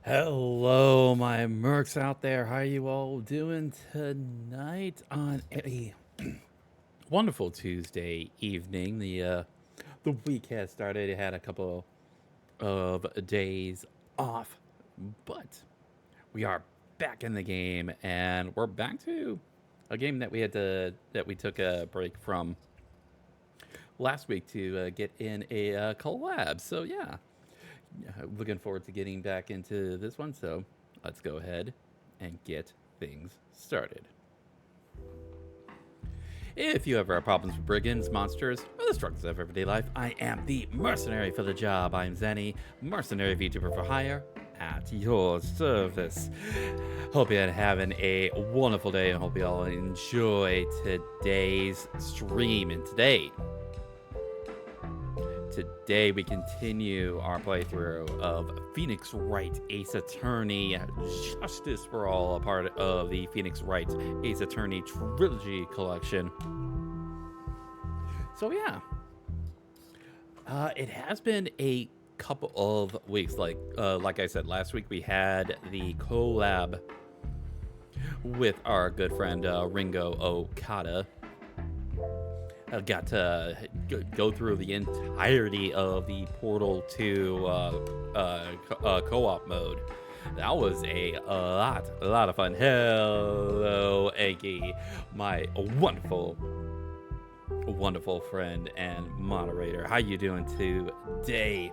Hello, my mercs out there. How are you all doing tonight on a wonderful Tuesday evening? The week has started. It had a couple of days off, but we are back in the game, and we're back to a game that we took a break from last week to get in a collab. So yeah, looking forward to getting back into this one. So let's go ahead and get things started. If you ever have problems with brigands, monsters, or the struggles of everyday life, I am the mercenary for the job. I'm Zenny, mercenary VTuber for hire, at your service. Hope you're having a wonderful day and hope you all enjoy today's stream. And Today we continue our playthrough of Phoenix Wright Ace Attorney Justice for All, a part of the Phoenix Wright Ace Attorney Trilogy collection. So yeah, it has been a couple of weeks. Like I said, last week we had the collab with our good friend Ringo Okada. I got to go through the entirety of the Portal 2 co-op mode. That was a lot of fun. Hello, Eggy, my wonderful friend and moderator. How you doing today?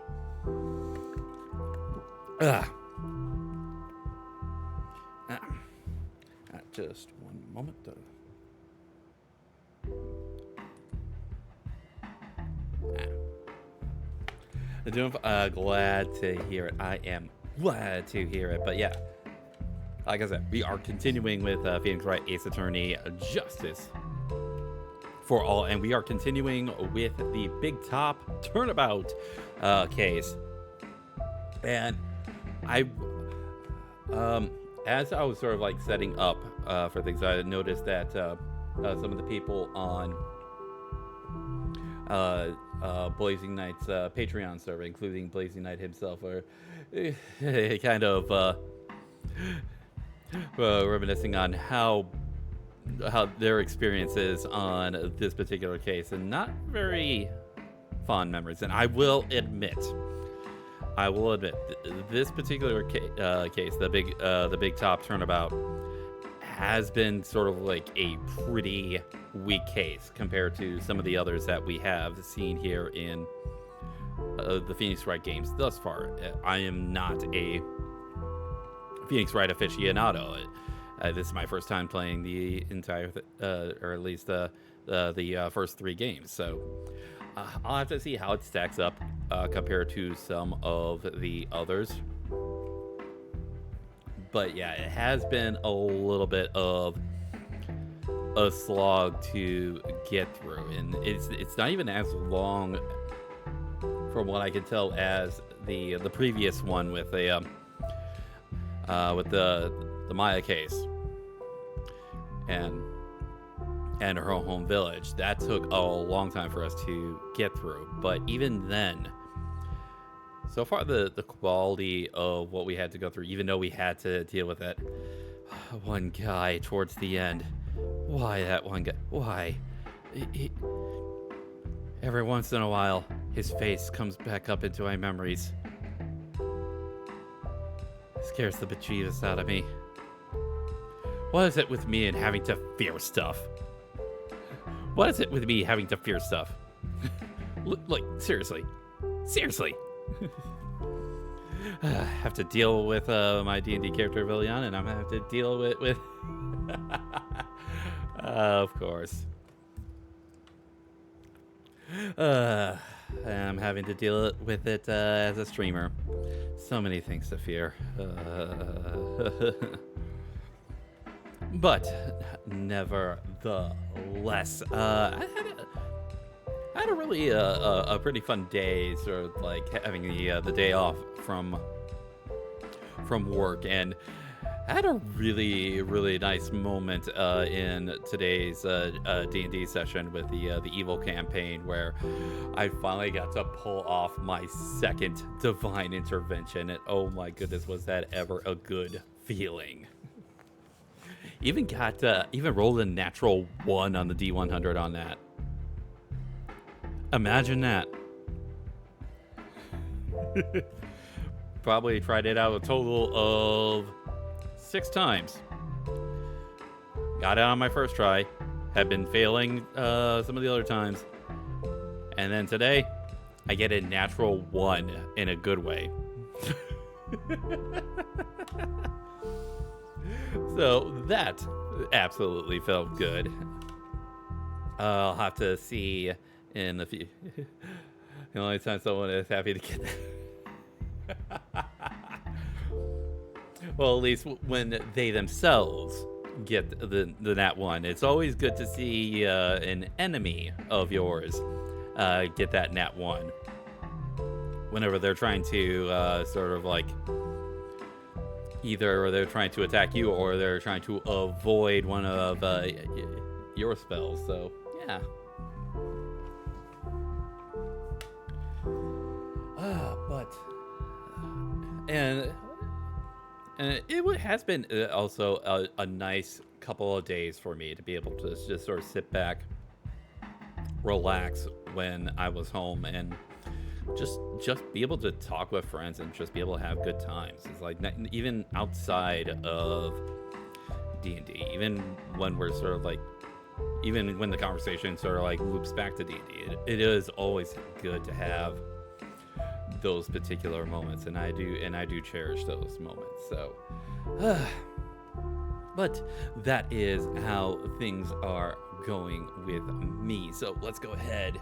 Just one moment. Glad to hear it. I am glad to hear it. But yeah, like I said, we are continuing with Phoenix Wright Ace Attorney Justice for All, and we are continuing with the Big Top Turnabout case. And as I was sort of like setting up for things, I noticed that some of the people on Blazing Knight's Patreon server, including Blazing Knight himself, are kind of reminiscing on how their experiences on this particular case, and not very fond memories. And I will admit, this particular case, the big top turnabout, has been sort of like a pretty weak case compared to some of the others that we have seen here in the Phoenix Wright games thus far. I am not a Phoenix Wright aficionado. This is my first time playing the entire, or at least the first three games. So I'll have to see how it stacks up compared to some of the others. But yeah, it has been a little bit of a slog to get through, and it's not even as long, from what I can tell, as the previous one with the Maya case and her home village. That took a long time for us to get through, but even then, so far, the quality of what we had to go through, even though we had to deal with that one guy towards the end. Why that one guy? Why? Every once in a while, his face comes back up into my memories. It scares the bejesus out of me. What is it with me and having to fear stuff? What is it with me having to fear stuff? Like, seriously. Seriously. I have to deal with my D&D character Villian, and I'm gonna have to deal with of course. I'm having to deal with it as a streamer. So many things to fear. But nevertheless, I had a really a pretty fun day, sort of like having the day off from work, and I had a really, really nice moment in today's D&D session with the evil campaign, where I finally got to pull off my second divine intervention, and oh my goodness, was that ever a good feeling! Even rolled a natural 1 on the D100 on that. Imagine that. Probably tried it out a total of 6 times. Got it on my first try. Had been failing some of the other times. And then today, I get a natural 1 in a good way. So that absolutely felt good. I'll have to see in the future. The only time someone is happy to get that. Well, at least when they themselves get the nat 1. It's always good to see an enemy of yours get that nat 1. Whenever they're trying to sort of like, either they're trying to attack you or they're trying to avoid one of your spells. So, yeah. And it has been also a nice couple of days for me to be able to just sort of sit back, relax when I was home, and just be able to talk with friends and just be able to have good times. It's like, even outside of D&D, even when we're sort of like, even when the conversation sort of like loops back to D&D, it is always good to have those particular moments, and I do cherish those moments. So but that is how things are going with me. So let's go ahead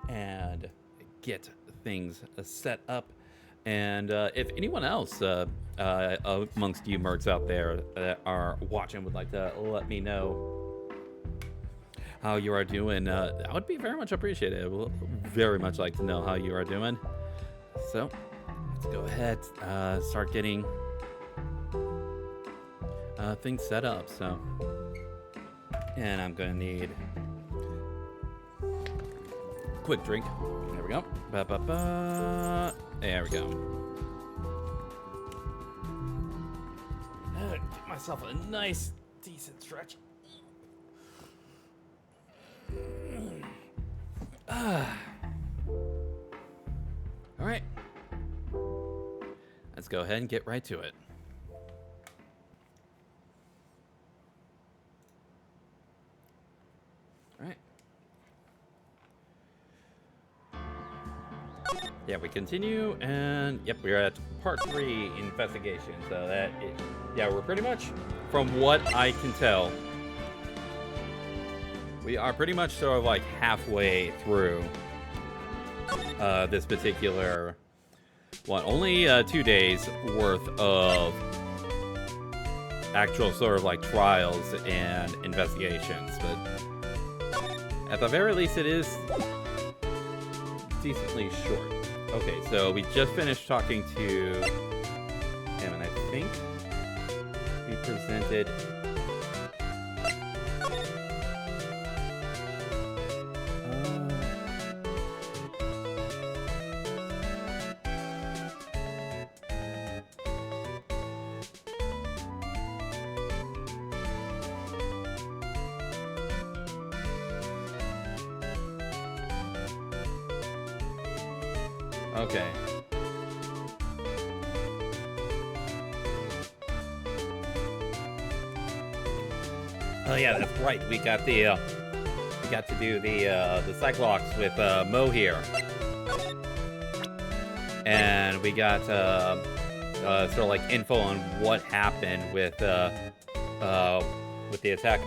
and get things set up. And if anyone else amongst you mercs out there that are watching would like to let me know how you are doing, that would be very much appreciated. I would very much like to know how you are doing. So let's go ahead, start getting things set up. So, and I'm gonna need a quick drink. There we go. There we go. Get myself a nice, decent stretch. All right. Let's go ahead and get right to it. All right. Yeah, we continue, and yep, we're at part 3, investigation. So yeah, we're pretty much, from what I can tell, we are pretty much sort of like halfway through this particular one. Only 2 days worth of actual sort of like trials and investigations, but at the very least it is decently short. Okay, so we just finished talking to him, and I think we presented okay. Oh yeah, that's right. We got to do the Cyclops with Mo here, and we got sort of like info on what happened with the attack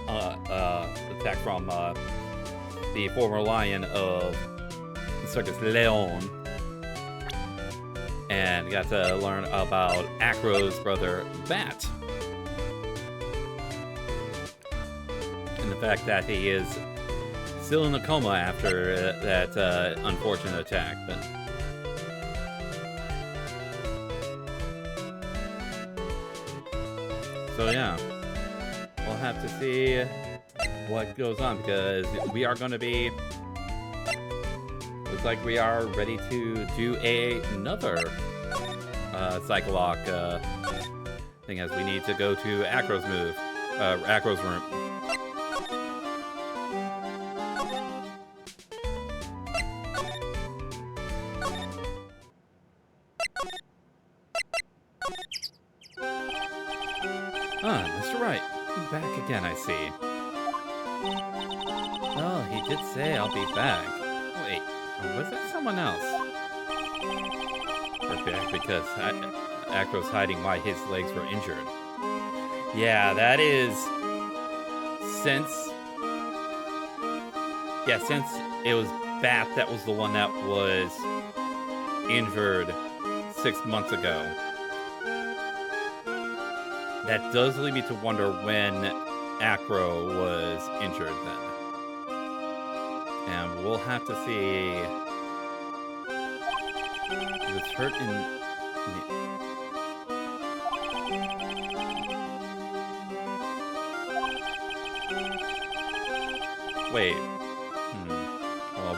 from the former lion of Circus Leon, and got to learn about Acro's brother Bat, and the fact that he is still in a coma after that unfortunate attack. But So yeah, we'll have to see what goes on, because we are going to be, looks like we are ready to do another cycle lock thing, as we need to go to Acro's room. Mr. Wright, back again, I see. Oh, he did say I'll be back. Wait, was that someone else? Or back because Acro's hiding why his legs were injured. Yeah, that is... Since it was Bat that was the one that was injured 6 months ago. That does lead me to wonder when Acro was injured then. And we'll have to see. He was hurt in... Wait.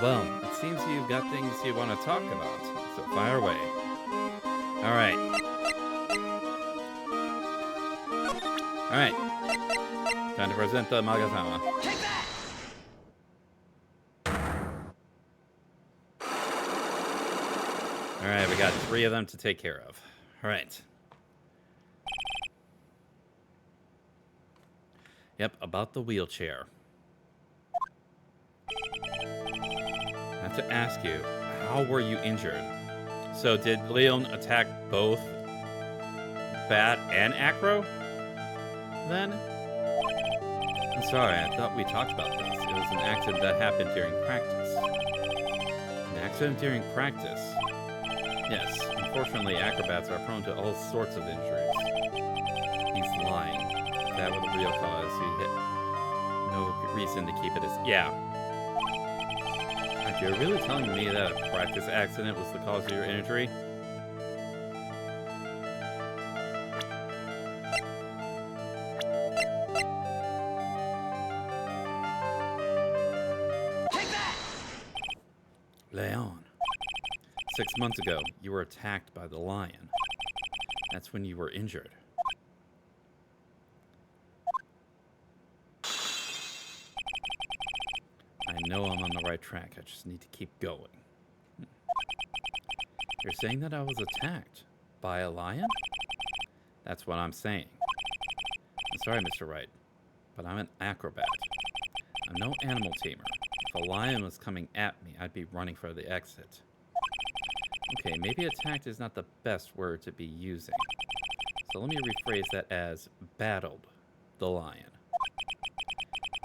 Well, it seems you've got things you want to talk about, so fire away. Alright. Alright. Time to present the Magasama. Take that! Alright, we got 3 of them to take care of. Alright. Yep, about the wheelchair. I have to ask you, how were you injured? So did Leon attack both Bat and Acro? Then? I'm sorry, I thought we talked about this. It was an accident that happened during practice. An accident during practice? Yes, unfortunately acrobats are prone to all sorts of injuries. He's lying. If that were the real cause, he had no reason to keep it as... Yeah. You're really telling me that a practice accident was the cause of your injury? Take that! Leon. 6 months ago, you were attacked by the lion. That's when you were injured. I know I'm on the right track. I just need to keep going. You're saying that I was attacked by a lion? That's what I'm saying. I'm sorry, Mr. Wright, but I'm an acrobat. I'm no animal tamer. If a lion was coming at me, I'd be running for the exit. Okay, maybe attacked is not the best word to be using. So let me rephrase that as battled the lion.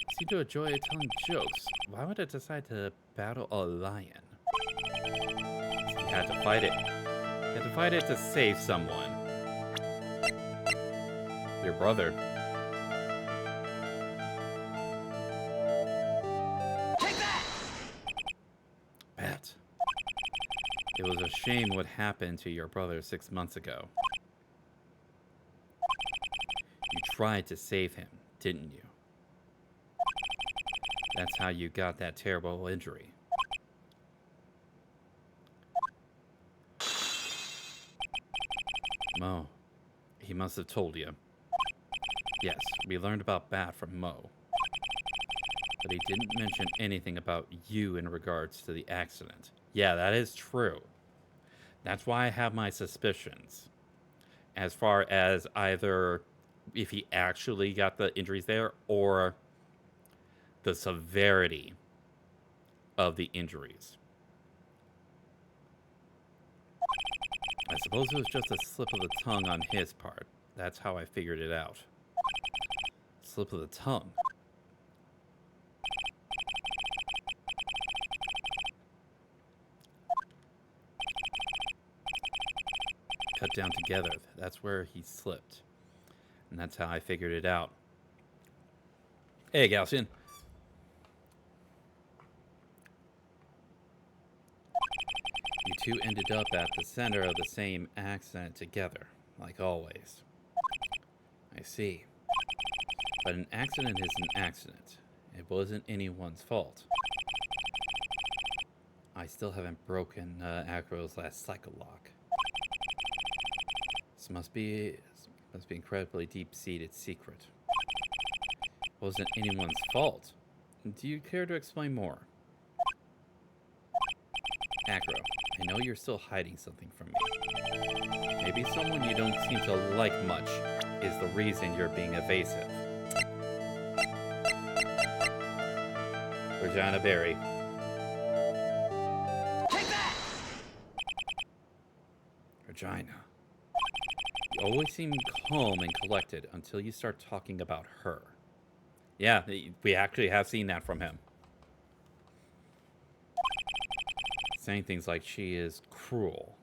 You seem to enjoy telling jokes. Why would it decide to battle a lion? You had to fight it. You had to fight it to save someone. Your brother. Take that! Bat. It was a shame what happened to your brother 6 months ago. You tried to save him, didn't you? That's how you got that terrible injury. Mo. He must have told you. Yes, we learned about Bat from Mo. But he didn't mention anything about you in regards to the accident. Yeah, that is true. That's why I have my suspicions. As far as either if he actually got the injuries there, or the severity of the injuries. I suppose it was just a slip of the tongue on his part. That's how I figured it out. Slip of the tongue. Cut down together. That's where he slipped. And that's how I figured it out. Hey, Gaussian. You two ended up at the center of the same accident together, like always. I see. But an accident is an accident. It wasn't anyone's fault. I still haven't broken Acro's last cycle lock. This must be incredibly deep-seated secret. It wasn't anyone's fault. Do you care to explain more? Acro, I know you're still hiding something from me. Maybe someone you don't seem to like much is the reason you're being evasive. Regina Berry. Take that! Regina. You always seem calm and collected until you start talking about her. Yeah, we actually have seen that from him. Saying things like she is cruel.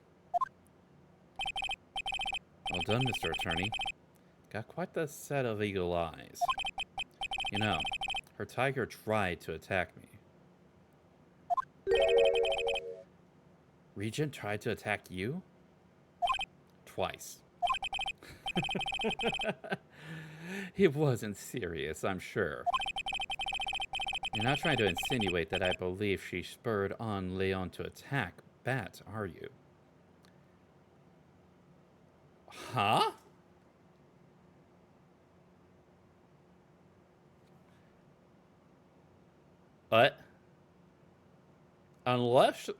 Well done, Mr. Attorney. Got quite the set of eagle eyes. You know, her tiger tried to attack me. Regent tried to attack you? Twice. It wasn't serious, I'm sure. You're not trying to insinuate that I believe she spurred on Leon to attack Bat, are you? Huh? What? Unless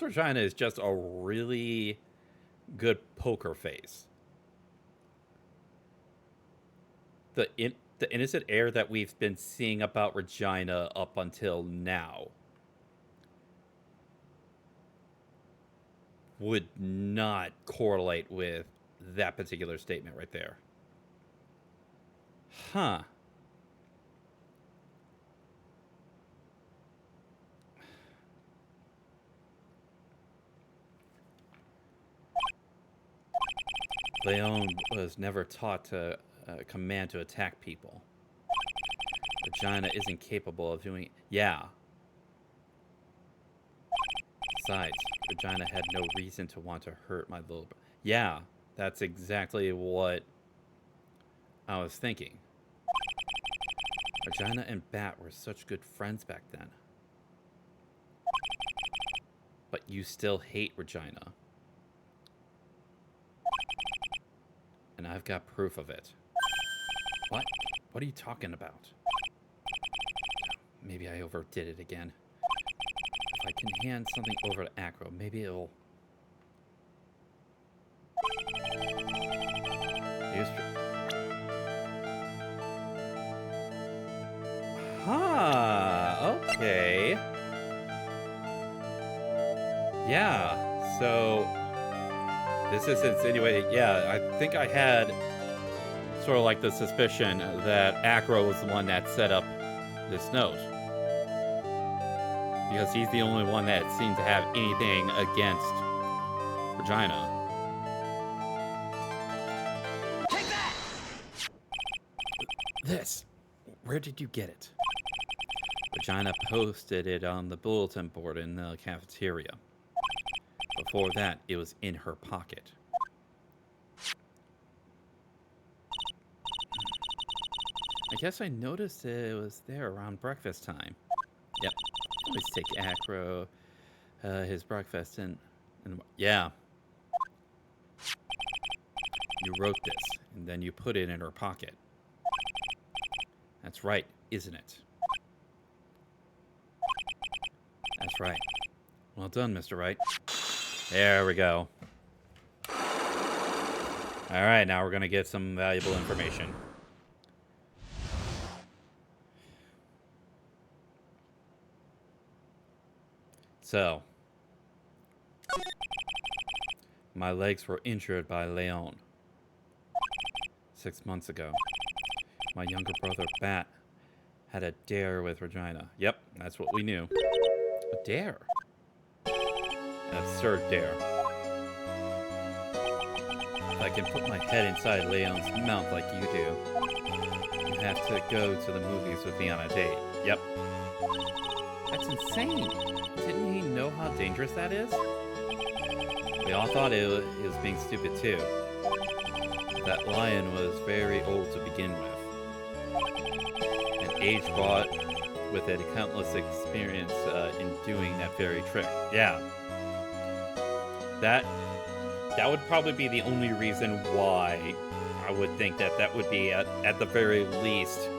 Regina is just a really good poker face. The innocent air that we've been seeing about Regina up until now would not correlate with that particular statement right there. Huh. Leon was never taught to command to attack people. Regina isn't capable of doing... Yeah. Besides, Regina had no reason to want to hurt my little... Yeah, that's exactly what I was thinking. Regina and Bat were such good friends back then. But you still hate Regina. And I've got proof of it. What? What are you talking about? Maybe I overdid it again. If I can hand something over to Acro, maybe it'll... Okay. Yeah, so... This is insinuating... Yeah, I think I had sort of like the suspicion that Acro was the one that set up this note. Because he's the only one that seemed to have anything against Regina. Take that! This. Where did you get it? Regina posted it on the bulletin board in the cafeteria. Before that, it was in her pocket. I guess I noticed it was there around breakfast time. Yep. Always take Acro his breakfast and yeah. You wrote this, and then you put it in her pocket. That's right, isn't it? That's right. Well done, Mr. Wright. There we go. Alright, now we're going to get some valuable information. So, my legs were injured by Leon 6 months ago. My younger brother, Bat, had a dare with Regina. Yep, that's what we knew. A dare? An absurd dare. If I can put my head inside Leon's mouth like you do, you have to go to the movies with me on a date. Yep. That's insane. Didn't he know how dangerous that is? We all thought it was being stupid too. that lion was very old to begin with. And age brought with it countless experience in doing that very trick. Yeah. That would probably be the only reason why I would think that that would be at the very least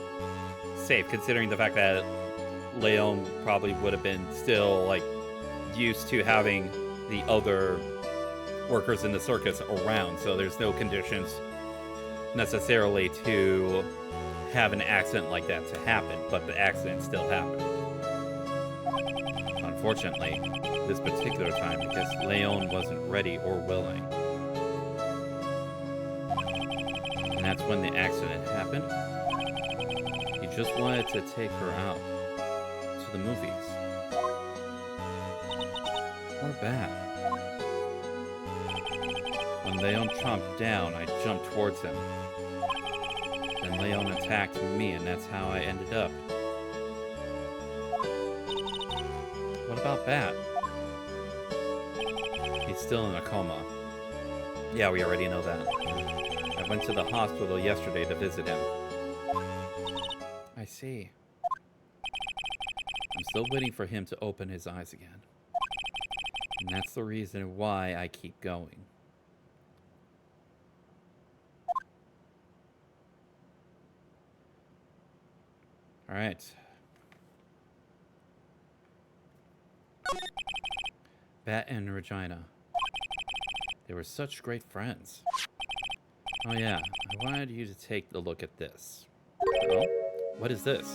safe, considering the fact that Leon probably would have been still like used to having the other workers in the circus around, so there's no conditions necessarily to have an accident like that to happen, but the accident still happened. Unfortunately, this particular time, because Leon wasn't ready or willing. And that's when the accident happened. He just wanted to take her out to the movies. Or bad. When Leon chomped down, I jumped towards him. Then Leon attacked me, and that's how I ended up. What about Bat? He's still in a coma. Yeah, we already know that. I went to the hospital yesterday to visit him. I see. I'm still waiting for him to open his eyes again. And that's the reason why I keep going. All right. Bat and Regina. They were such great friends. Oh yeah, I wanted you to take a look at this. Oh, what is this?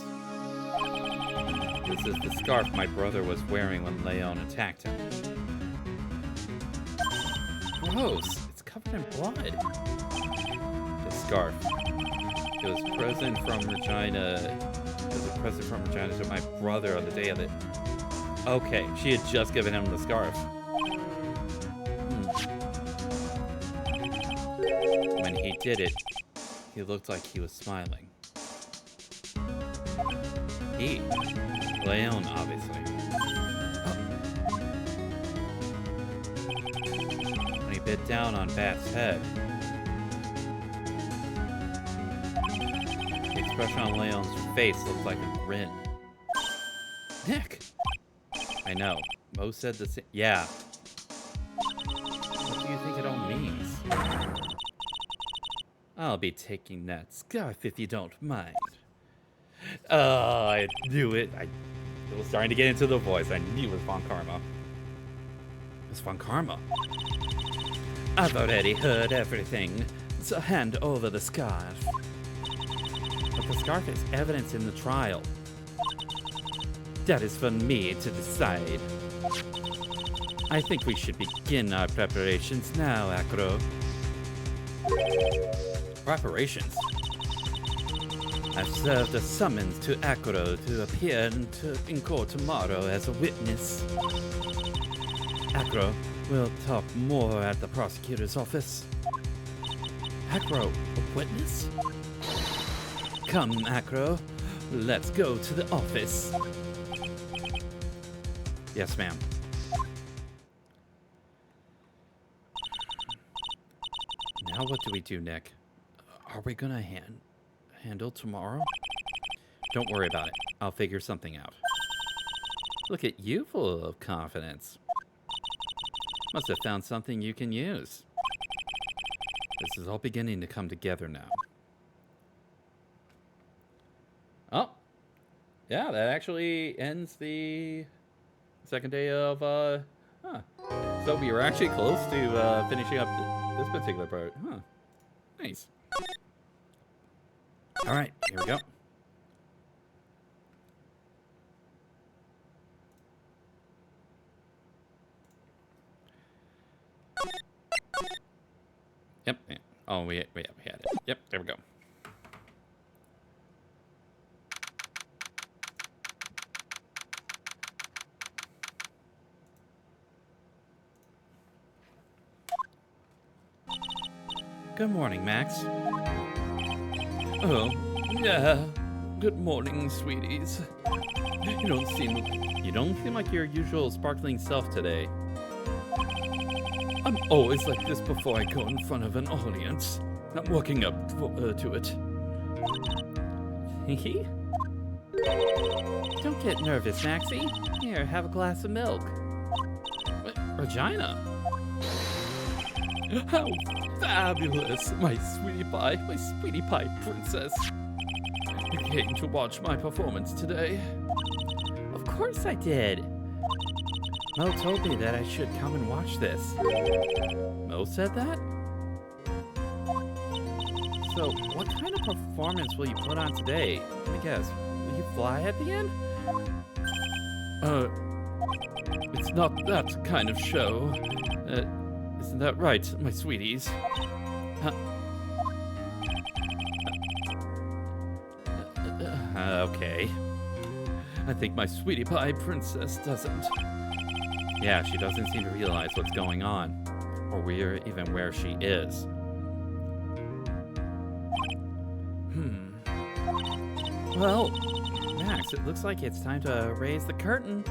This is the scarf my brother was wearing when Leon attacked him. Gross! It's covered in blood. The scarf. It was a present from Regina to my brother on the day of it. Okay, she had just given him the scarf. When he did it, he looked like he was smiling. He, Leon, obviously. When he bit down on Bat's head, the expression on Leon's face looked like a grin. Nick! I know. Mo said the same. Yeah. What do you think it all means? I'll be taking that scarf if you don't mind. I knew it. It was starting to get into the voice. I knew it was Von Karma. It was Von Karma. I've already heard everything, so hand over the scarf. But the scarf is evidence in the trial. That is for me to decide. I think we should begin our preparations now, Acro. Preparations? I've served a summons to Acro to appear in court tomorrow as a witness. Acro will talk more at the prosecutor's office. Acro, a witness? Come, Acro. Let's go to the office. Yes, ma'am. Now what do we do, Nick? Are we gonna handle tomorrow? Don't worry about it. I'll figure something out. Look at you, full of confidence. Must have found something you can use. This is all beginning to come together now. Oh. Yeah, that actually ends the second day of, So we were actually close to finishing up this particular part. Huh. Nice. Alright, here we go. Yep. Oh, we had it. Yep, there we go. Good morning, Max. Oh, yeah. Good morning, sweeties. You don't seem like your usual sparkling self today. I'm always like this before I go in front of an audience. I'm working up to it. Hee. Don't get nervous, Maxie. Here, have a glass of milk. Regina. How fabulous, my sweetie pie princess. You came to watch my performance today. Of course I did. Mo told me that I should come and watch this. Mo said that? So, what kind of performance will you put on today? Let me guess. Will you fly at the end? It's not that kind of show. Isn't that right, my sweeties? Okay. I think my sweetie pie princess doesn't. Yeah, she doesn't seem to realize what's going on, or even where she is. Well, Max, it looks like it's time to raise the curtain.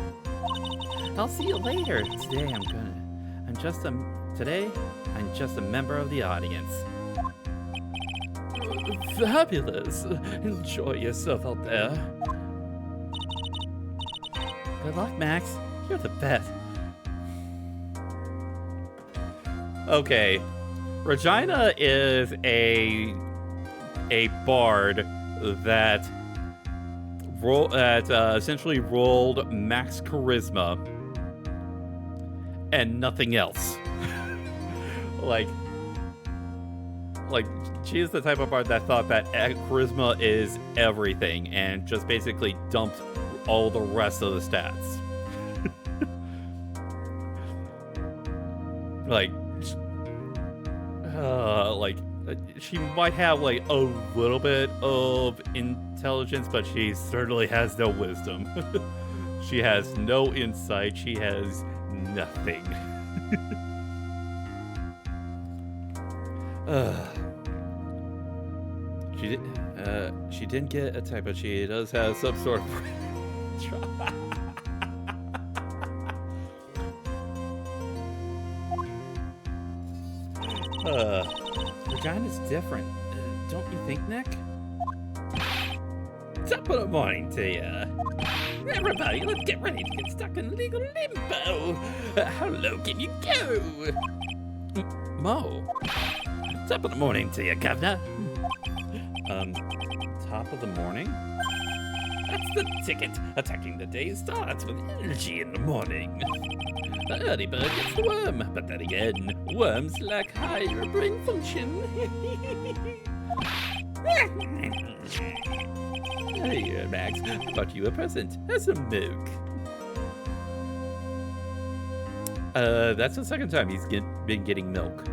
I'll see you later. Today I'm just a member of the audience. Fabulous. Enjoy yourself out there. Good luck, Max. You're the best. Okay. Regina is a bard that essentially rolled max charisma and nothing else. like she is the type of bard that thought that charisma is everything and just basically dumped all the rest of the stats. She might have like a little bit of intelligence, but she certainly has no wisdom. She has no insight. She has nothing. She didn't get a type, but she does have some sort of Regina's different, don't you think, Nick? Top of the morning to you. Everybody, let's get ready to get stuck in legal limbo. How low can you go? Mo. Top of the morning to you, Governor. Top of the morning? That's the ticket. Attacking the day starts with energy in the morning. The early bird gets the worm, but then again, worms lack higher brain function. Hey, Max, I brought you a present. As a milk. That's the second time he's been getting milk.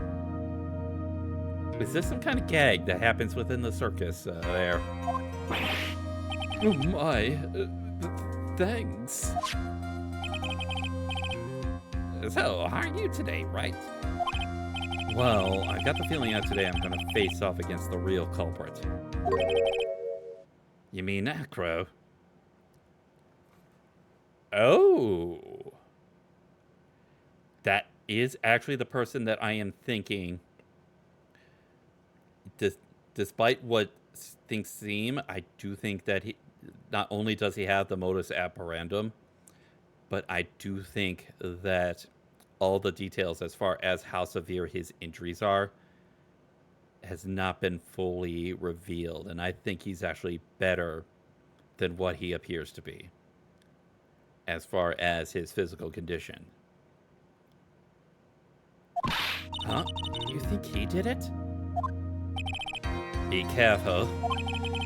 Is this some kind of gag that happens within the circus there? Oh my, thanks. So, how are you today, Wright? Well, I got the feeling that today I'm gonna face off against the real culprit. You mean Acro? Oh. That is actually the person that I am thinking. Despite what things seem, I do think that he, not only does he have the modus operandum, but I do think that all the details as far as how severe his injuries are has not been fully revealed. And I think he's actually better than what he appears to be as far as his physical condition. Huh? You think he did it? Be careful.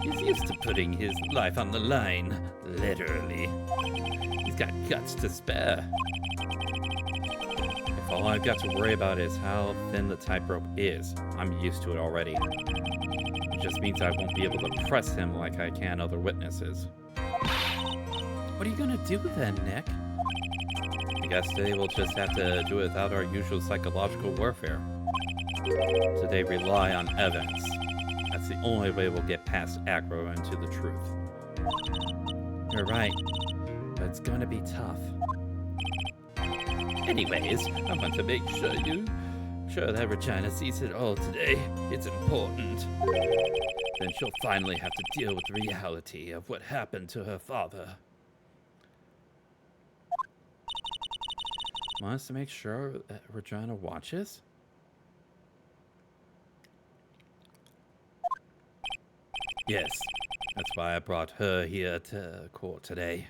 He's used to putting his life on the line, literally. He's got guts to spare. If all I've got to worry about is how thin the tightrope is, I'm used to it already. It just means I won't be able to press him like I can other witnesses. What are you gonna do then, Nick? I guess today we'll just have to do it without our usual psychological warfare. Today rely on evidence. That's the only way we'll get past Acro and to the truth. You're right, but it's gonna be tough. Anyways, I want to make sure that Regina sees it all today. It's important. Then she'll finally have to deal with the reality of what happened to her father. Want us to make sure that Regina watches? Yes, that's why I brought her here to court today.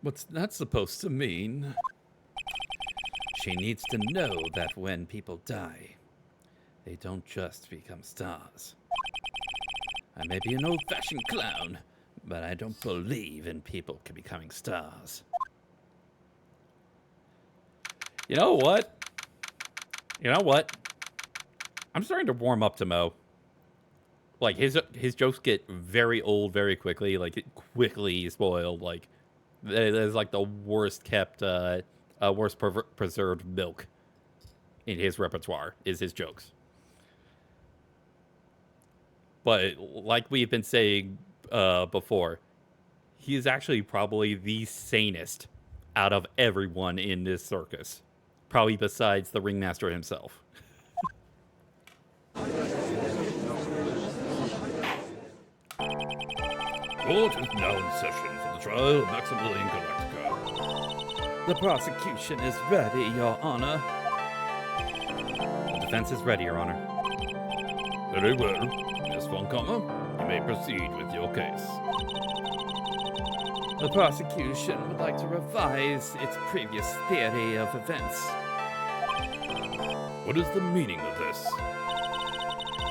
What's that supposed to mean? She needs to know that when people die, they don't just become stars. I may be an old-fashioned clown, but I don't believe in people becoming stars. You know what? I'm starting to warm up to Mo. Like, his jokes get very old very quickly. Like, it quickly spoiled. Like, there's like the worst kept, worst preserved milk in his repertoire is his jokes. But like we've been saying before, he is actually probably the sanest out of everyone in this circus. Probably besides the ringmaster himself. Court is now in session for the trial of Maximilian Galactica. The prosecution is ready, Your Honor. The defense is ready, Your Honor. Very well. Miss Von Kammer, you may proceed with your case. The prosecution would like to revise its previous theory of events. What is the meaning of this?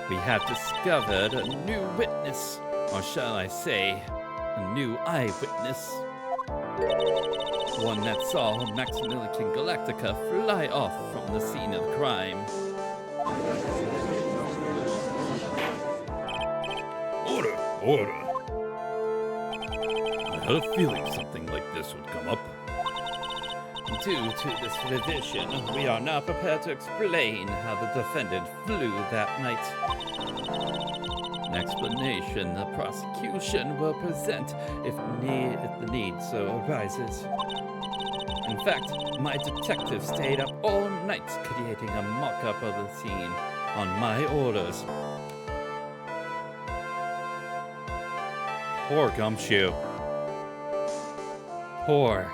We have discovered a new witness, or shall I say, a new eyewitness. One that saw Maximilian Galactica fly off from the scene of the crime. Order, order. I had a feeling something like this would come up. Due to this revision, we are now prepared to explain how the defendant flew that night. An explanation the prosecution will present if the need so arises. In fact, my detective stayed up all night creating a mock-up of the scene on my orders. Poor Gumshoe. Poor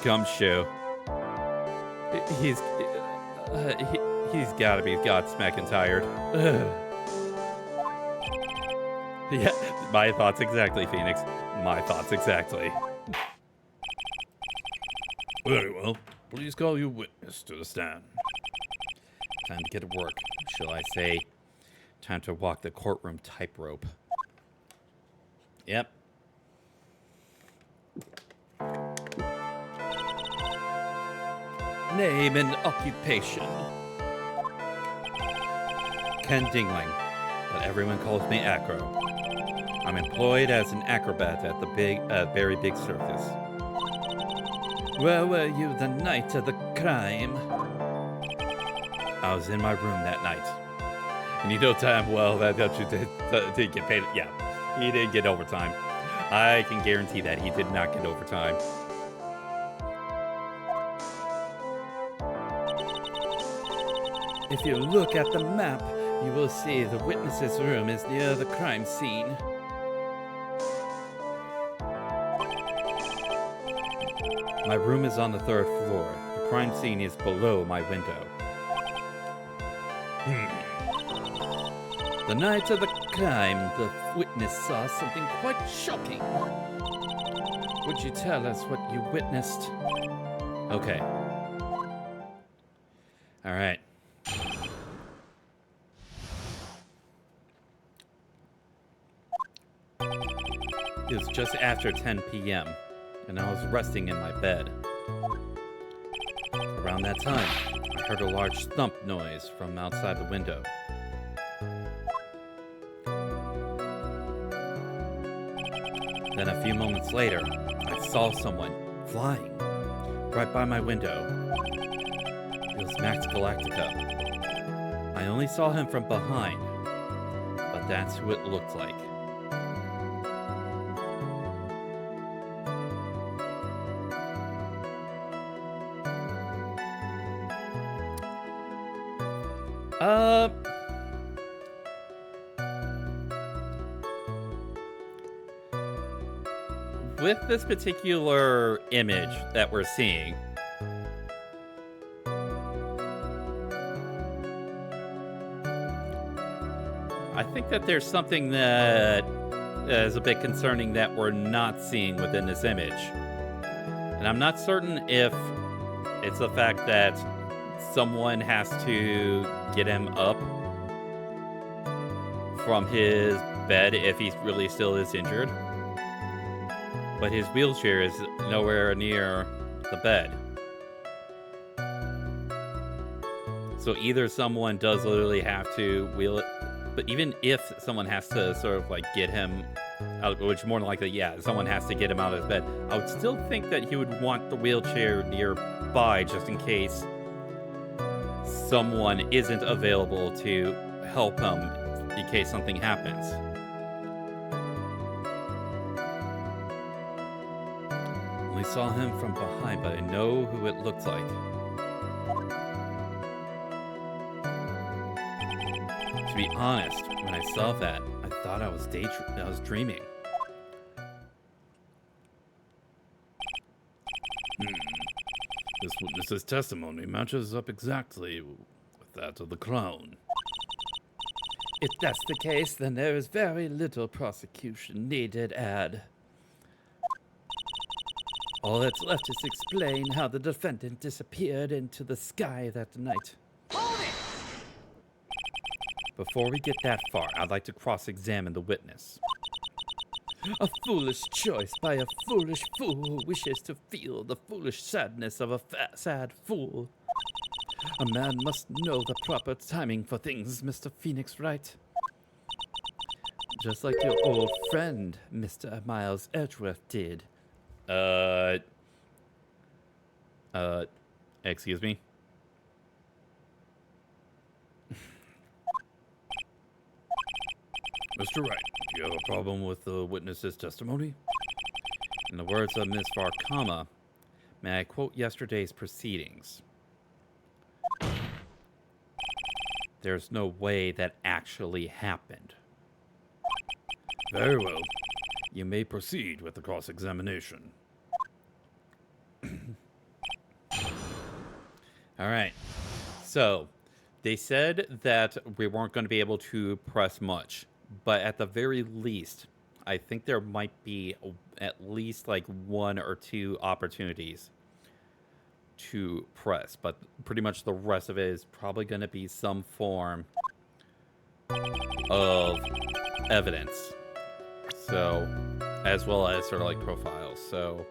Gumshoe. He's gotta be godsmacking tired. Yeah, my thoughts exactly, Phoenix. My thoughts exactly. Very well. Please call your witness to the stand. Time to get to work. Shall I say, time to walk the courtroom tightrope. Yep. Name and occupation. Ken Dingling, but everyone calls me Acro. I'm employed as an acrobat at the very big circus. Where were you the night of the crime? I was in my room that night. And you know damn well that you did get paid. Yeah, he did get overtime. I can guarantee that he did not get overtime. If you look at the map, you will see the witness's room is near the crime scene. My room is on the 3rd floor. The crime scene is below my window. The night of the crime, the witness saw something quite shocking. Would you tell us what you witnessed? Okay. All right. It was just after 10 p.m., and I was resting in my bed. Around that time, I heard a large thump noise from outside the window. Then a few moments later, I saw someone flying right by my window. It was Max Galactica. I only saw him from behind, but that's who it looked like. Uh, with this particular image that we're seeing, I think that there's something that is a bit concerning that we're not seeing within this image. And I'm not certain if it's the fact that someone has to get him up from his bed if he really still is injured. But his wheelchair is nowhere near the bed. So either someone does literally have to wheel it, but even if someone has to sort of like get him out, which more than likely, yeah, someone has to get him out of his bed, I would still think that he would want the wheelchair nearby just in case someone isn't available to help him in case something happens. Only saw him from behind, but I know who it looked like. To be honest, when I saw that, I thought I was dreaming. This witness's testimony matches up exactly with that of the clown. If that's the case, then there is very little prosecution needed, Ad. All that's left is to explain how the defendant disappeared into the sky that night. Hold it! Before we get that far, I'd like to cross-examine the witness. A foolish choice by a foolish fool who wishes to feel the foolish sadness of a sad fool. A man must know the proper timing for things, Mr. Phoenix Wright. Just like your old friend, Mr. Miles Edgeworth did. Excuse me? Mr. Wright, do you have a problem with the witness's testimony? In the words of Ms. Varkama, may I quote yesterday's proceedings? There's no way that actually happened. Very well. You may proceed with the cross-examination. All right. So, they said that we weren't going to be able to press much. But at the very least, I think there might be at least like 1 or 2 opportunities to press. But pretty much the rest of it is probably going to be some form of evidence. So, as well as sort of like profiles. So,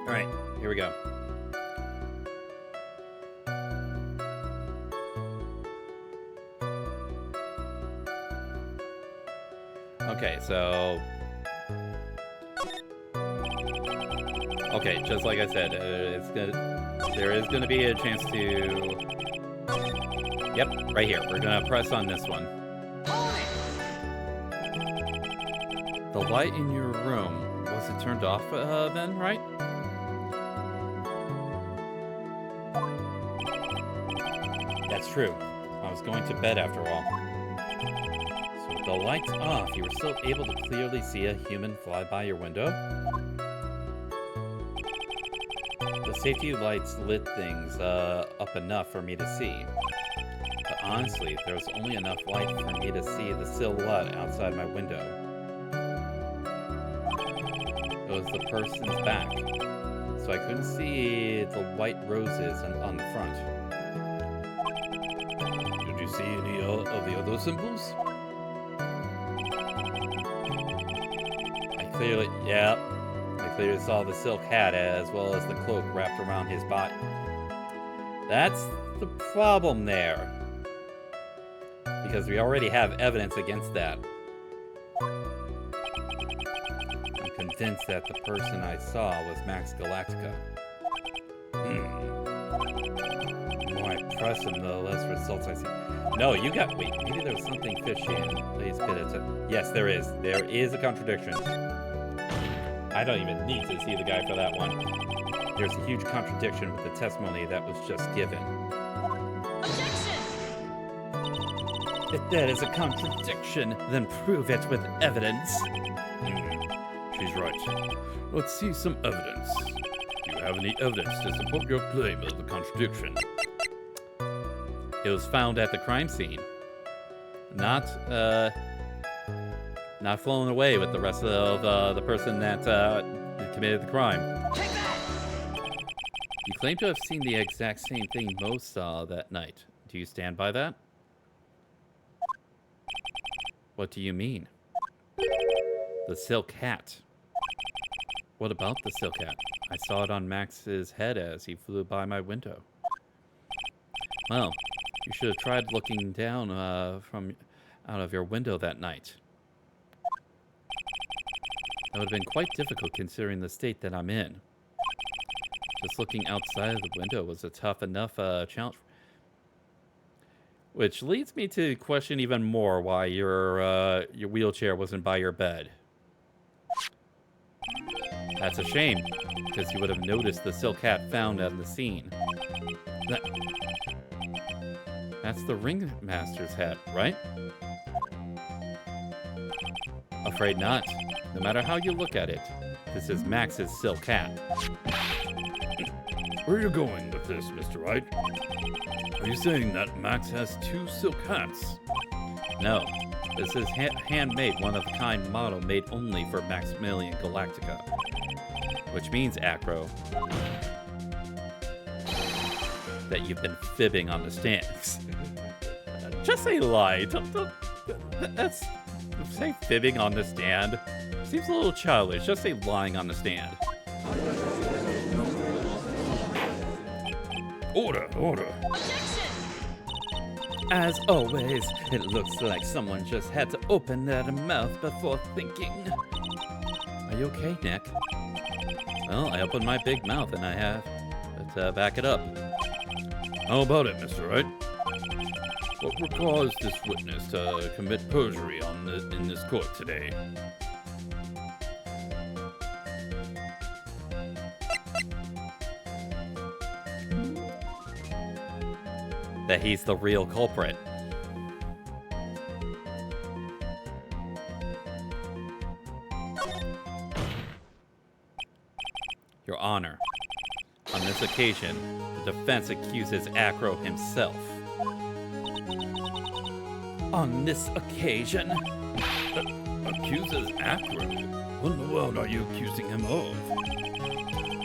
all right, here we go. Okay, so... Okay, just like I said, there is gonna be a chance to... Yep, right here. We're gonna press on this one. The light in your room, was it turned off then, right? That's true. I was going to bed after all. So with the lights off, you were still able to clearly see a human fly by your window? The safety lights lit things up enough for me to see. But honestly, there was only enough light for me to see the silhouette outside my window. It was the person's back, so I couldn't see the white roses on the front. Did you see any of the other symbols? I clearly saw the silk hat as well as the cloak wrapped around his body. That's the problem there? Because we already have evidence against that. I'm convinced that the person I saw was Max Galactica. The more I press him, the less results I see. No, you got... Wait, maybe there was something fishy in Lay's bit of... Yes, there is. There is a contradiction. I don't even need to see the guy for that one. There's a huge contradiction with the testimony that was just given. Objection! If there is a contradiction, then prove it with evidence. She's right. Let's see some evidence. Do you have any evidence to support your claim of the contradiction? It was found at the crime scene. Not flown away with the rest of the person that committed the crime. Take that! You claim to have seen the exact same thing Mo saw that night. Do you stand by that? What do you mean? The silk hat. What about the silk hat? I saw it on Max's head as he flew by my window. Well, you should have tried looking down from out of your window that night. That would have been quite difficult considering the state that I'm in. Just looking outside of the window was a tough enough challenge. Which leads me to question even more why your wheelchair wasn't by your bed. That's a shame, because you would have noticed the silk hat found at the scene. That's the ringmaster's hat, right? Afraid not. No matter how you look at it, this is Max's silk hat. Where are you going with this, Mr. Wright? Are you saying that Max has 2 silk hats? No. This is handmade, one-of-a-kind model made only for Maximilian Galactica. Which means, Acro, that you've been fibbing on the stands. Just say lie. That's... Say fibbing on the stand. Seems a little childish. Just say lying on the stand. Order, order. Objection! As always, it looks like someone just had to open their mouth before thinking. Are you okay, Nick? Well, I opened my big mouth and I have to back it up. How about it, Mr. Wright? What will cause this witness to commit perjury in this court today? That he's the real culprit. Your Honor, on this occasion, the defense accuses Acro himself. On this occasion? Accuses Acro? What in the world are you accusing him of?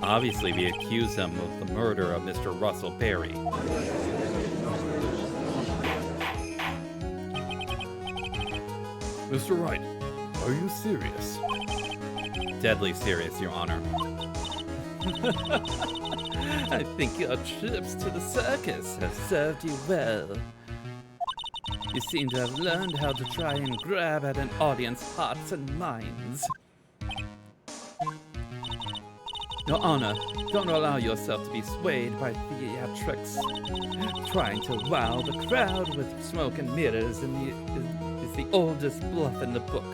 Obviously, we accuse him of the murder of Mr. Russell Berry. Mr. Wright, are you serious? Deadly serious, Your Honor. I think your trips to the circus have served you well. You seem to have learned how to try and grab at an audience's hearts and minds. Your Honor, don't allow yourself to be swayed by theatrics. Trying to wow the crowd with smoke and mirrors is the oldest bluff in the book.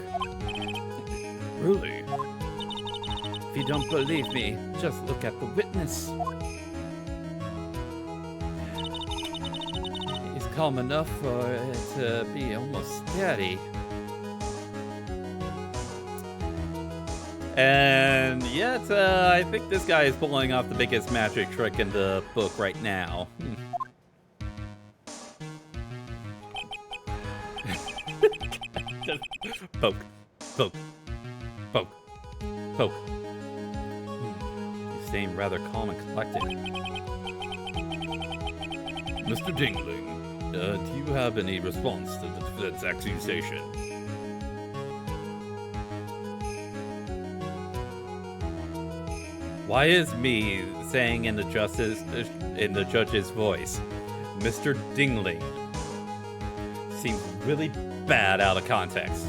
Really? If you don't believe me, just look at the witness. He's calm enough for it to be almost scary. And yet, I think this guy is pulling off the biggest magic trick in the book right now. Just poke, poke, poke, poke. You seem rather calm and collected. Mr. Dingling, do you have any response to the defense accusation? Why is me saying in the judge's voice, Mr. Dingling. Seems really bad out of context.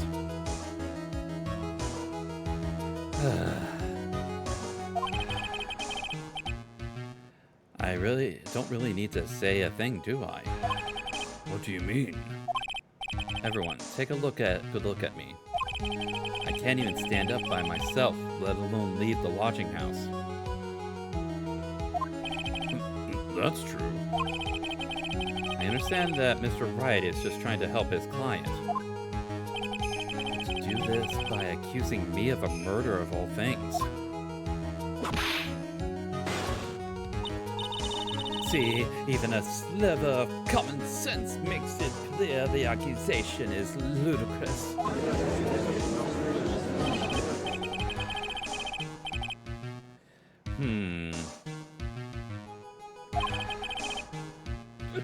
I don't really need to say a thing, do I? What do you mean? Everyone, take a good look at me. I can't even stand up by myself, let alone leave the lodging house. That's true. I understand that Mr. Wright is just trying to help his client. But to do this by accusing me of a murder of all things. See, even a sliver of common sense makes it clear the accusation is ludicrous.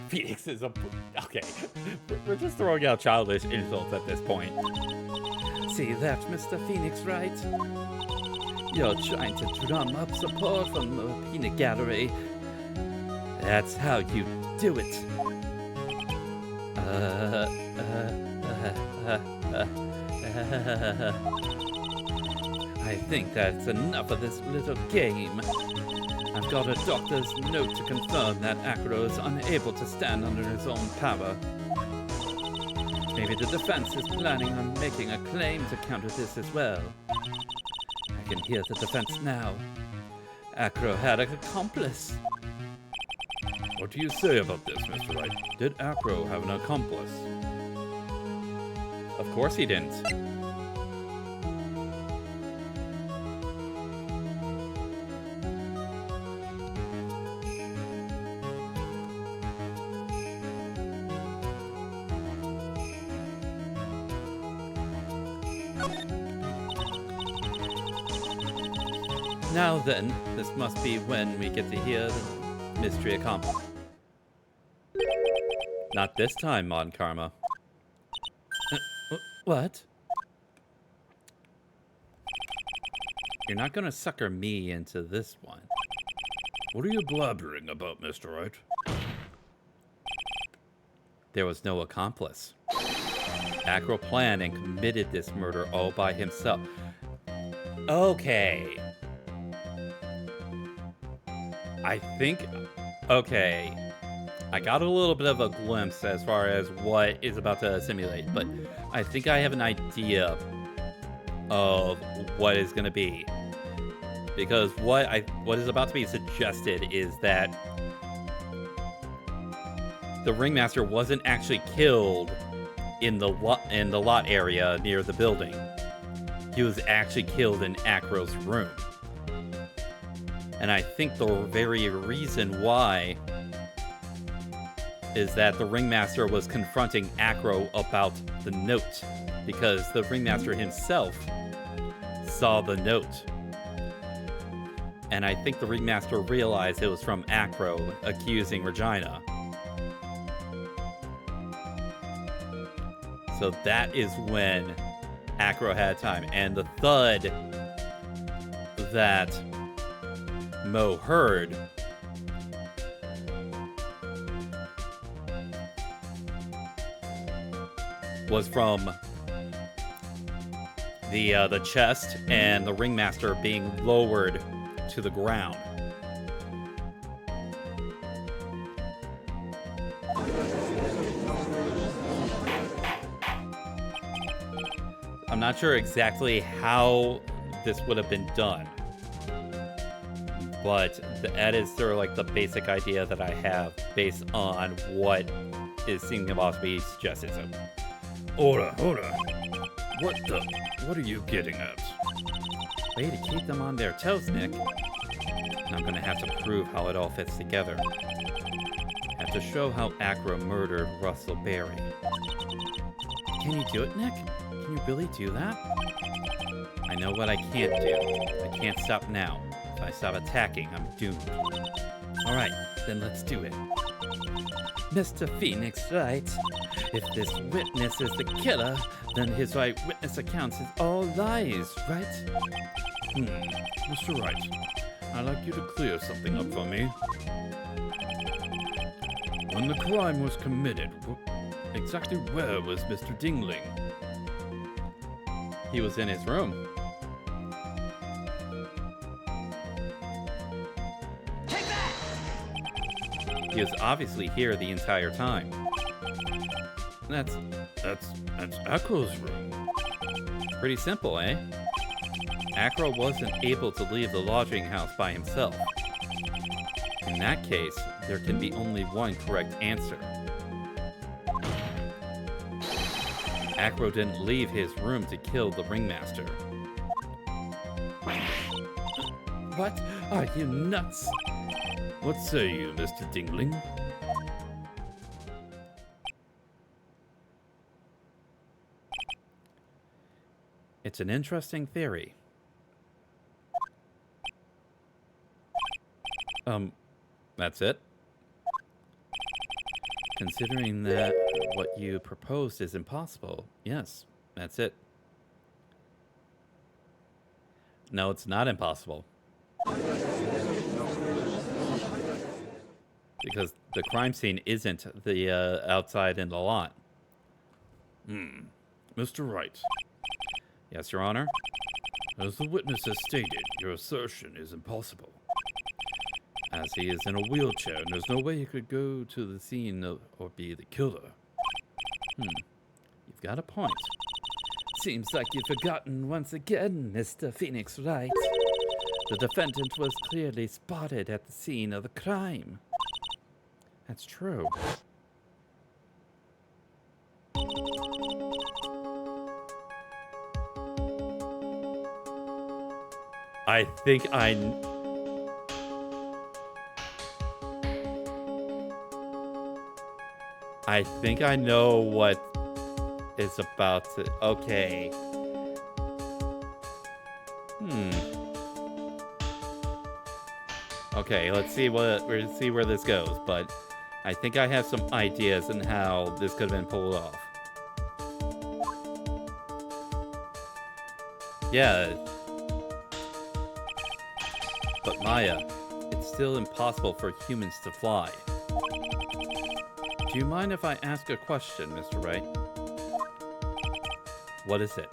Phoenix is a... Okay. We're just throwing out childish insults at this point. See that, Mr. Phoenix, right? You're trying to drum up support from the peanut gallery. That's how you do it. I think that's enough of this little game. I've got a doctor's note to confirm that Acro is unable to stand under his own power. Maybe the defense is planning on making a claim to counter this as well. I can hear the defense now. Acro had an accomplice. What do you say about this, Mr. Wright? Did Acro have an accomplice? Of course he didn't. Now then, this must be when we get to hear the mystery accomplished. Not this time, Mon Karma. What? You're not gonna sucker me into this one. What are you blabbering about, Mr. Wright? There was no accomplice. Acro planned and committed this murder all by himself. Okay. Okay. I got a little bit of a glimpse as far as what is about to simulate, but I think I have an idea of what is going to be. Because what is about to be suggested is that the ringmaster wasn't actually killed in the lot area near the building. He was actually killed in Acro's room. And I think the very reason why is that the ringmaster was confronting Acro about the note, because the ringmaster himself saw the note. And I think the ringmaster realized it was from Acro accusing Regina. So that is when Acro had time. And the thud that Mo heard was from the chest and the ringmaster being lowered to the ground. I'm not sure exactly how this would have been done, but that is sort of like the basic idea that I have based on what is seeming about to be suggested. So, Hold on. What are you getting at? way to keep them on their toes, Nick. I'm gonna have to prove how it all fits together. I have to show how Acro murdered Russell Berry. Can you do it, Nick? Can you really do that? I know what I can't do. I can't stop now. If I stop attacking, I'm doomed. Alright, then let's do it. Mr. Phoenix, right? If this witness is the killer, then his eyewitness accounts is all lies, right? Mr. Wright, I'd like you to clear something up for me. When the crime was committed, exactly where was Mr. Dingling? He was in his room. Take that! He was obviously here the entire time. That's That's Acro's room. pretty simple, eh? Acro wasn't able to leave the lodging house by himself. In that case, there can be only one correct answer. Acro didn't leave his room to kill the ringmaster. What? Are you nuts? What say you, Mr. Dingling? It's an interesting theory. That's it? Considering that what you proposed is impossible, yes, that's it. No, it's not impossible. Because the crime scene isn't the outside in the lot. Mr. Wright, Yes, Your Honor? as the witness has stated, your assertion is impossible. As he is in a wheelchair, and there's no way he could go to the scene or be the killer. You've got a point. Seems like you've forgotten once again, Mr. Phoenix Wright. The defendant was clearly spotted at the scene of the crime. That's true. I think I know what is about to. Okay. Okay, let's see where this goes. But I think I have some ideas on how this could have been pulled off. Yeah. But Maya, it's still impossible for humans to fly. Do you mind if I ask a question, Mr. Wright? What is it?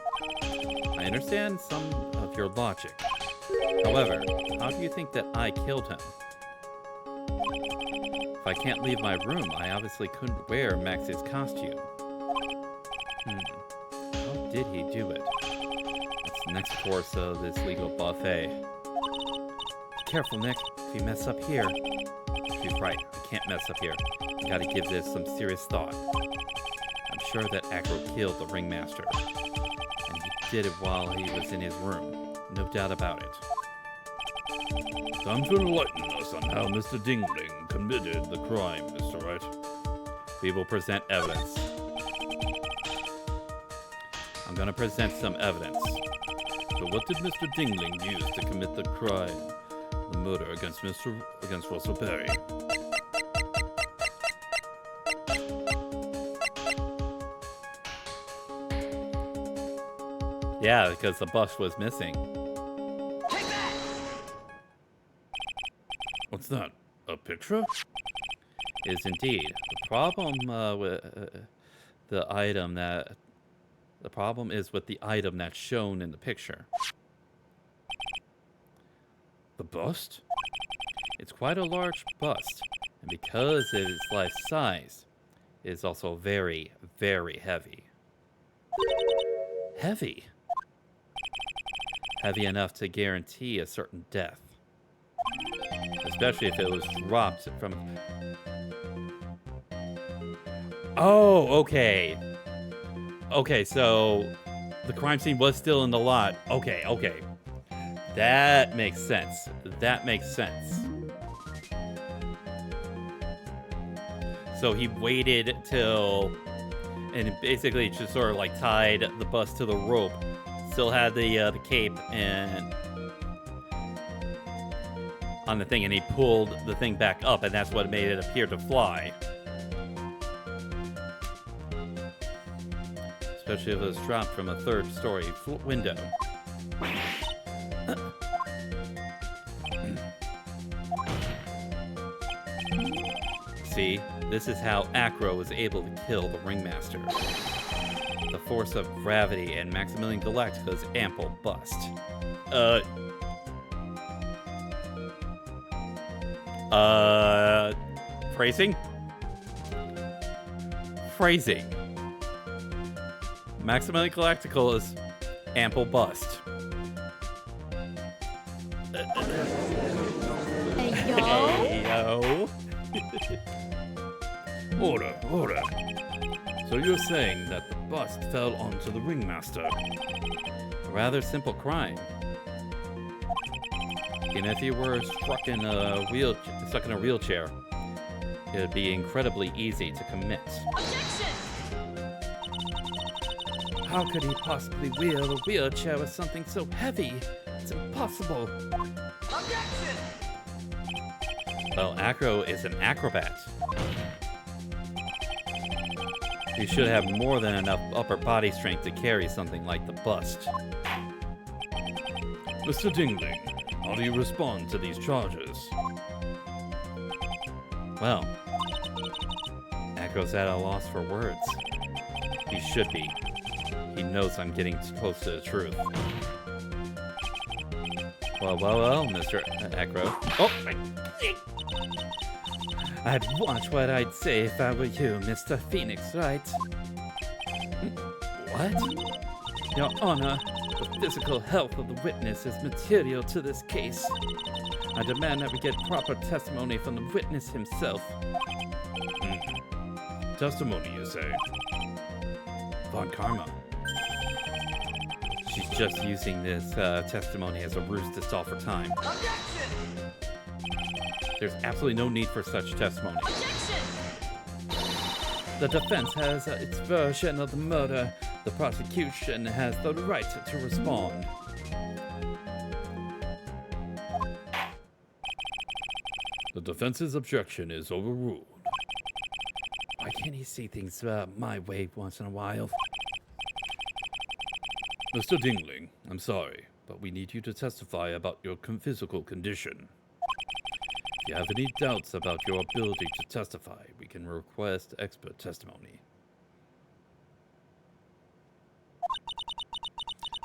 I understand some of your logic. However, how do you think that I killed him? If I can't leave my room, I obviously couldn't wear Max's costume. How did he do it? That's the next course of this legal buffet. Be careful, Nick. If you mess up here... She's right. I can't mess up here. I gotta give this some serious thought. I'm sure that Acro killed the ringmaster. And he did it while he was in his room. No doubt about it. Time to enlighten us on how Mr. Dingling committed the crime, Mr. Wright. We will present evidence. I'm gonna present some evidence. So what did Mr. Dingling use to commit the crime? The murder against Russell Perry? Yeah, because the bus was missing. Take that! What's that? A picture? Is indeed. The problem with the item that... The problem is with the item that's shown in the picture. The bust? It's quite a large bust, and because it is life size, it is also very, very heavy. Heavy? Heavy enough to guarantee a certain death. Especially if it was dropped from... Oh, okay. Okay, so the crime scene was still in the lot. Okay, okay. That makes sense. That makes sense. So he waited till... And basically just sort of like tied the bus to the rope. Still had the cape and... on the thing, and he pulled the thing back up, and that's what made it appear to fly. Especially if it was dropped from a third-story window. see, this is how Acro was able to kill the Ringmaster. The force of gravity and Maximilian Galactica's ample bust. Phrasing? Phrasing. Maximilian Galactica's ample bust. Hey, yo. Hey, yo. Order. So you're saying that the bust fell onto the ringmaster? A rather simple crime. And if he were stuck in a wheelchair, it would be incredibly easy to commit. Objection! How could he possibly wheel a wheelchair with something so heavy? It's impossible. Objection! Well, Acro is an acrobat. He should have more than enough upper body strength to carry something like the bust. Mr. Dingling, how do you respond to these charges? Well, Acro's at a loss for words. He should be. He knows I'm getting close to the truth. Well, Mr. Acro. Oh! I'd watch what I'd say if I were you, Mr. Phoenix, right? What? Your Honor, the physical health of the witness is material to this case. I demand that we get proper testimony from the witness himself. Testimony, you say? Von Karma. She's just using this testimony as a ruse to stall for time. Objection! There's absolutely no need for such testimony. Objection! The defense has its version of the murder. The prosecution has the right to respond. The defense's objection is overruled. Why can't he see things my way once in a while? Mr. Dingling, I'm sorry, but we need you to testify about your physical condition. If you have any doubts about your ability to testify, we can request expert testimony.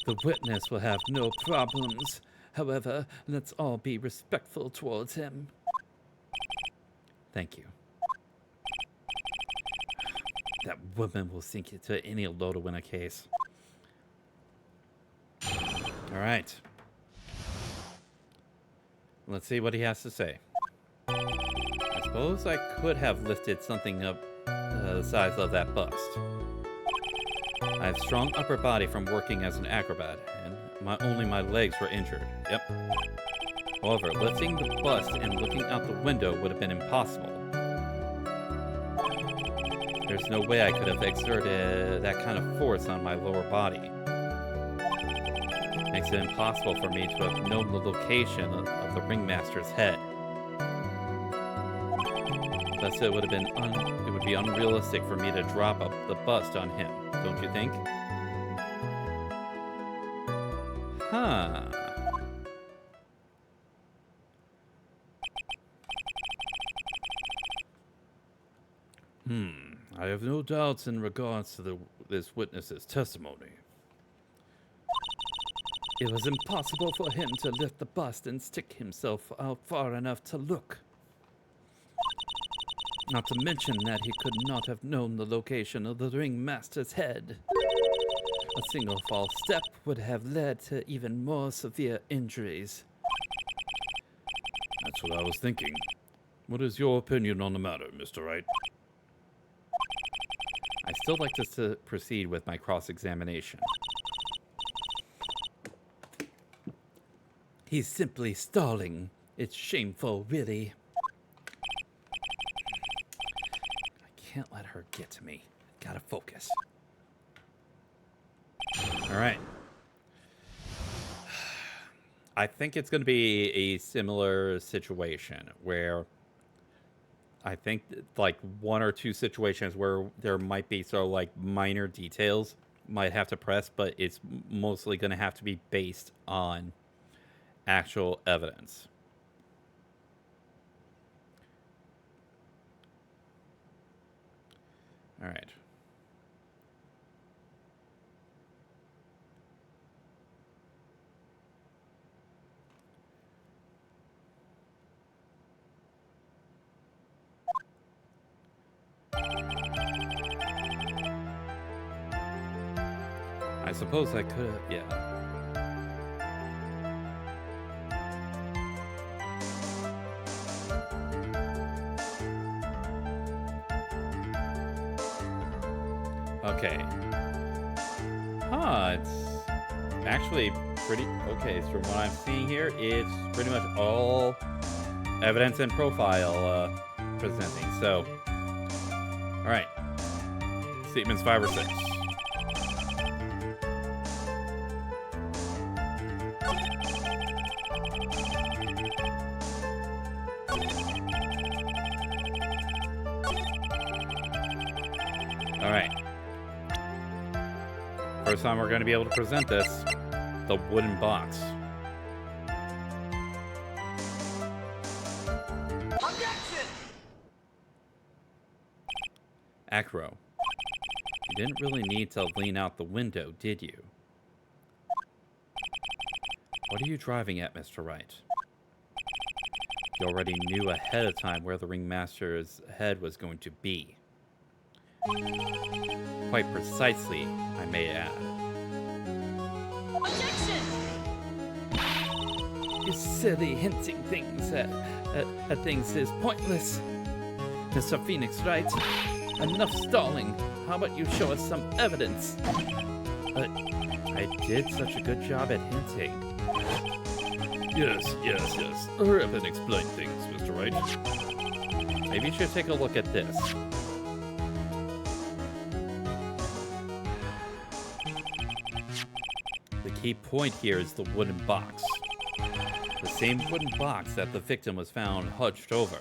The witness will have no problems. However, let's all be respectful towards him. Thank you. That woman will sink it to any low to win a case. All right. Let's see what he has to say. I suppose I could have lifted something up the size of that bust. I have strong upper body from working as an acrobat, and only my legs were injured. Yep. However, lifting the bust and looking out the window would have been impossible. There's no way I could have exerted that kind of force on my lower body. Makes it impossible for me to have known the location of the ringmaster's head. Thus, it would be unrealistic for me to drop up the bust on him, don't you think? Huh. I have no doubts in regards to this witness's testimony. It was impossible for him to lift the bust and stick himself out far enough to look. Not to mention that he could not have known the location of the ringmaster's head. A single false step would have led to even more severe injuries. That's what I was thinking. What is your opinion on the matter, Mr. Wright? I still like to proceed with my cross-examination. He's simply stalling. It's shameful, really. I can't let her get to me. Gotta focus. All right. I think it's going to be a similar situation where I think like one or two situations where there might be sort of like minor details might have to press, but it's mostly going to have to be based on actual evidence. All right. I suppose I could, yeah. Okay. Huh, it's actually pretty okay. So from what I'm seeing here, it's pretty much all evidence and profile presenting. So, all right. Statements 5 or 6. All right. First time we're going to be able to present this, the wooden box. Objection! Acro, you didn't really need to lean out the window, did you? What are you driving at, Mr. Wright? You already knew ahead of time where the ringmaster's head was going to be. Quite precisely, I may add. Objection! You silly hinting things at things is pointless. Mr. Phoenix Wright, enough stalling. How about you show us some evidence? I did such a good job at hinting. Yes. Hurry up and explain things, Mr. Wright. Maybe you should take a look at this. The key point here is the wooden box. The same wooden box that the victim was found hunched over.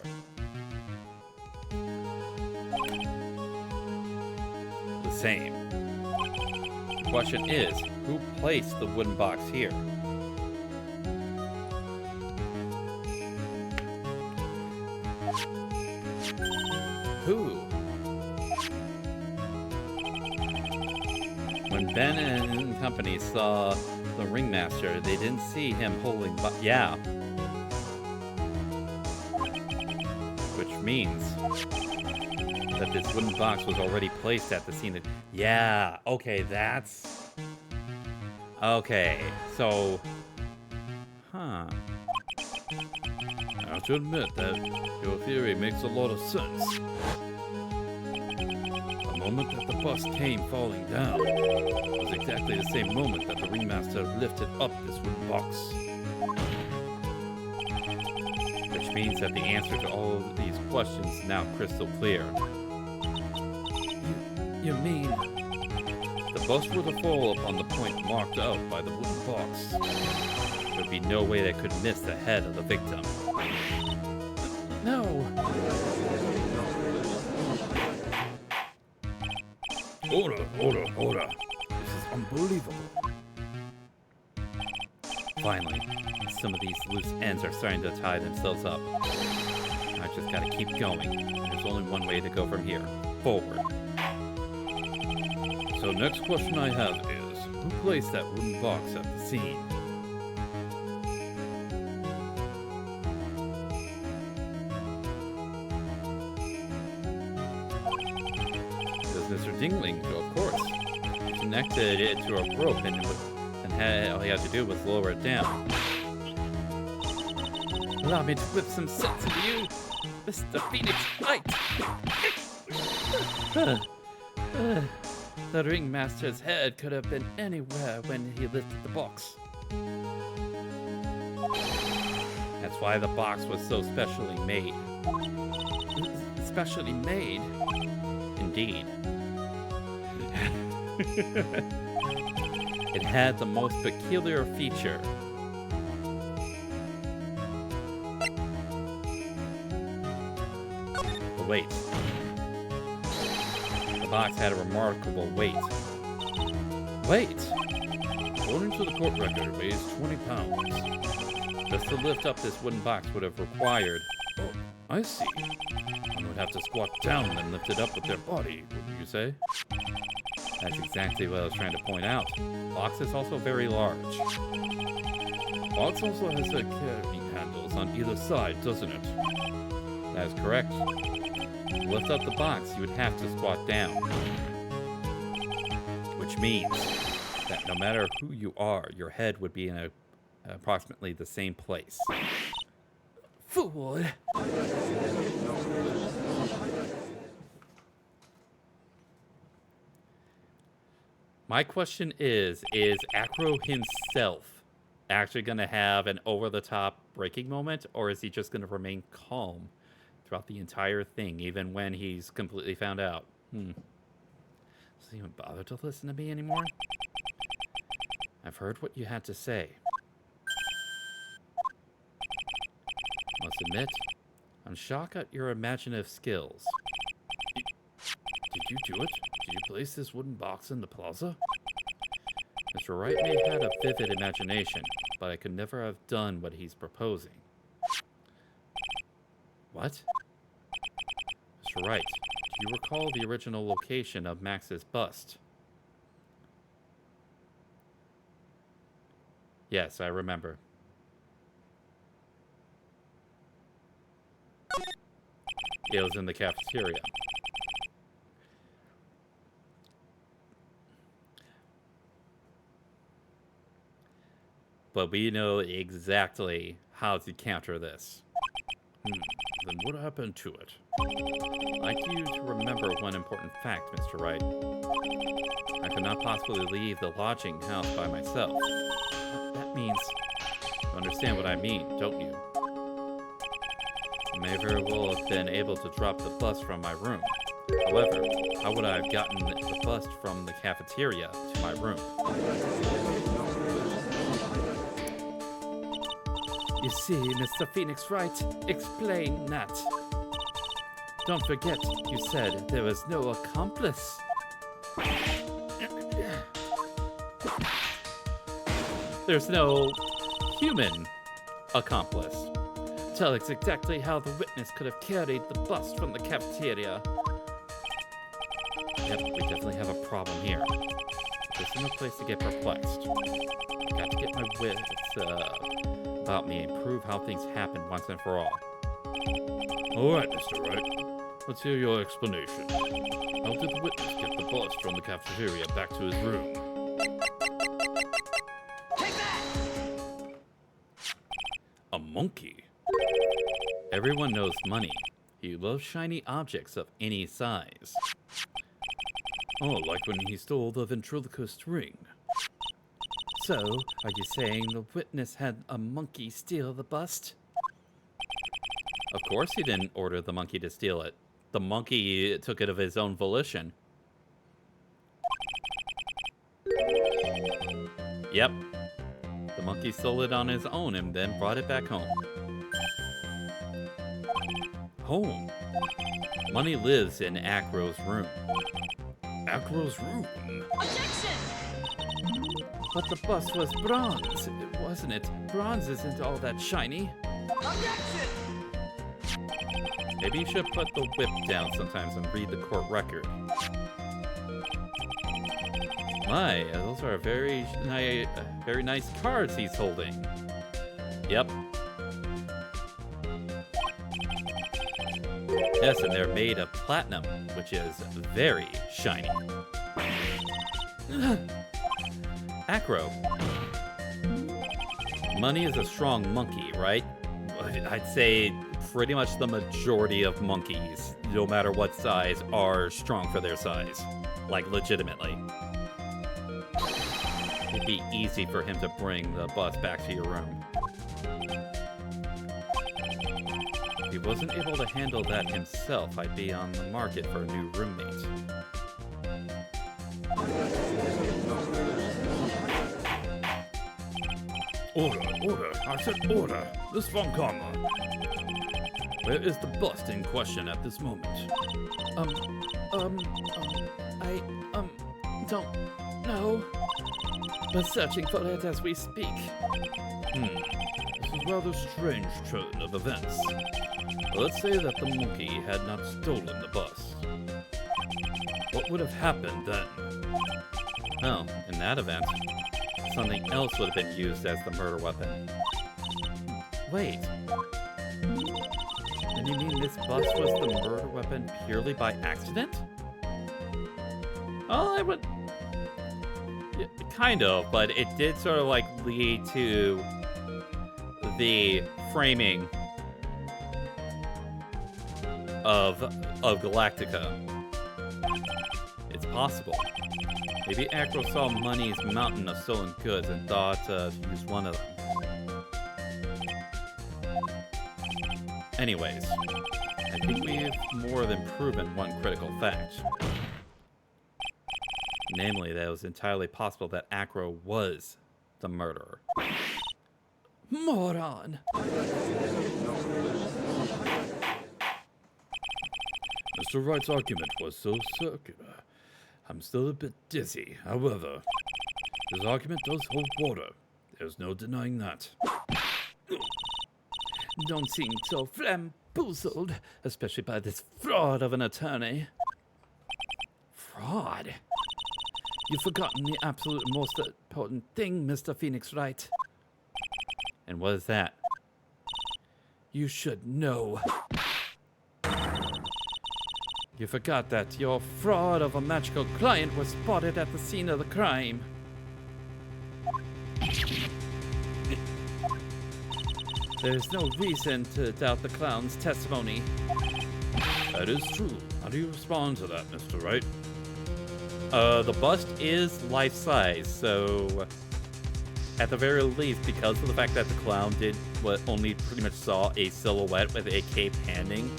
The same. The question is, who placed the wooden box here? Who? When Ben and company saw the ringmaster, they didn't see him holding yeah. Which means that this wooden box was already placed at the scene. Yeah, okay, that's... Okay, so... Huh. I have to admit that your theory makes a lot of sense. The moment that the bus came falling down was exactly the same moment that the ringmaster lifted up this wooden box. Which means that the answer to all of these questions is now crystal clear. You mean... The bus would have fallen upon the point marked out by the wooden box. There'd be no way they could miss the head of the victim. No! Order. This is unbelievable. Finally, some of these loose ends are starting to tie themselves up. I just gotta keep going. There's only one way to go from here. Forward. So next question I have is, who placed that wooden box at the scene? Mr. Dingling, of course. He connected it to a rope and all he had to do was lower it down. Allow me to whip some sense into you, Mr. Phoenix Wright! The ringmaster's head could have been anywhere when he lifted the box. That's why the box was so specially made. Specially made? Indeed. It had the most peculiar feature. The weight. The box had a remarkable weight. Weight? According to the court record, it weighs 20 pounds. Just to lift up this wooden box would have required... I see. One would have to squat down and then lift it up with their body, wouldn't you say? That's exactly what I was trying to point out. Box is also very large. Box also has a carrying handles on either side, doesn't it? That is correct. To lift up the box, you would have to squat down. Which means that no matter who you are, your head would be in approximately the same place. Fool! My question is Acro himself actually going to have an over-the-top breaking moment, or is he just going to remain calm throughout the entire thing, even when he's completely found out? Does he even bother to listen to me anymore? I've heard what you had to say. Must admit, I'm shocked at your imaginative skills. Did you do it? Did you place this wooden box in the plaza? Mr. Wright may have had a vivid imagination, but I could never have done what he's proposing. What? Mr. Wright, do you recall the original location of Max's bust? Yes, I remember. It was in the cafeteria. But we know exactly how to counter this. Then what happened to it? I'd like you to remember one important fact, Mr. Wright. I could not possibly leave the lodging house by myself. That means... You understand what I mean, don't you? I may very well have been able to drop the bust from my room. However, how would I have gotten the bust from the cafeteria to my room? You see, Mr. Phoenix Wright, explain that. Don't forget, you said there was no accomplice. There's no human accomplice. Tell us exactly how the witness could have carried the bust from the cafeteria. Yep, we definitely have a problem here. This is no place to get perplexed. Got to get my wits about me and prove how things happen once and for all. All right, Mr. Wright. Let's hear your explanation. How did the witness get the bust from the cafeteria back to his room? Take that! A monkey? Everyone knows money. He loves shiny objects of any size. Oh, like when he stole the ventriloquist ring. So, are you saying the witness had a monkey steal the bust? Of course he didn't order the monkey to steal it. The monkey took it of his own volition. Yep. The monkey stole it on his own and then brought it back home. Home? Money lives in Acro's room. Acro's room? Objection! But the bust was bronze, wasn't it? Bronze isn't all that shiny. Objection! Maybe you should put the whip down sometimes and read the court record. My, those are very nice cards he's holding. Yep. Yes, and they're made of platinum, which is very shiny. Acro. Money is a strong monkey, right? I'd say pretty much the majority of monkeys, no matter what size, are strong for their size. Like, legitimately. It'd be easy for him to bring the bus back to your room. If he wasn't able to handle that himself, I'd be on the market for a new roommate. Order, I said order. This Von Karma. Where is the bust in question at this moment? I don't know. We're searching for it as we speak. This is rather strange turn of events. Let's say that the monkey had not stolen the bus. What would have happened then? Well, in that event, something else would have been used as the murder weapon. Wait. And you mean this bus was the murder weapon purely by accident? Well, I would... Yeah, kind of, but it did sort of like lead to the framing of Galactica. It's possible. Maybe Acro saw Money's mountain of stolen goods and thought to use one of them. Anyways, I think we've more than proven one critical fact. Namely, that it was entirely possible that Acro was the murderer. Moron! Mr. Wright's argument was so circular. I'm still a bit dizzy. However, his argument does hold water. There's no denying that. Don't seem so flamboozled, especially by this fraud of an attorney. Fraud? You've forgotten the absolute most important thing, Mr. Phoenix Wright. And what is that? You should know. You forgot that your fraud of a magical client was spotted at the scene of the crime. There's no reason to doubt the clown's testimony. That is true. How do you respond to that, Mr. Wright? The bust is life-size, so at the very least, because of the fact that the clown did what only pretty much saw a silhouette with a cape hanging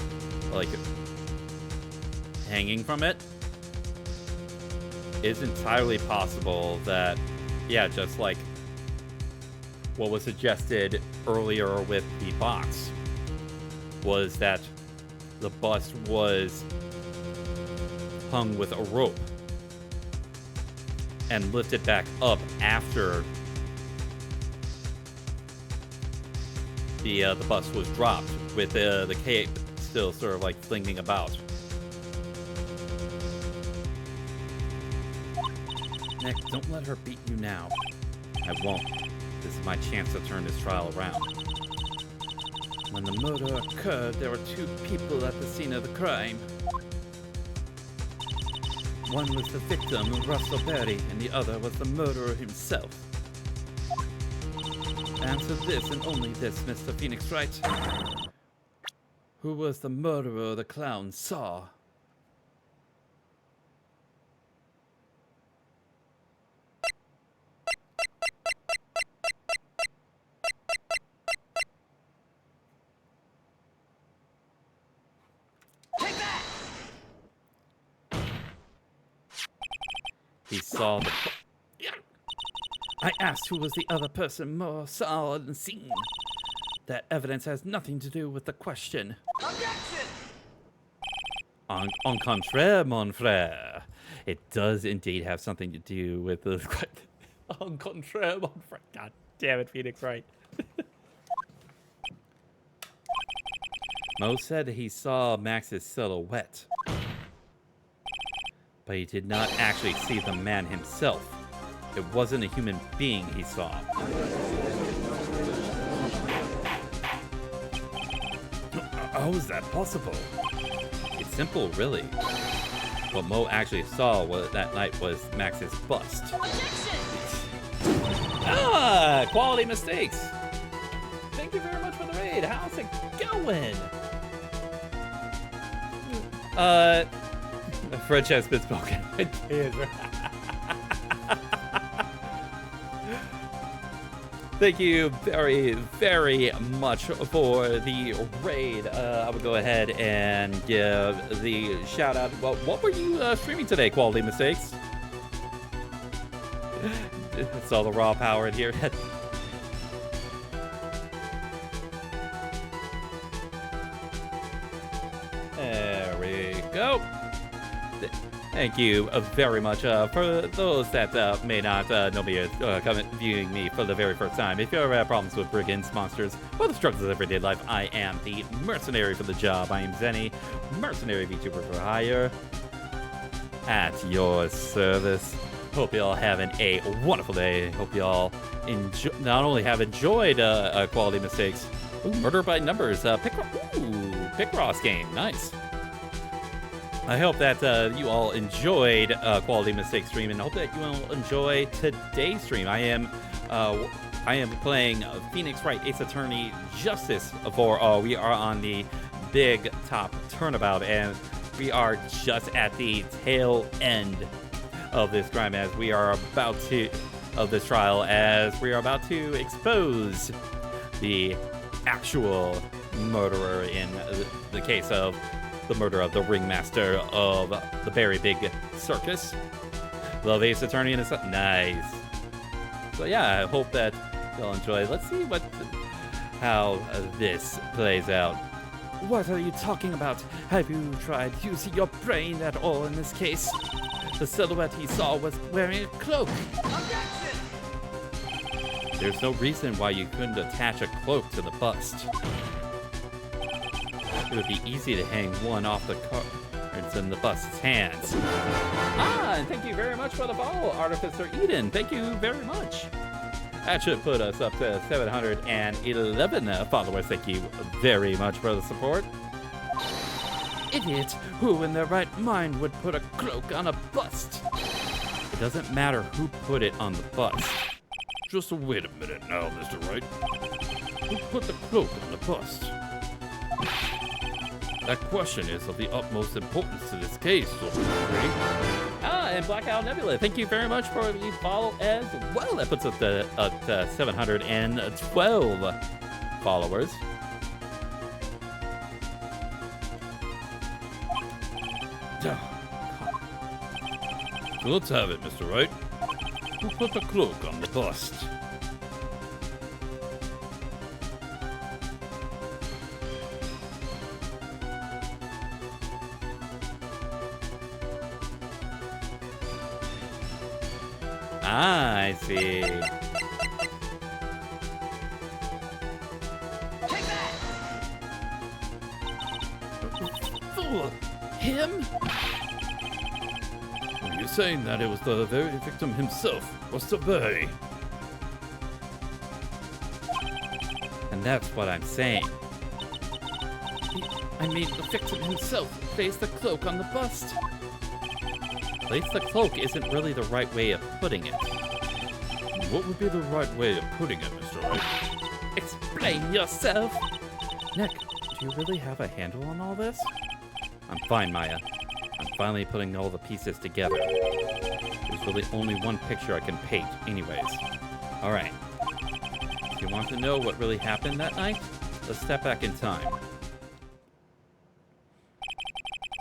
from it, it's entirely possible that, yeah, just like what was suggested earlier with the box, was that the bust was hung with a rope and lifted back up after the bust was dropped, with the cape still sort of like flinging about. Nick, don't let her beat you now. I won't. This is my chance to turn this trial around. When the murder occurred, there were two people at the scene of the crime. One was the victim, Russell Berry, and the other was the murderer himself. Answer this and only this, Mr. Phoenix Wright. Who was the murderer the clown saw? He saw the... I asked who was the other person more saw on the scene. That evidence has nothing to do with the question. Objection! En contraire, mon frère. It does indeed have something to do with the... En contraire, mon frère. God damn it, Phoenix Wright. Mo said he saw Max's silhouette, but he did not actually see the man himself. It wasn't a human being he saw. How is that possible? It's simple, really. What Mo actually saw that night was Max's bust. Objection! Ah, quality mistakes. Thank you very much for the raid. How's it going? French has been spoken. Thank you very, very much for the raid. I would go ahead and give the shout out. Well, what were you streaming today, Quality Mistakes? It's all the raw power in here. There we go. Thank you very much. For those that may not know me, viewing me for the very first time, if you ever have problems with brigands, monsters, or the struggles of everyday life, I am the mercenary for the job. I am Zenny, mercenary VTuber for hire, at your service. Hope you all having a wonderful day. Hope you all not only have enjoyed Quality Mistakes, Murder by Numbers, Pick Ross game, nice. I hope that you all enjoyed Quality Mistake stream, and I hope that you will enjoy today's stream. I am playing Phoenix Wright Ace Attorney Justice for we are on the big top turnabout, and we are just at the tail end of this crime as we are about to expose the actual murderer in the case of the murder of the ringmaster of the very big circus. Love Ace Attorney and it's nice. So yeah, I hope that you'll enjoy. Let's see how this plays out. What are you talking about? Have you tried using your brain at all in this case? The silhouette he saw was wearing a cloak. Objection! There's no reason why you couldn't attach a cloak to the bust. It would be easy to hang one off the cards in the bust's hands. And thank you very much for the follow, Artificer Eden. Thank you very much. That should put us up to 711 followers. Thank you very much for the support. Idiot! Who in their right mind would put a cloak on a bust? It doesn't matter who put it on the bust. Just wait a minute now, Mr. Wright. Who put the cloak on the bust? That question is of the utmost importance to this case, and Blackout Nebula, thank you very much for the follow as well. That puts us at 712 followers. So let's have it, Mr. Wright. Who put the cloak on the bust? I see. Take that! Fool! Him? Are you saying that it was the very victim himself, Mr. Bay? And that's what I'm saying. I mean, the victim himself placed the cloak on the bust. Place the cloak isn't really the right way of putting it. What would be the right way of putting it, Mr. Wright? Explain yourself! Nick, do you really have a handle on all this? I'm fine, Maya. I'm finally putting all the pieces together. There's really only one picture I can paint, anyways. Alright. If you want to know what really happened that night, let's step back in time.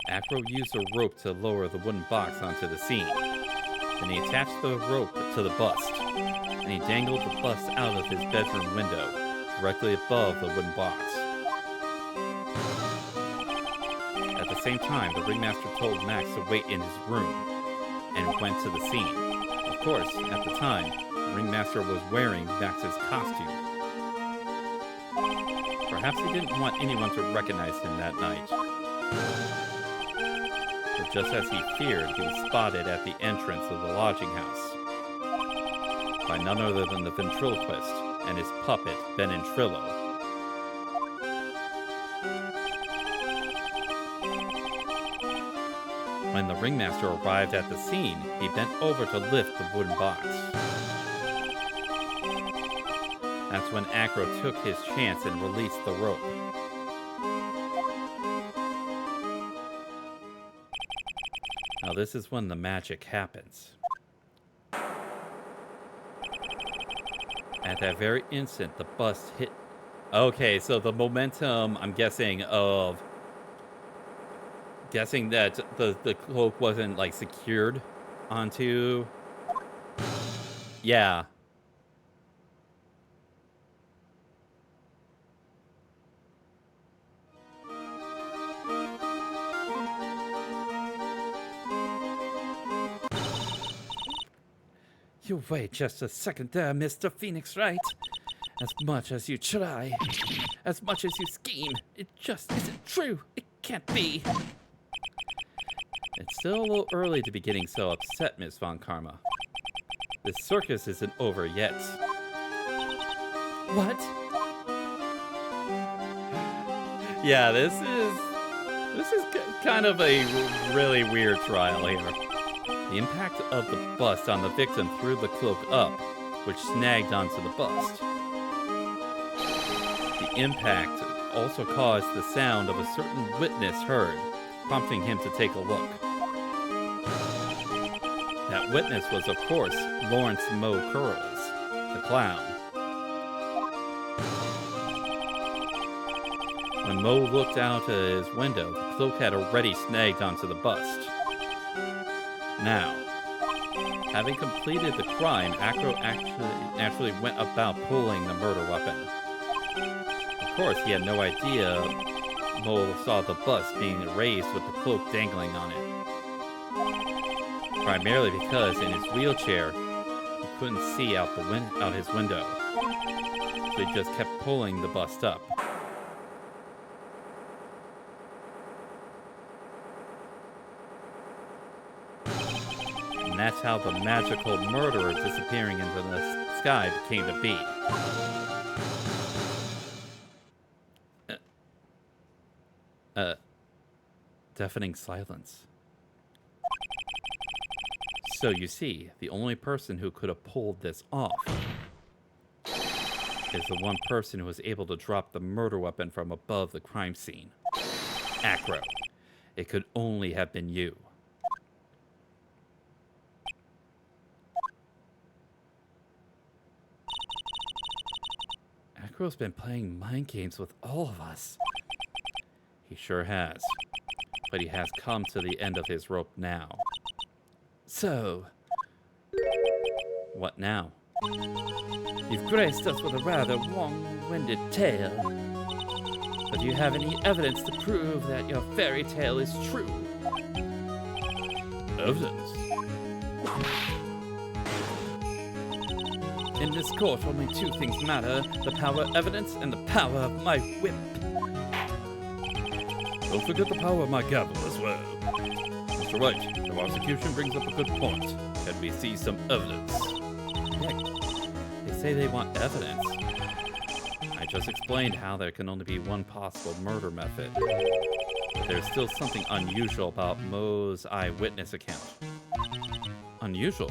Acro used a rope to lower the wooden box onto the scene. Then he attached the rope to the bust, and he dangled the bust out of his bedroom window, directly above the wooden box. At the same time, the ringmaster told Max to wait in his room, and went to the scene. Of course, at the time, the ringmaster was wearing Max's costume. Perhaps he didn't want anyone to recognize him that night. But just as he feared, he was spotted at the entrance of the lodging house by none other than the ventriloquist and his puppet, Benintrillo. When the ringmaster arrived at the scene, he bent over to lift the wooden box. That's when Acro took his chance and released the rope. Now this is when the magic happens. At that very instant, the bust hit... Okay, so the momentum, I'm guessing, of... Guessing that the cloak wasn't, like, secured onto... Yeah. You wait just a second there, Mr. Phoenix Wright. As much as you try, as much as you scheme, it just isn't true. It can't be. It's still a little early to be getting so upset, Miss Von Karma. This circus isn't over yet. What? Yeah, this is kind of a really weird trial here. The impact of the bust on the victim threw the cloak up, which snagged onto the bust. The impact also caused the sound of a certain witness heard, prompting him to take a look. That witness was, of course, Lawrence Moe Curls, the clown. When Moe looked out his window, the cloak had already snagged onto the bust. Now, having completed the crime, Acro actually went about pulling the murder weapon. Of course, he had no idea Moe saw the bust being raised with the cloak dangling on it. Primarily because in his wheelchair, he couldn't see out his window. So he just kept pulling the bust up. And that's how the magical murderer disappearing into the sky came to be. Deafening silence. So you see, the only person who could have pulled this off is the one person who was able to drop the murder weapon from above the crime scene. Acro. It could only have been you. Acro's been playing mind games with all of us. He sure has. But he has come to the end of his rope now. So, what now? You've graced us with a rather long-winded tale. But do you have any evidence to prove that your fairy tale is true? Evidence? In this court, only two things matter: the power of evidence and the power of my whip. Don't forget the power of my gavel as well. Mr. Wright, the prosecution brings up a good point. Can we see some evidence? Yeah, they say they want evidence. I just explained how there can only be one possible murder method. But there's still something unusual about Moe's eyewitness account. Unusual?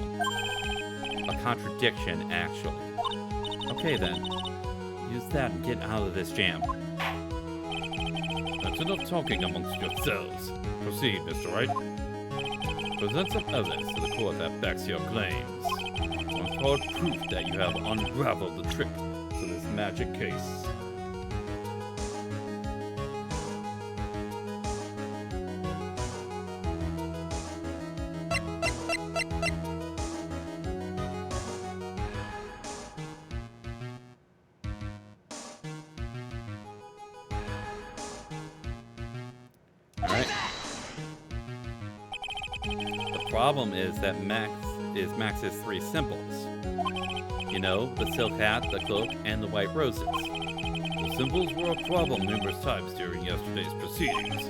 A contradiction, actually. Okay then, use that and get out of this jam. That's enough talking amongst yourselves. Proceed, Mr. Wright. Present some evidence to the court that backs your claims. Want hard proof that you have unraveled the trick to this magic case. The problem is that Max's three symbols. You know, the silk hat, the cloak, and the white roses. The symbols were a problem numerous times during yesterday's proceedings.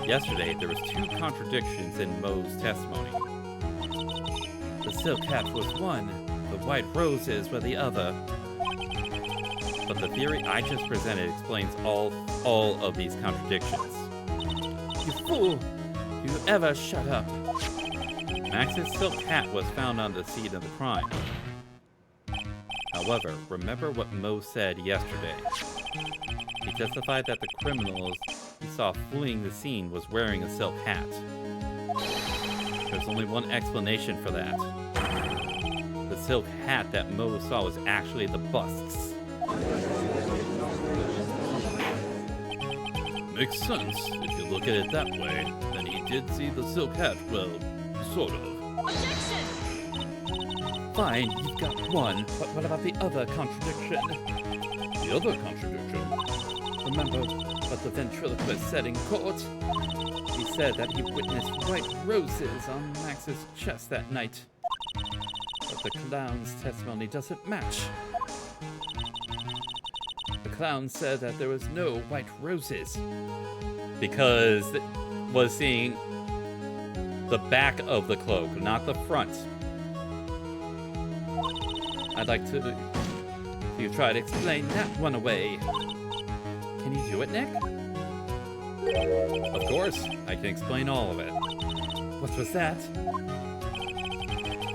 Yesterday, there was two contradictions in Moe's testimony. The silk hat was one, the white roses were the other. But the theory I just presented explains all of these contradictions. You fool! Do you ever shut up? Max's silk hat was found on the scene of the crime. However, remember what Moe said yesterday. He testified that the criminals he saw fleeing the scene was wearing a silk hat. There's only one explanation for that. The silk hat that Moe saw was actually the bust's. Makes sense, if you look at it that way. Then he did see the silk hat, well, sort of. Objection! Fine, you've got one, but what about the other contradiction? The other contradiction? Remember what the ventriloquist said in court? He said that he witnessed white roses on Max's chest that night. But the clown's testimony doesn't match. The clown said that there was no white roses. Because it was seeing the back of the cloak, not the front. I'd like to you try to explain that one away. Can you do it, Nick? Of course, I can explain all of it. What was that?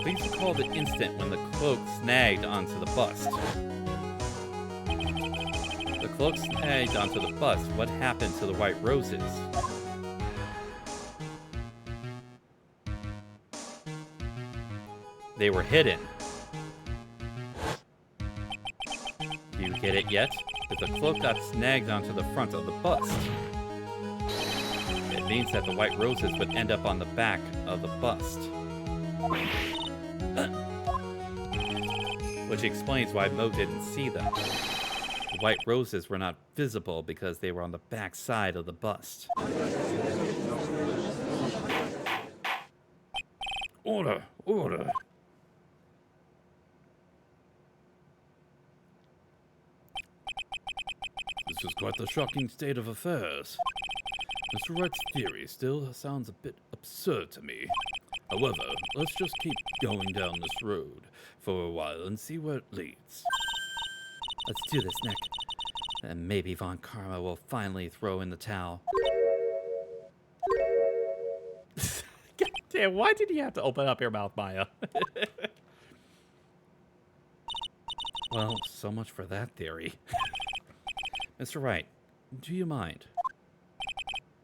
Please recall the instant when the cloak snagged onto the bust. The cloak snagged onto the bust. What happened to the white roses? They were hidden. You get it yet? If the cloak got snagged onto the front of the bust, it means that the white roses would end up on the back of the bust. Which explains why Mo didn't see them. The white roses were not visible because they were on the back side of the bust. Order! Order! This is quite the shocking state of affairs. Mr. Wright's theory still sounds a bit absurd to me. However, let's just keep going down this road for a while and see where it leads. Let's do this, Nick. And maybe Von Karma will finally throw in the towel. God damn, why did you have to open up your mouth, Maya? Well, so much for that theory. Mr. Wright, do you mind?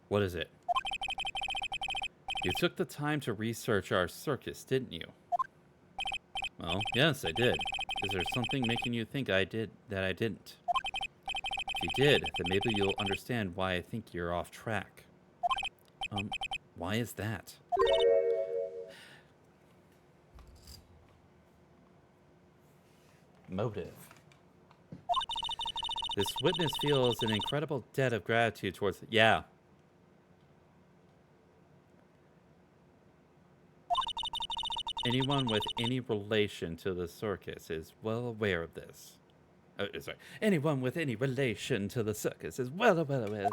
What is it? You took the time to research our circus, didn't you? Well, yes, I did. Is there something making you think I did that I didn't? If you did, then maybe you'll understand why I think you're off track. Why is that? Motive. This witness feels an incredible debt of gratitude towards... Yeah. Anyone with any relation to the circus is well aware of this. Oh, sorry. Anyone with any relation to the circus is well aware of this.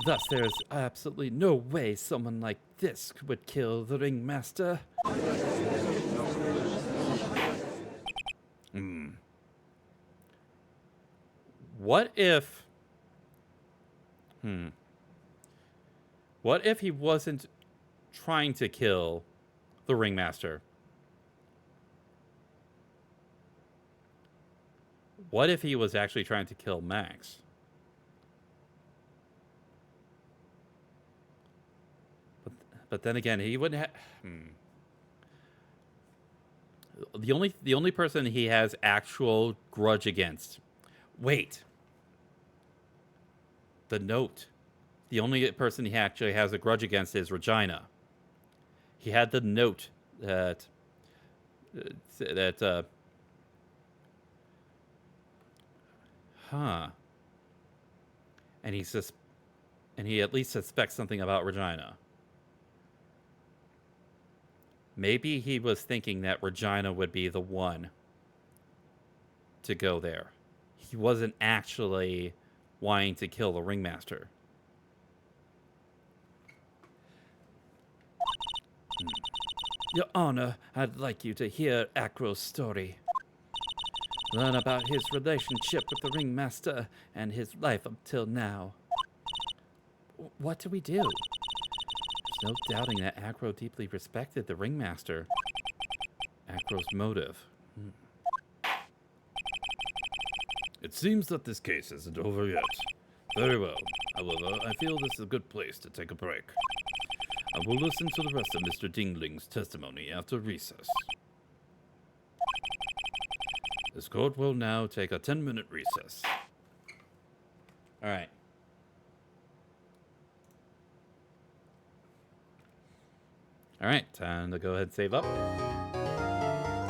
Thus, there is absolutely no way someone like this would kill the ringmaster. What if... What if he wasn't trying to kill the ringmaster? What if he was actually trying to kill Max? But then again, he wouldn't have... The only person he has actual grudge against... Wait. The note. The only person he actually has a grudge against is Regina. He had the note that... And he at least suspects something about Regina. Maybe he was thinking that Regina would be the one to go there. He wasn't actually wanting to kill the ringmaster. Your Honor, I'd like you to hear Acro's story. Learn about his relationship with the ringmaster and his life up till now. What do we do? There's no doubting that Acro deeply respected the ringmaster. Acro's motive. It seems that this case isn't over yet. Very well. However, I feel this is a good place to take a break. I will listen to the rest of Mr. Dingling's testimony after recess. This court will now take a 10-minute recess. All right. All right, time to go ahead and save up.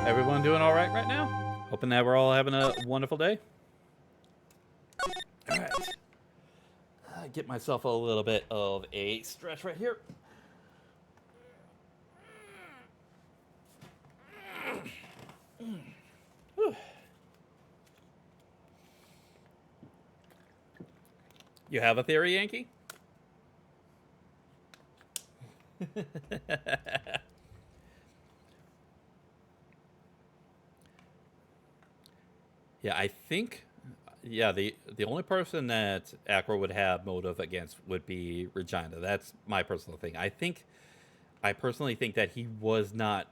Everyone doing all right now? Hoping that we're all having a wonderful day. All right. Get myself a little bit of a stretch right here. You have a theory, Yankee? Yeah, I think. Yeah, the only person that Acro would have motive against would be Regina. That's my personal thing. I personally think that he was not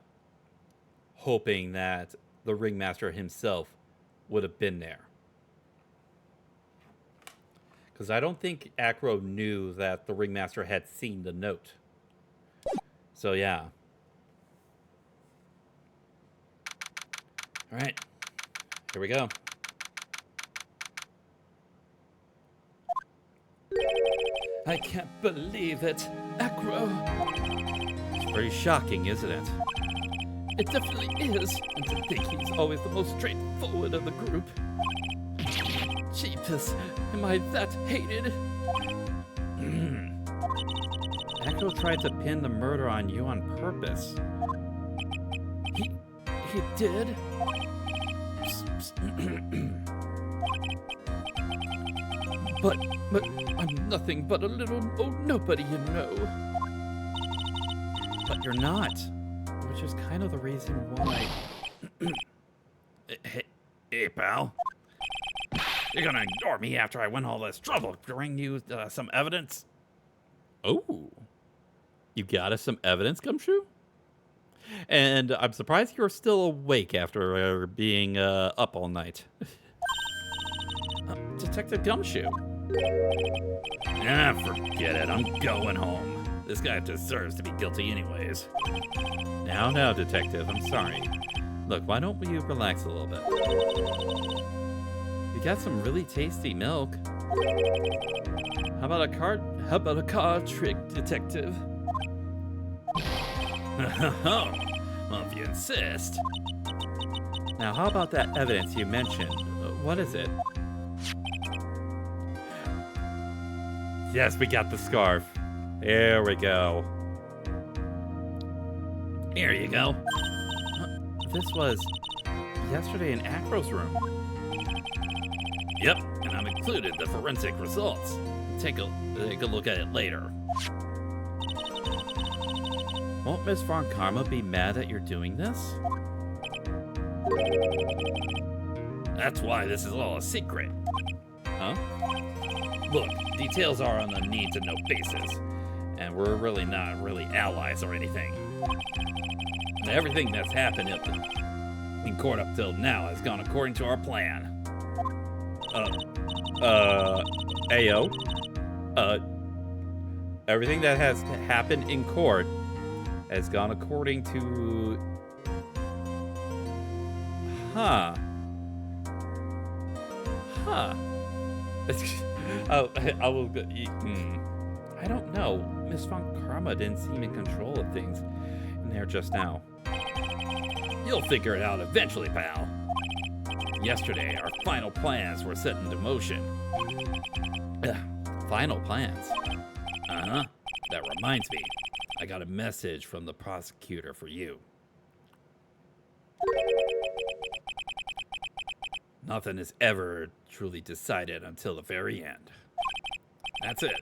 hoping that the ringmaster himself would have been there. Because I don't think Acro knew that the ringmaster had seen the note. So yeah. All right, here we go. I can't believe it, Acro. It's very shocking, isn't it? It definitely is. And to think he's always the most straightforward of the group. Jeepus, am I that hated? Echo tried to pin the murder on you on purpose. He did? but I'm nothing but a little old nobody, you know. But you're not. Which is kind of the reason why. Hey, pal. You're gonna ignore me after I went all this trouble to bring you some evidence? Oh. You got us some evidence, Gumshoe? And I'm surprised you're still awake after being up all night. Detective Gumshoe. Ah, forget it. I'm going home. This guy deserves to be guilty anyways. Now, Detective, I'm sorry. Look, why don't you relax a little bit? You got some really tasty milk. How about a card trick, Detective? Well, if you insist. Now, how about that evidence you mentioned? What is it? Yes, we got the scarf. There we go. Here you go. This was yesterday in Acro's room. Yep, and I've included the forensic results. Take a look at it later. Won't Miss Von Karma be mad that you're doing this? That's why this is all a secret. Huh? Look, details are on a need-to-know basis, and we're really not allies or anything. Everything that's happened in court up till now has gone according to our plan. Ayo. Everything that has happened in court has gone according to... Huh. I will go... I don't know. Miss Von Karma didn't seem in control of things in there just now. You'll figure it out eventually, pal. Yesterday, our final plans were set into motion. Final plans? Uh-huh. That reminds me. I got a message from the prosecutor for you. Nothing is ever truly decided until the very end. That's it.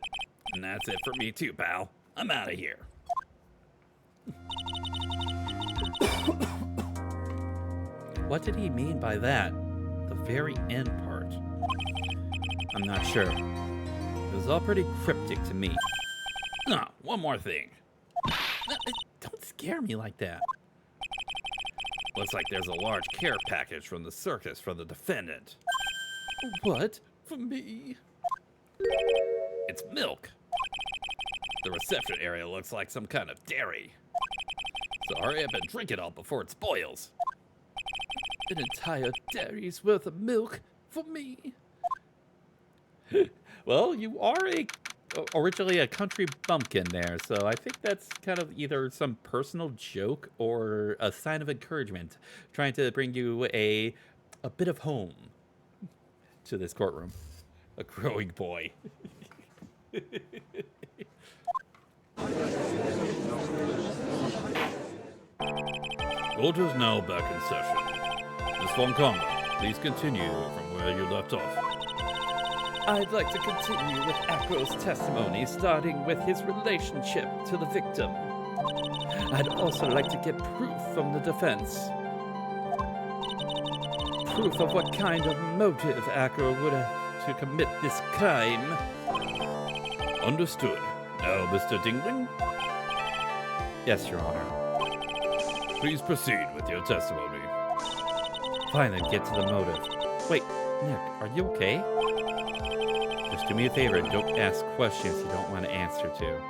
And that's it for me too, pal. I'm out of here. What did he mean by that? The very end part. I'm not sure. It was all pretty cryptic to me. Ah, one more thing. Don't scare me like that. Looks like there's a large care package from the circus for the defendant. What? For me? It's milk. The reception area looks like some kind of dairy. So hurry up and drink it all before it spoils. An entire dairy's worth of milk for me. Well, you are originally a country bumpkin there, so I think that's kind of either some personal joke or a sign of encouragement, trying to bring you a bit of home to this courtroom. A growing boy. Court is now back in session. Miss Von Karma, please continue from where you left off. I'd like to continue with Acro's testimony, starting with his relationship to the victim. I'd also like to get proof from the defense. Proof of what kind of motive Acro would have to commit this crime. Understood. Now, Mr. Dingling? Yes, Your Honor. Please proceed with your testimony. Fine, then get to the motive. Wait, Nick, are you okay? Just do me a favor and don't ask questions you don't want to answer to.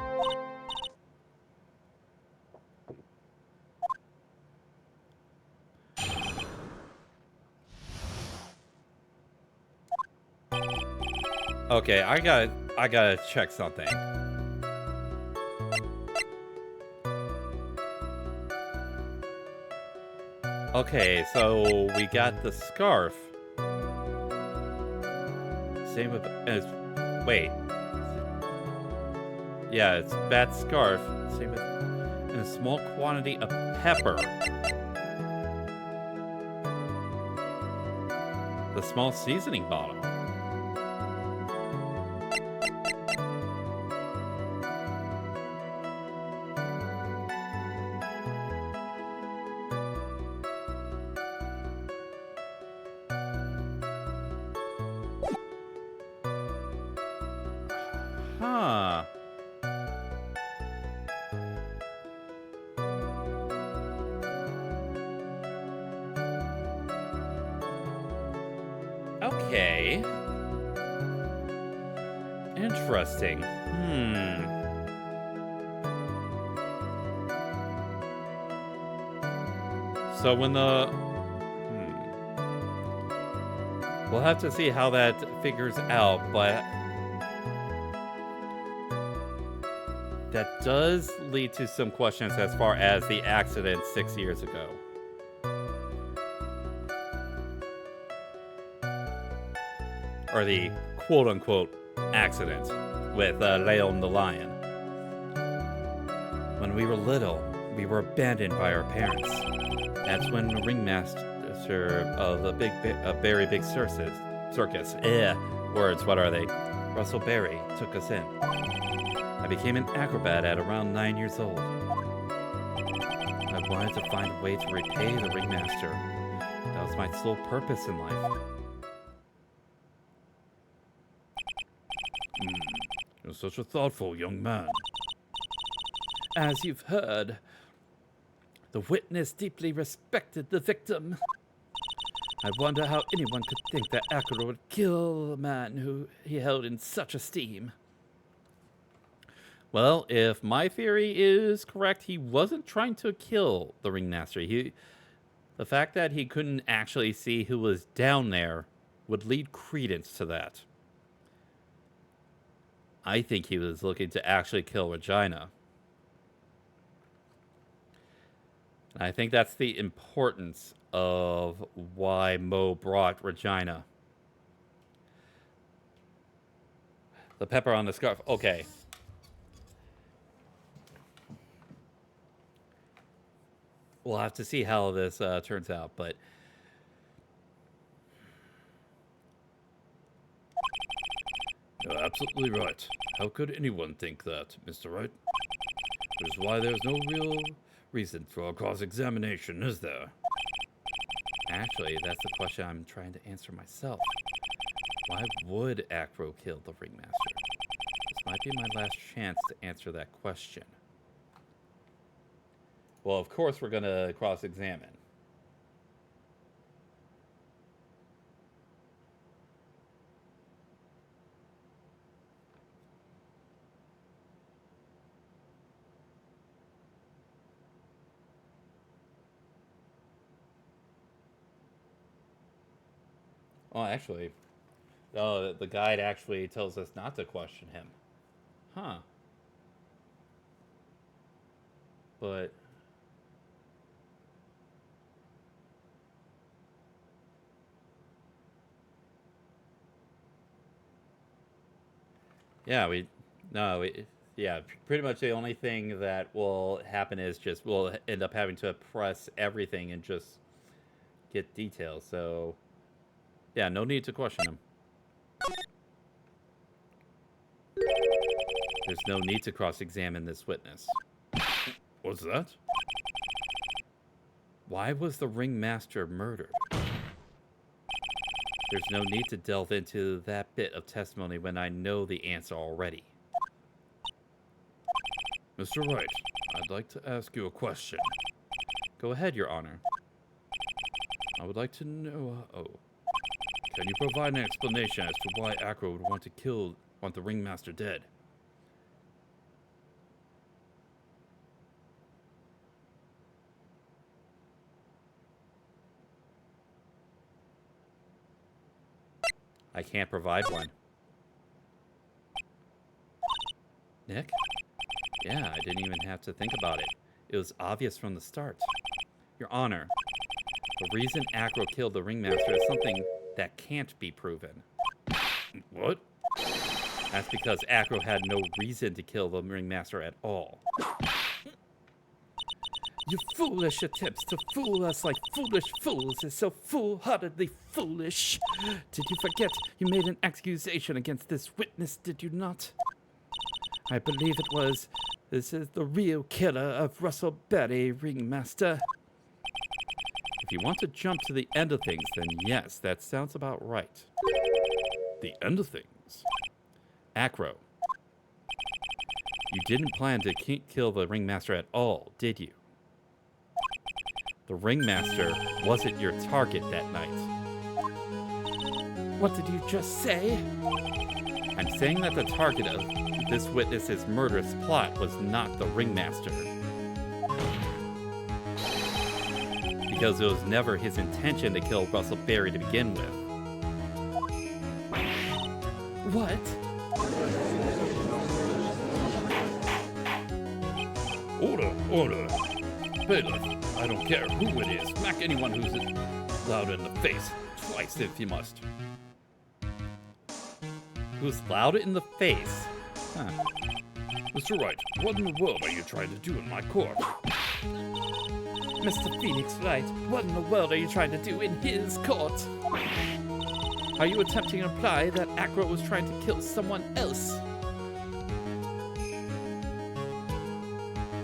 Okay, I gotta check something. Okay, so we got the scarf. Same with wait. Yeah, it's bat scarf. Same with and a small quantity of pepper. The small seasoning bottle. Huh. Okay. Interesting. So when the... We'll have to see how that figures out, but... That does lead to some questions as far as the accident 6 years ago. Or the quote-unquote accident with Leon the lion. When we were little, we were abandoned by our parents. That's when the ringmaster of the very big circus, words, what are they? Russell Berry took us in. I became an acrobat at around 9 years old. I wanted to find a way to repay the ringmaster. That was my sole purpose in life. You're such a thoughtful young man. As you've heard, the witness deeply respected the victim. I wonder how anyone could think that Acro would kill a man who he held in such esteem. Well, if my theory is correct, he wasn't trying to kill the ringmaster. The fact that he couldn't actually see who was down there would lead credence to that. I think he was looking to actually kill Regina. And I think that's the importance of why Mo brought Regina. The pepper on the scarf. Okay. We'll have to see how this turns out, but... You're absolutely right. How could anyone think that, Mr. Wright? Which is why there's no real reason for a cross-examination, is there? Actually, that's the question I'm trying to answer myself. Why would Acro kill the ringmaster? This might be my last chance to answer that question. Well, of course we're going to cross-examine. Oh, actually, the guide actually tells us not to question him. Huh. But... yeah, pretty much the only thing that will happen is just we'll end up having to press everything and just get details. So, yeah, no need to question him. There's no need to cross-examine this witness. What's that? Why was the ringmaster murdered? There's no need to delve into that bit of testimony when I know the answer already. Mr. Wright, I'd like to ask you a question. Go ahead, Your Honor. I would like to know... Can you provide an explanation as to why Acro would want the ringmaster dead? I can't provide one. Nick? Yeah, I didn't even have to think about it. It was obvious from the start. Your Honor, the reason Acro killed the ringmaster is something that can't be proven. What? That's because Acro had no reason to kill the ringmaster at all. Your foolish attempts to fool us like foolish fools is so foolhardily foolish. Did you forget you made an accusation against this witness, did you not? I believe it was. This is the real killer of Russell Berry, ringmaster. If you want to jump to the end of things, then yes, that sounds about right. The end of things? Acro. You didn't plan to kill the ringmaster at all, did you? The ringmaster wasn't your target that night. What did you just say? I'm saying that the target of this witness's murderous plot was not the ringmaster. Because it was never his intention to kill Russell Berry to begin with. What? Order, order. Bailiff, I don't care who it is. Smack anyone who's loud in the face. Twice if you must. Who's loud in the face? Huh. Mr. Wright, what in the world are you trying to do in my court? Mr. Phoenix Wright, what in the world are you trying to do in his court? Are you attempting to imply that Acro was trying to kill someone else?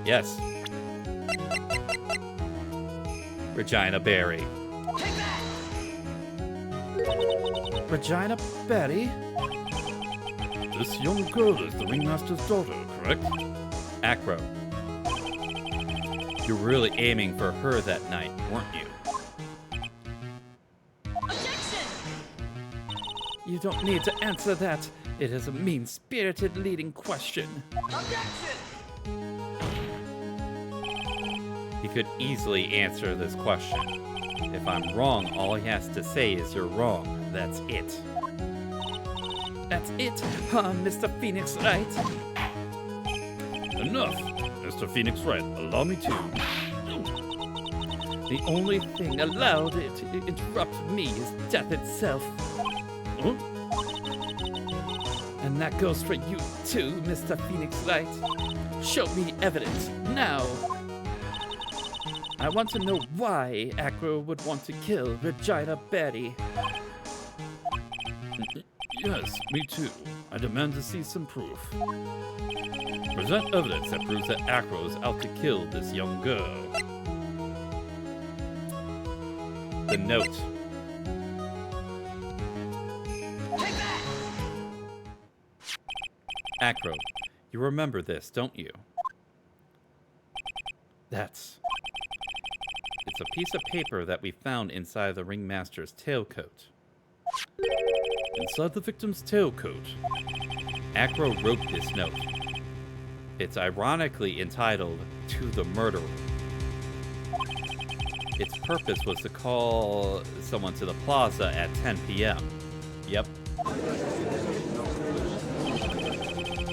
Yes. Regina Berry. Take that! Regina Berry? This young girl is the ringmaster's daughter, correct? Acro. You were really aiming for her that night, weren't you? Objection! You don't need to answer that. It is a mean-spirited leading question. Objection! He could easily answer this question. If I'm wrong, all he has to say is you're wrong. That's it. That's it, Mr. Phoenix Wright. Enough! Mr. Phoenix Wright, allow me to... The only thing allowed to interrupt me is death itself. Huh? And that goes for you too, Mr. Phoenix Wright. Show me evidence, now! I want to know why Acro would want to kill Regina Berry. Yes, me too. I demand to see some proof. Present evidence that proves that Acro is out to kill this young girl. The note. Take that! Acro, you remember this, don't you? It's a piece of paper that we found inside the ringmaster's tailcoat. Inside the victim's tailcoat. Acro wrote this note. It's ironically entitled, "To the Murderer." Its purpose was to call someone to the plaza at 10 p.m. Yep.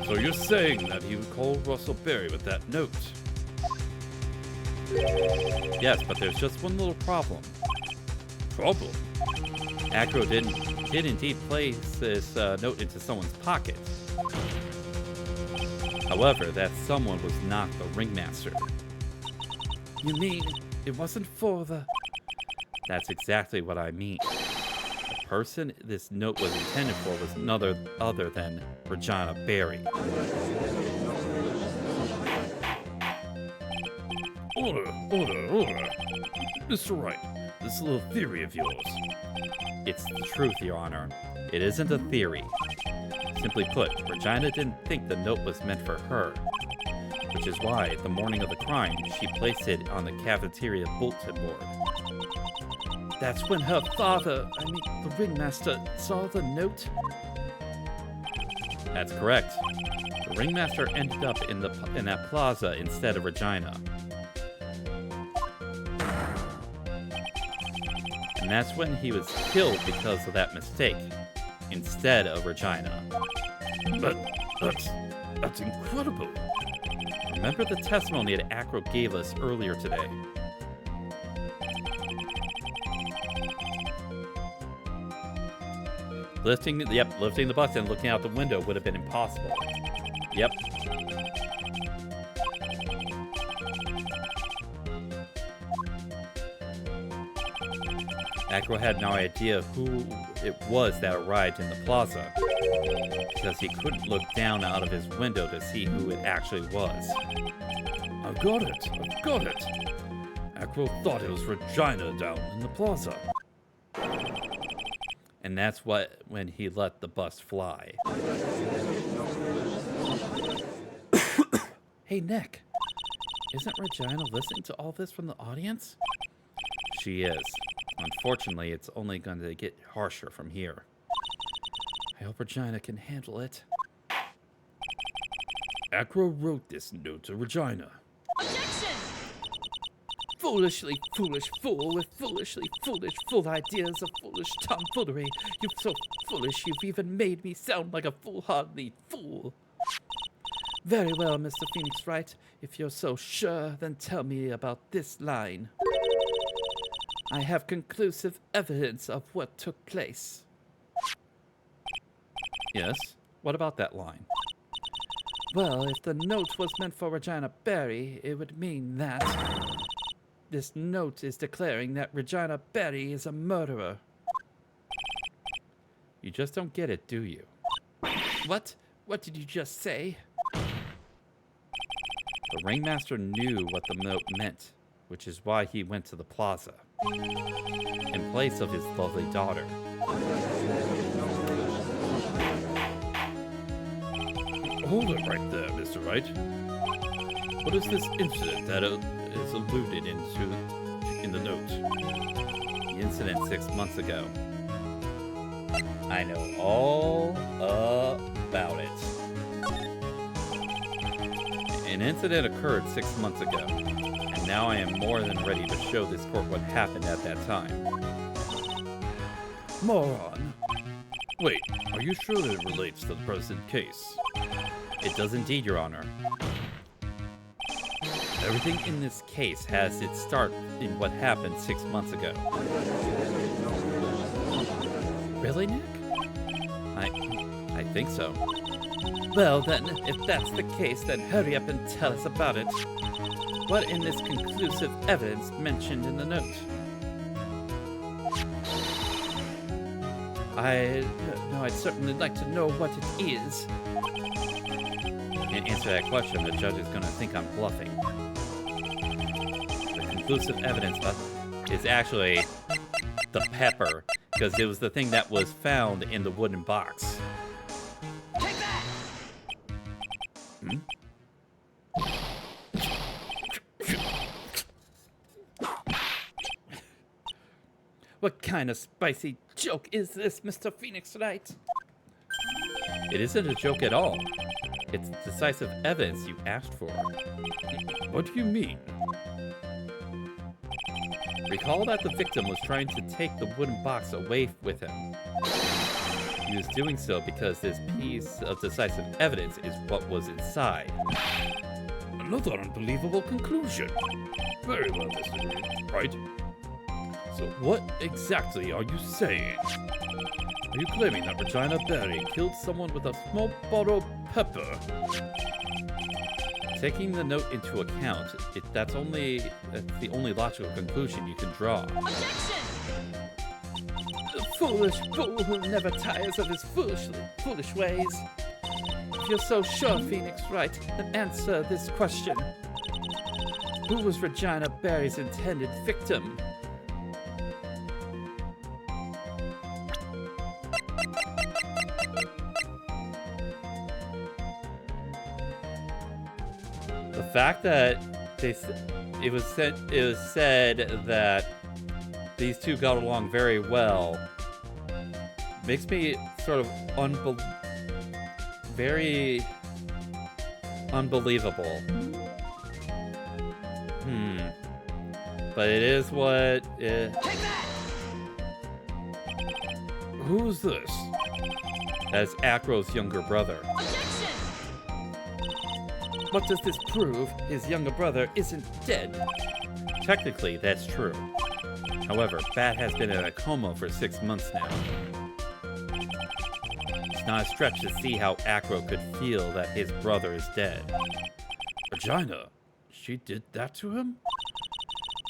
So you're saying that he would call Russell Berry with that note? Yes, but there's just one little problem. Problem? Acro did indeed place this note into someone's pocket. However, that someone was not the ringmaster. You mean it wasn't for the... That's exactly what I mean. The person this note was intended for was none other than Regina Berry. Order. Mr. Wright, this little theory of yours. It's the truth, Your Honor. It isn't a theory. Simply put, Regina didn't think the note was meant for her, which is why, the morning of the crime, she placed it on the cafeteria bulletin board. That's when her father, the ringmaster, saw the note? That's correct. The ringmaster ended up in that plaza instead of Regina. And that's when he was killed because of that mistake, instead of Regina. But that's incredible. Remember the testimony that Acro gave us earlier today? Lifting the bus and looking out the window would have been impossible. Yep. Acro had no idea who it was that arrived in the plaza, because he couldn't look down out of his window to see who it actually was. I've got it. Acro thought it was Regina down in the plaza. And that's when he let the bus fly. Hey, Nick. Isn't Regina listening to all this from the audience? She is. Unfortunately, it's only going to get harsher from here. I hope Regina can handle it. Acro wrote this note to Regina. Objection! Foolishly foolish fool with foolishly foolish full ideas of foolish tomfoolery. You're so foolish you've even made me sound like a foolhardy fool. Very well, Mr. Phoenix Wright. If you're so sure, then tell me about this line. I have conclusive evidence of what took place. Yes? What about that line? Well, if the note was meant for Regina Barry, it would mean that this note is declaring that Regina Barry is a murderer. You just don't get it, do you? What? What did you just say? The ringmaster knew what the note meant, which is why he went to the plaza, in place of his lovely daughter. Hold it right there, Mr. Wright. What is this incident that is alluded in the note? The incident 6 months ago. I know all about it. An incident occurred 6 months ago, and now I am more than ready to show this court what happened at that time. Moron. Wait, are you sure that it relates to the present case? It does indeed, Your Honor. Everything in this case has its start in what happened 6 months ago. Really, Nick? I think so. Well, then, if that's the case, then hurry up and tell us about it. What in this conclusive evidence mentioned in the note? I'd certainly like to know what it is. Can't answer that question. The judge is going to think I'm bluffing. The conclusive evidence is actually the pepper, because it was the thing that was found in the wooden box. Take that! What kind of spicy joke is this, Mr. Phoenix Wright? It isn't a joke at all. It's decisive evidence you asked for. What do you mean? Recall that the victim was trying to take the wooden box away with him. He was doing so because this piece of decisive evidence is what was inside. Another unbelievable conclusion. Very well, Mr. Wright. So what exactly are you saying? Are you claiming that Regina Barry killed someone with a small bottle of pepper? Taking the note into account, that's the only logical conclusion you can draw. Objection! The foolish fool who never tires of his foolish ways. If you're so sure, Phoenix Wright, then answer this question. Who was Regina Barry's intended victim? The fact that it was said that these two got along very well makes me sort of very unbelievable. But it is what it... Take that! Who's this? That's Acro's younger brother. Objection! What does this prove? His younger brother isn't dead. Technically, that's true. However, Bat has been in a coma for 6 months now. It's not a stretch to see how Acro could feel that his brother is dead. Regina? She did that to him?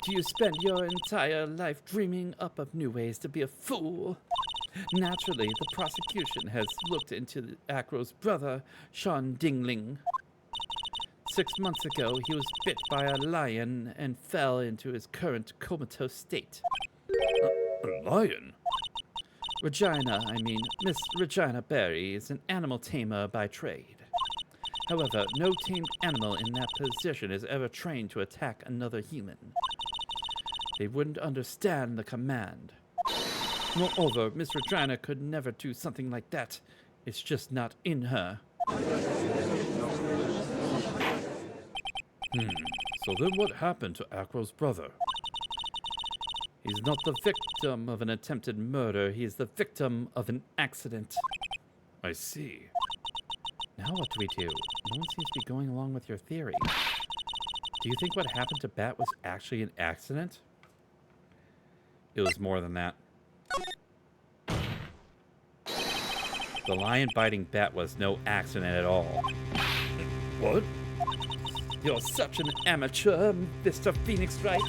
Do you spend your entire life dreaming up of new ways to be a fool? Naturally, the prosecution has looked into Acro's brother, Sean Dingling. 6 months ago, he was bit by a lion and fell into his current comatose state. A lion? Miss Regina Barry is an animal tamer by trade. However, no tamed animal in that position is ever trained to attack another human. They wouldn't understand the command. Moreover, Miss Regina could never do something like that. It's just not in her. So then what happened to Acro's brother? He's not the victim of an attempted murder. He is the victim of an accident. I see. Now what do we do? No one seems to be going along with your theory. Do you think what happened to Bat was actually an accident? It was more than that. The lion biting Bat was no accident at all. What? You're such an amateur, Mr. Phoenix Wright.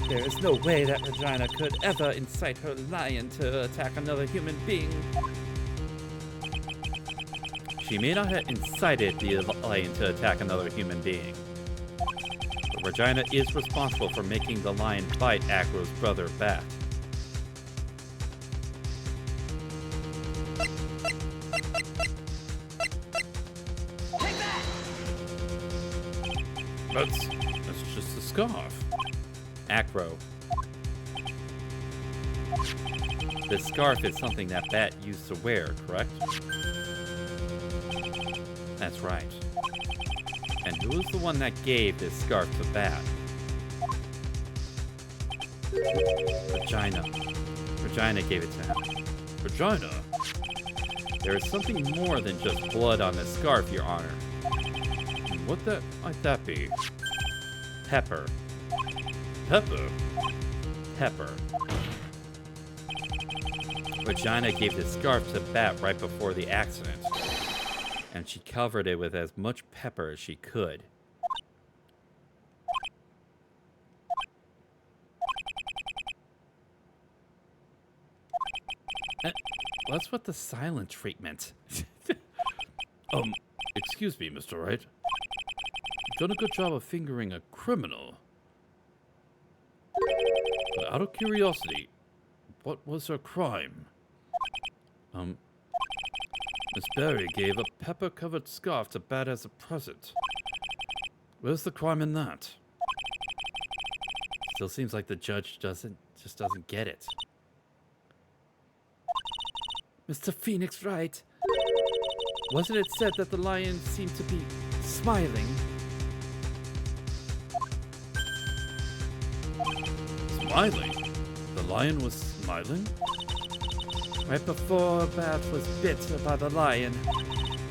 There is no way that Regina could ever incite her lion to attack another human being. She may not have incited the lion to attack another human being. But Regina is responsible for making the lion bite Acro's brother Bat. Take that! That's just a scarf. Acro. This scarf is something that Bat used to wear, correct? That's right. And who was the one that gave this scarf to Bat? Regina. Regina gave it to him. Regina? There is something more than just blood on this scarf, Your Honor. What that might that be? Pepper. Pepper? Pepper. Regina gave the scarf to Bat right before the accident, and she covered it with as much pepper as she could. What's with the silent treatment? Excuse me, Mr. Wright. You've done a good job of fingering a criminal. But out of curiosity, what was her crime? Miss Barry gave a pepper-covered scarf to Bat as a present. Where's the crime in that? Still seems like the judge just doesn't get it. Mr. Phoenix Wright, wasn't it said that the lion seemed to be smiling? Smiling? The lion was smiling? Right before Bat was bit by the lion,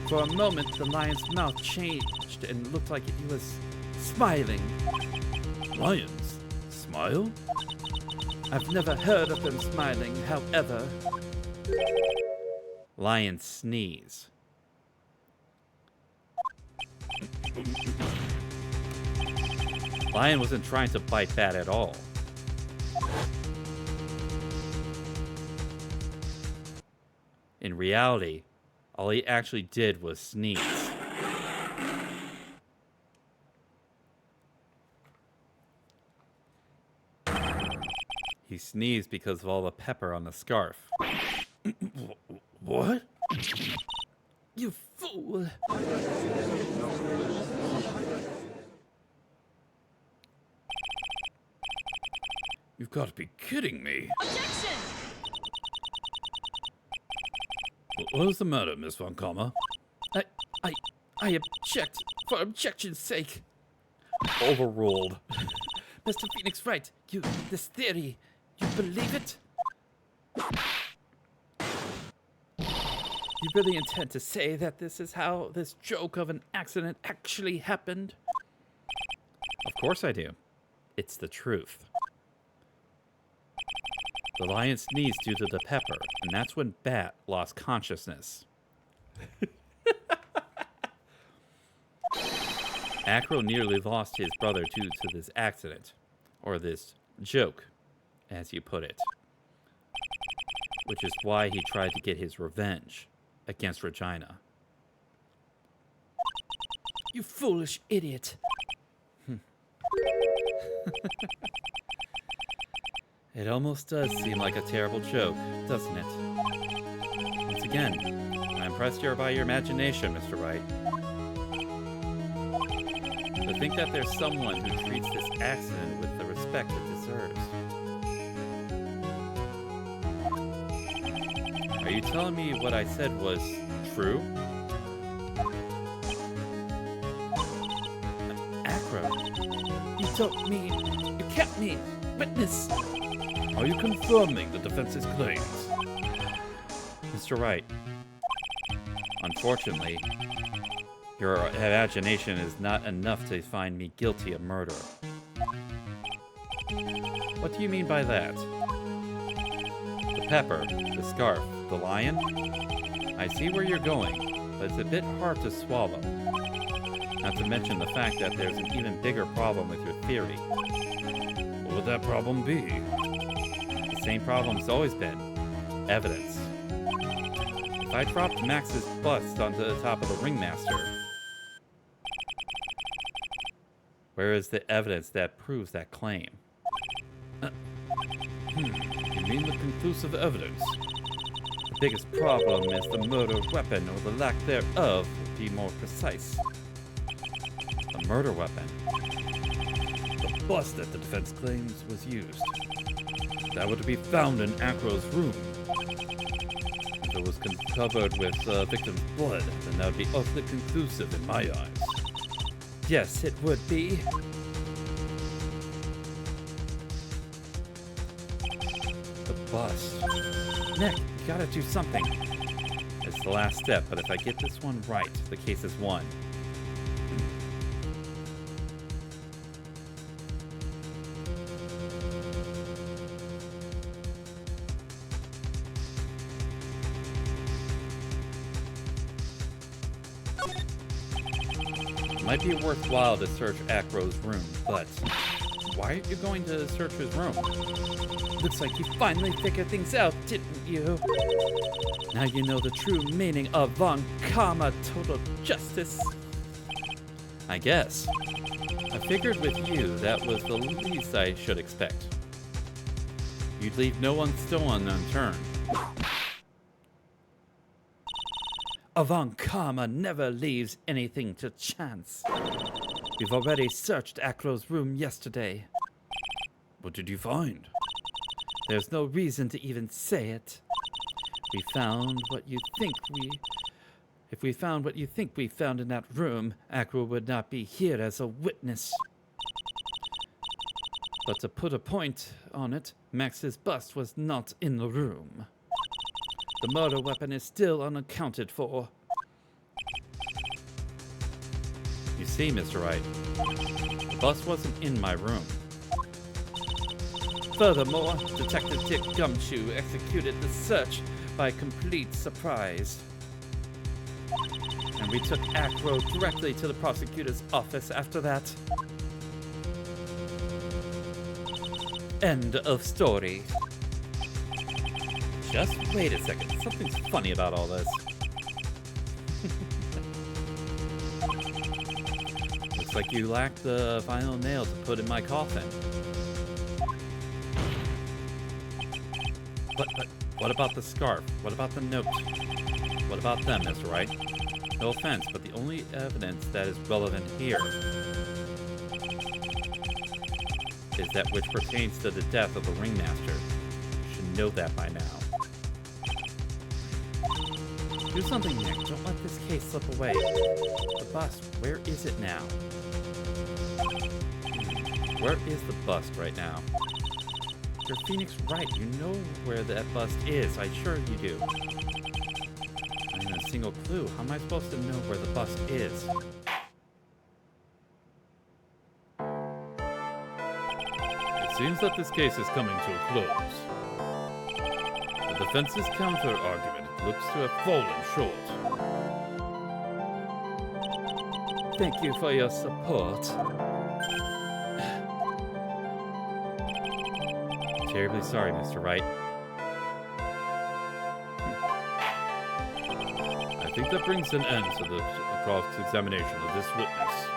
for a moment the lion's mouth changed and looked like he was smiling. Lions? Smile? I've never heard of them smiling, however. Lions sneeze. Lion wasn't trying to bite Bat at all. In reality, all he actually did was sneeze. He sneezed because of all the pepper on the scarf. What? You fool! You've got to be kidding me. Objection! What is the matter, Miss Von Comma? I object for objection's sake. Overruled. Mr. Phoenix Wright, this theory, you believe it? You really intend to say that this is how this joke of an accident actually happened? Of course I do. It's the truth. The lion sneezed due to the pepper, and that's when Bat lost consciousness. Acro nearly lost his brother due to this accident, or this joke, as you put it. Which is why he tried to get his revenge against Regina. You foolish idiot. It almost does seem like a terrible joke, doesn't it? Once again, I'm impressed here by your imagination, Mr. Wright. To think that there's someone who treats this accident with the respect it deserves. Are you telling me what I said was true? Acro, you told me, you kept me witness. Are you confirming the defense's claims? Mr. Wright, unfortunately, your imagination is not enough to find me guilty of murder. What do you mean by that? The pepper, the scarf, the lion? I see where you're going, but it's a bit hard to swallow. Not to mention the fact that there's an even bigger problem with your theory. What would that problem be? The same problem's always been. Evidence. If I dropped Max's bust onto the top of the ringmaster, where is the evidence that proves that claim? You mean the conclusive evidence? The biggest problem is the murder weapon, or the lack thereof, to be more precise. The murder weapon. The bust that the defense claims was used. That would be found in Acro's room. If it was covered with victim's blood, then that would be utterly conclusive in my eyes. Yes, it would be. The bust. Nick, you gotta do something. It's the last step, but if I get this one right, the case is won. Might be worthwhile to search Acro's room, but why aren't you going to search his room? Looks like you finally figured things out, didn't you? Now you know the true meaning of Von Karma Total Justice. I guess. I figured with you that was the least I should expect. You'd leave no one stone unturned. Von Karma never leaves anything to chance. We've already searched Acro's room yesterday. What did you find? There's no reason to even say it. We found what you think we... If we found what you think we found in that room, Acro would not be here as a witness. But to put a point on it, Max's bust was not in the room. The murder weapon is still unaccounted for. You see, Mr. Wright, the bust wasn't in my room. Furthermore, Detective Dick Gumshoe executed the search by complete surprise. And we took Acro directly to the prosecutor's office after that. End of story. Just wait a second. Something's funny about all this. Looks like you lack the final nail to put in my coffin. what about the scarf? What about the note? What about them, Mr. Wright? No offense, but the only evidence that is relevant here is that which pertains to the death of the ringmaster. You should know that by now. Do something, Nick. Don't let this case slip away. The bust, where is it now? Where is the bust right now? You're Phoenix Wright. You know where that bust is. I'm sure you do. Not even a single clue. How am I supposed to know where the bust is? It seems that this case is coming to a close. The defense's counter-argument looks to have fallen short. Thank you for your support. Terribly sorry, Mr. Wright. I think that brings an end to the cross-examination of this witness.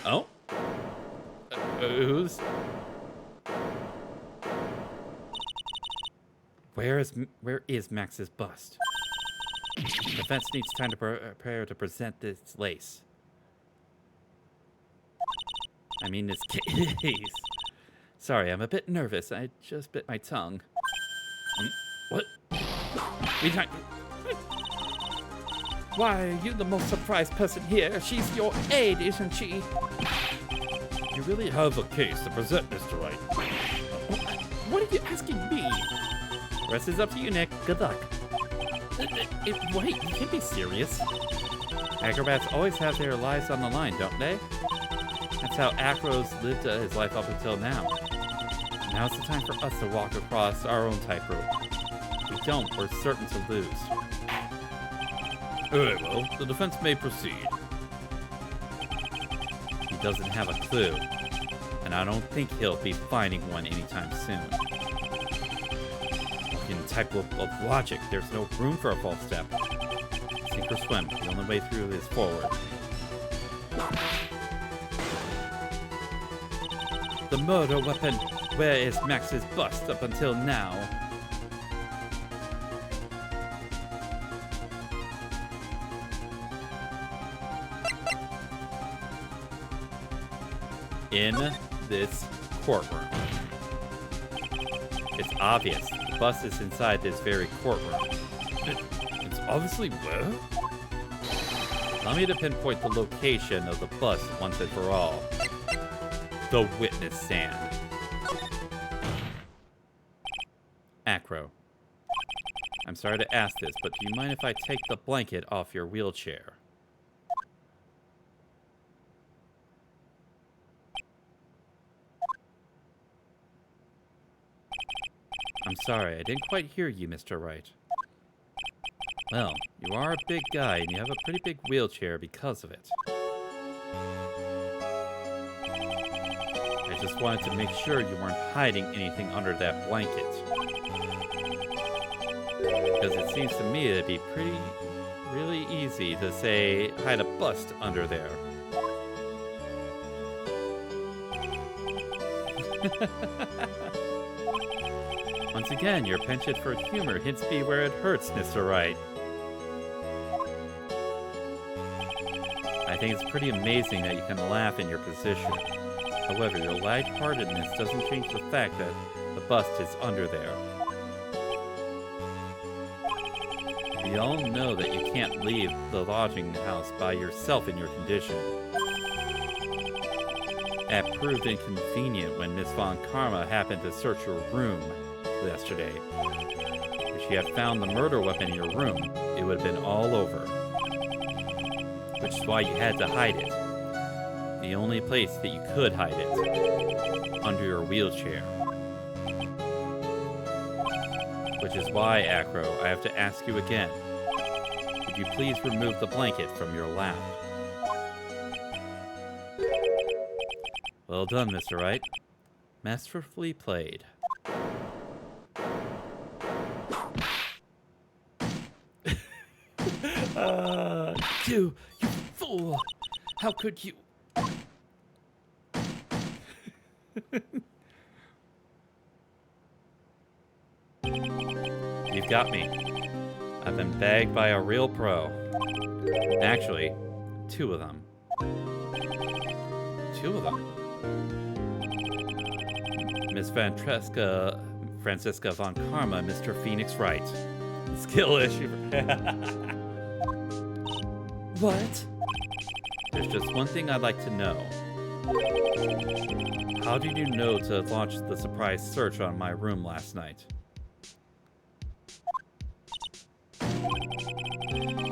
Oh? Who's... Where is Max's bust? The defense needs time to prepare to present this lace. I mean, this case. Sorry, I'm a bit nervous. I just bit my tongue. What? Why are you the most surprised person here? She's your aide, isn't she? You really have a case to present, Mr. Wright. What are you asking me? The rest is up to you, Nick. Good luck. Wait, you can't be serious. Acrobats always have their lives on the line, don't they? That's how Acro's lived his life up until now. Now it's the time for us to walk across our own tightrope. If we don't, we're certain to lose. Very well, the defense may proceed. He doesn't have a clue, and I don't think he'll be finding one anytime soon. In tightrope of logic, there's no room for a false step. Sink or swim, the only way through is forward. The murder weapon. Where is Max's bust up until now? In this courtroom. It's obvious. The bust is inside this very courtroom. It's obviously where? Allow me to pinpoint the location of the bust once and for all. The witness stand. Acro. I'm sorry to ask this, but do you mind if I take the blanket off your wheelchair? I'm sorry, I didn't quite hear you, Mr. Wright. Well, you are a big guy, and you have a pretty big wheelchair because of it. I just wanted to make sure you weren't hiding anything under that blanket. Because it seems to me it'd be really easy to say, hide a bust under there. Once again, your penchant for humor hits me where it hurts, Mr. Wright. I think it's pretty amazing that you can laugh in your position. However, your lightheartedness doesn't change the fact that the bust is under there. We all know that you can't leave the lodging house by yourself in your condition. That proved inconvenient when Miss Von Karma happened to search your room yesterday. If she had found the murder weapon in your room, it would have been all over. Which is why you had to hide it. The only place that you could hide it. Under your wheelchair. Which is why, Acro, I have to ask you again. Could you please remove the blanket from your lap? Well done, Mr. Wright. Masterfully played. You fool! How could you? You've got me. I've been bagged by a real pro. Actually, two of them. Two of them. Miss Francisca von Karma, Mr. Phoenix Wright. Skill issue. What? There's just one thing I'd like to know. How did you know to launch the surprise search on my room last night?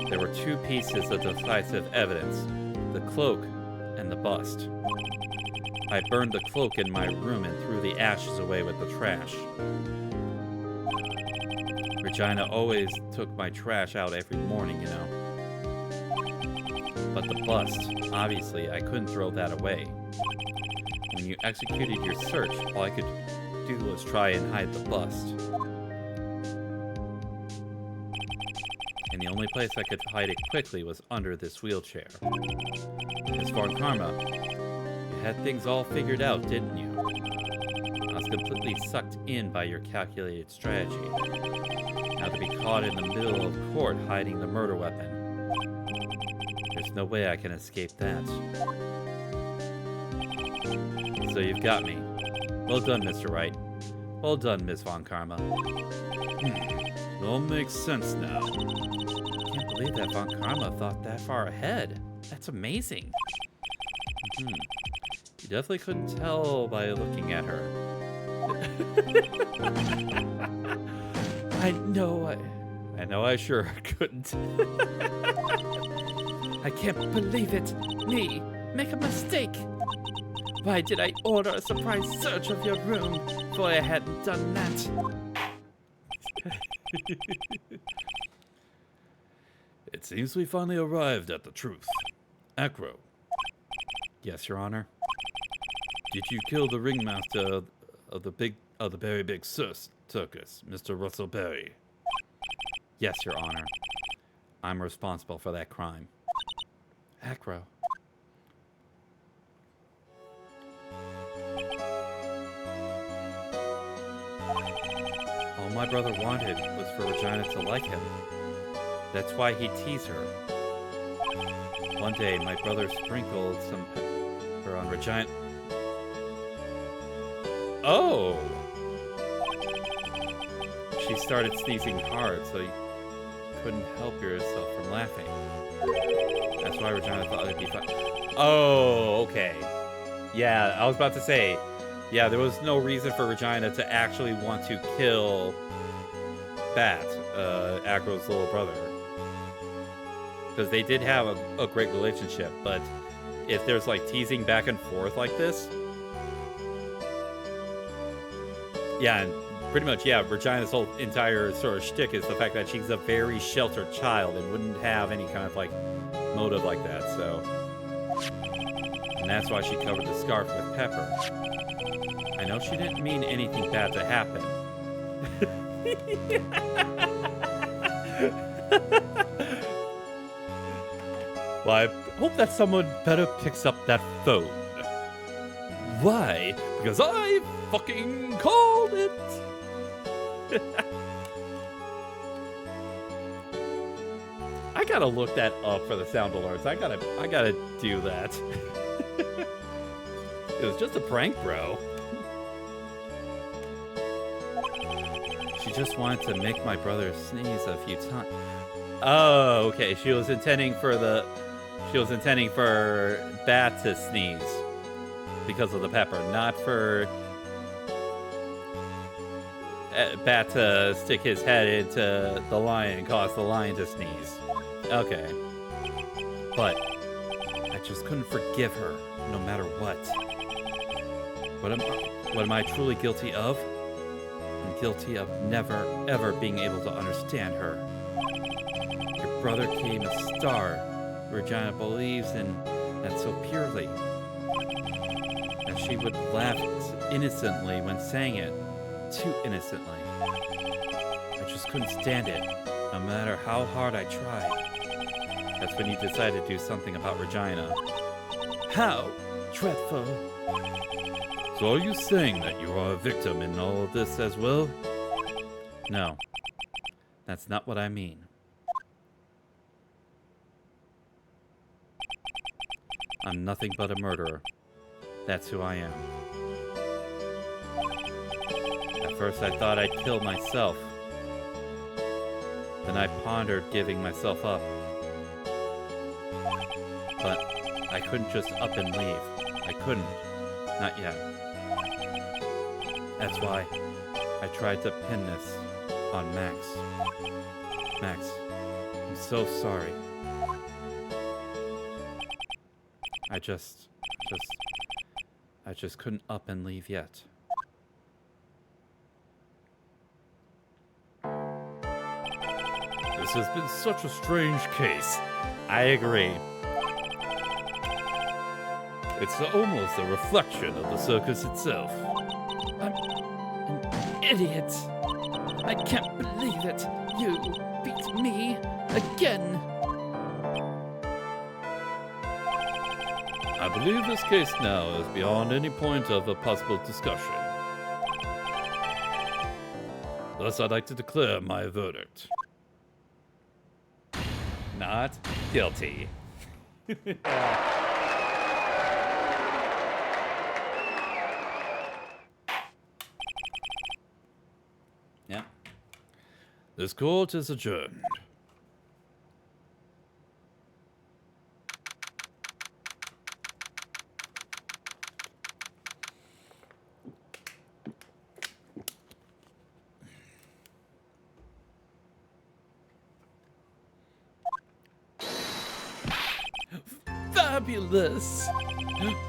There were two pieces of decisive evidence, the cloak and the bust. I burned the cloak in my room and threw the ashes away with the trash. Regina always took my trash out every morning, you know. But the bust, obviously, I couldn't throw that away. When you executed your search, all I could do was try and hide the bust. And the only place I could hide it quickly was under this wheelchair. Miss Von Karma, you had things all figured out, didn't you? I was completely sucked in by your calculated strategy. Now to be caught in the middle of court hiding the murder weapon. There's no way I can escape that. So you've got me. Well done, Mr. Wright. Well done, Miss Von Karma. It all makes sense now. I can't believe that Von Karma thought that far ahead. That's amazing. You definitely couldn't tell by looking at her. I know I sure couldn't. I can't believe it. Me, make a mistake. Why did I order a surprise search of your room before I hadn't done that? It seems we finally arrived at the truth. Acro, Yes, Your Honor. did you kill the ringmaster of the very big circus, Mr. Russell Berry? Yes, Your Honor. I'm responsible for that crime. Acro. All my brother wanted was for Regina to like him. That's why he teased her. One day, my brother sprinkled some pepper on Regina. Oh! She started sneezing hard, so you couldn't help yourself from laughing. That's why Regina thought it'd be fun. Oh, okay. Yeah, I was about to say, yeah, there was no reason for Regina to actually want to kill Bat, Acro's little brother. Because they did have a great relationship, but if there's like teasing back and forth like this, yeah, and pretty much, yeah, Regina's whole entire sort of shtick is the fact that she's a very sheltered child and wouldn't have any kind of like motive like that, so. And that's why she covered the scarf with pepper. I know she didn't mean anything bad to happen. Well, I hope that someone better picks up that phone. Why? Because I fucking called it! I gotta look that up for the sound alerts. I gotta do that. It was just a prank, bro. She just wanted to make my brother sneeze a few times. Oh, okay. She was intending for Bat to sneeze because of the pepper, not for Bat to stick his head into the lion and cause the lion to sneeze. Okay. But I just couldn't forgive her, no matter what. What am I truly guilty of? I'm guilty of never, ever being able to understand her. Your brother became a star. Regina believes in that so purely. And she would laugh innocently when saying it. Too innocently. I just couldn't stand it, no matter how hard I tried. That's when you decided to do something about Regina. How dreadful. So are you saying that you are a victim in all of this as well? No. That's not what I mean. I'm nothing but a murderer. That's who I am. At first I thought I'd kill myself. Then I pondered giving myself up. But I couldn't just up and leave. I couldn't. Not yet. That's why I tried to pin this on Max. Max, I'm so sorry. I just couldn't up and leave yet. This has been such a strange case. I agree. It's almost a reflection of the circus itself. I'm an idiot. I can't believe it. You beat me again. I believe this case now is beyond any point of a possible discussion. Thus, I'd like to declare my verdict. Not guilty. Yeah. This court is adjourned. Fabulous.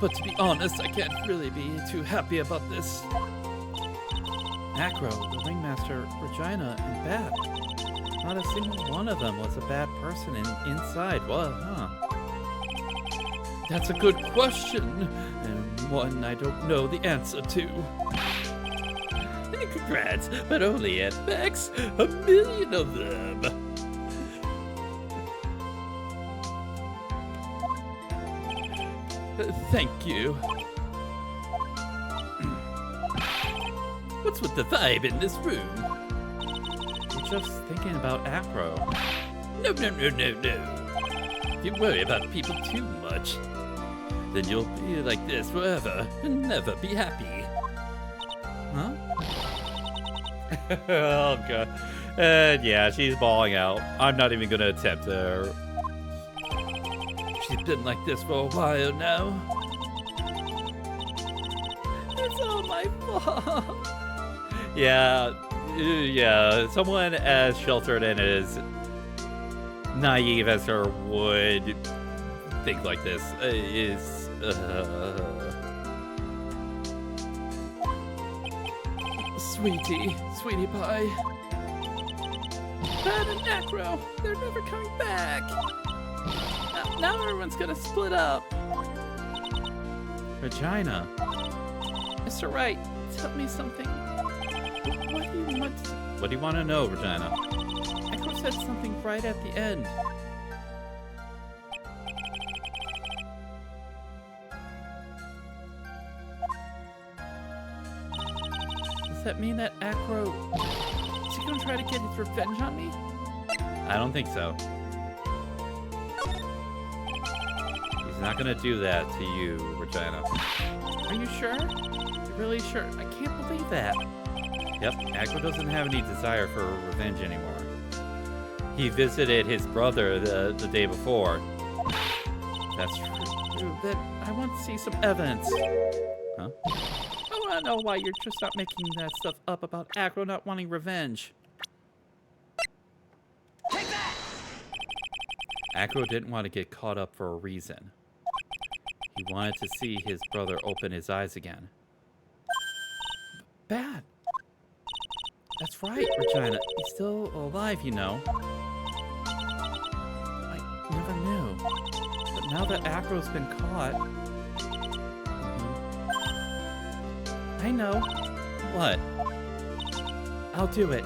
But to be honest, I can't really be too happy about this. Acro, the ringmaster, Regina, and Bat. Not a single one of them was a bad person inside, what, huh? That's a good question, and one I don't know the answer to. Congrats, but only at max 1,000,000 of them. Thank you. What's with the vibe in this room? I'm just thinking about Acro. No. If you worry about people too much, then you'll be like this forever and never be happy. Huh? Oh, God. Yeah, she's bawling out. I'm not even going to attempt her. She's been like this for a while now. It's all my fault. Yeah, someone as sheltered and as naive as her would think like this is... Sweetie pie. Bad and Acro, they're never coming back. Now everyone's gonna split up. Regina. Mr. Wright, tell me something. What do you want? What do you want to know, Regina? Acro said something right at the end. Does that mean that Acro... Is he gonna try to get his revenge on me? I don't think so. He's not gonna do that to you, Regina. Are you sure? You're really sure? I can't believe that. Yep, Acro doesn't have any desire for revenge anymore. He visited his brother the day before. That's true. Then I want to see some evidence. Huh? I want to know why you're just not making that stuff up about Acro not wanting revenge. Take that! Acro didn't want to get caught up for a reason. He wanted to see his brother open his eyes again. Bad. That's right, Regina. He's still alive, you know. I never knew. But now that Acro's been caught... I know. What? I'll do it.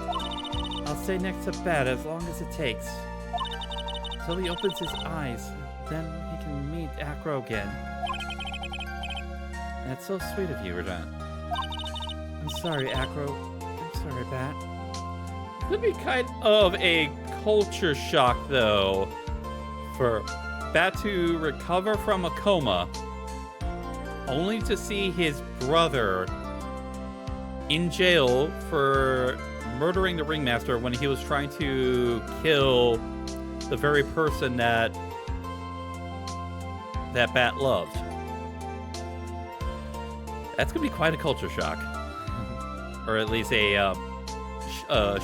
I'll stay next to Bad as long as it takes. Till he opens his eyes. Then he can meet Acro again. That's so sweet of you, Regina. I'm sorry, Acro. I'm sorry, Bat. Could be kind of a culture shock, though, for Bat to recover from a coma, only to see his brother in jail for murdering the ringmaster when he was trying to kill the very person that Bat loved. That's gonna be quite a culture shock, or at least a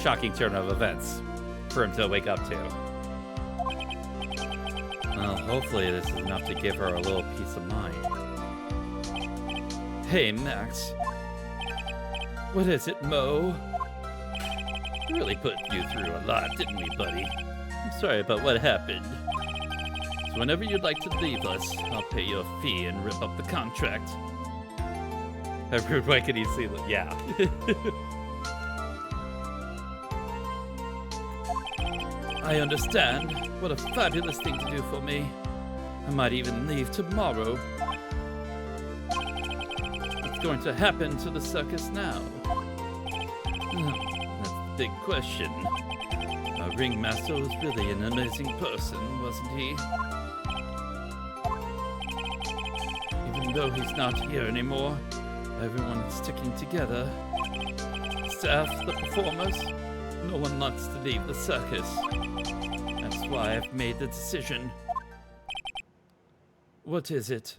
shocking turn of events for him to wake up to. Well, hopefully this is enough to give her a little peace of mind. Hey, Max. What is it, Mo? We really put you through a lot, didn't we, buddy? I'm sorry about what happened. So whenever you'd like to leave us, I'll pay you a fee and rip up the contract. Why can he see? Yeah. I understand. What a fabulous thing to do for me. I might even leave tomorrow. What's going to happen to the circus now? That's the big question. Our ringmaster was really an amazing person, wasn't he? Even though he's not here anymore, everyone's sticking together. Staff, the performers, no one wants to leave the circus. That's why I've made the decision. What is it?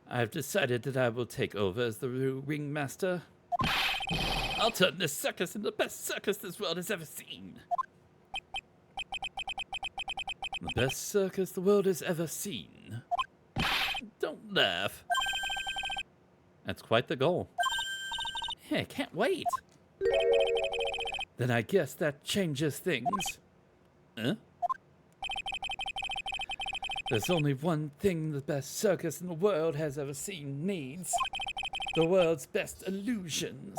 I've decided that I will take over as the ringmaster. I'll turn this circus into the best circus this world has ever seen. The best circus the world has ever seen. Don't laugh. That's quite the goal. Hey, I can't wait. Then I guess that changes things. Huh? There's only one thing the best circus in the world has ever seen needs. The world's best illusions.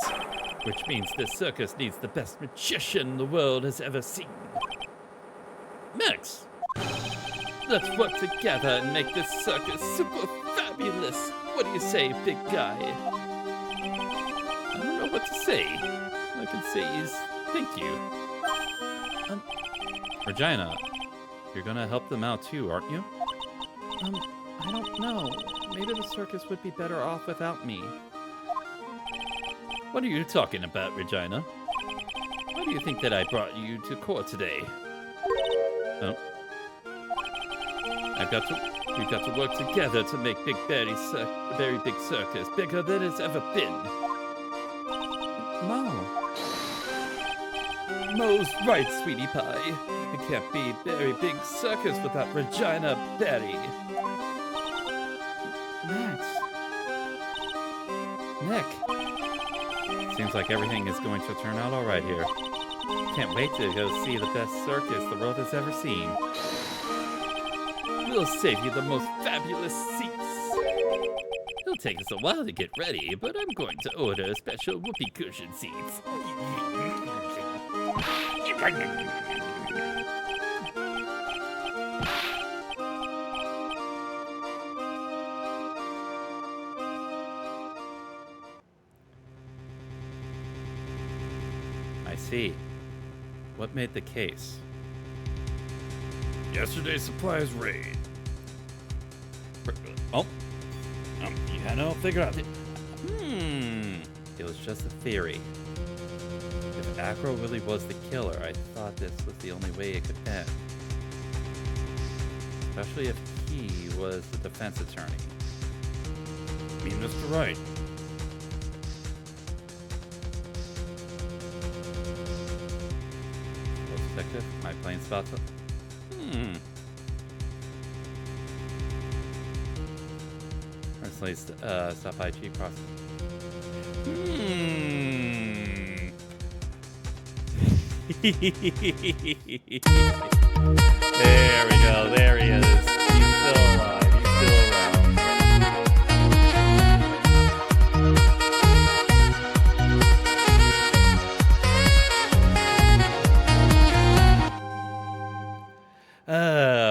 Which means this circus needs the best magician the world has ever seen. Max! Let's work together and make this circus super fabulous. What do you say, big guy? I don't know what to say. All I can say is thank you. Regina, you're gonna help them out too, aren't you? I don't know. Maybe the circus would be better off without me. What are you talking about, Regina? Why do you think that I brought you to court today? Oh. We've got to work together to make Big Berry's a very big circus, bigger than it's ever been. Mo's right, sweetie pie. It can't be a very big circus without Regina Berry. Max. Nick. Seems like everything is going to turn out all right here. Can't wait to go see the best circus the world has ever seen. We'll save you the most fabulous seats. It'll take us a while to get ready, but I'm going to order special whoopee cushion seats. I see. What made the case? Yesterday's supplies raid. Oh. Yeah, no, figure out. It was just a theory. If Acro really was the killer, I thought this was the only way it could end. Especially if he was the defense attorney. Me, Mr. Wright. Detective, my plane spots. Let's stop by Chief Process. There we go. There he is. He's still alive. He's still around.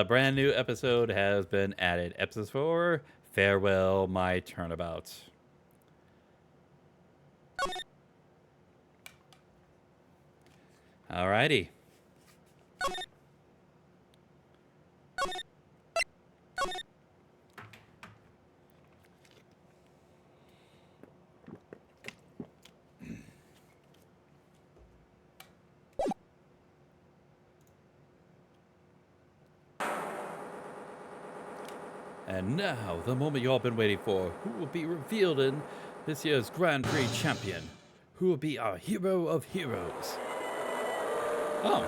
Brand new episode has been added. Episode 4, Farewell, My Turnabout. Alrighty. And now, the moment you all been waiting for. Who will be revealed in this year's Grand Prix champion? Who will be our hero of heroes? Oh.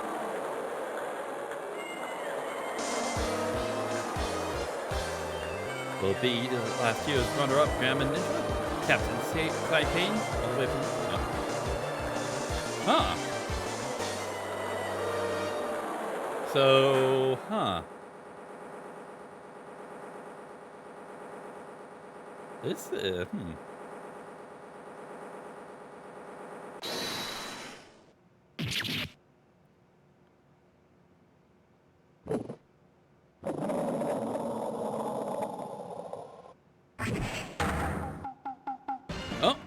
Will it be last year's runner-up Grammon Ninja? Captain Taiping? All the way from... Huh. So, This, Oh,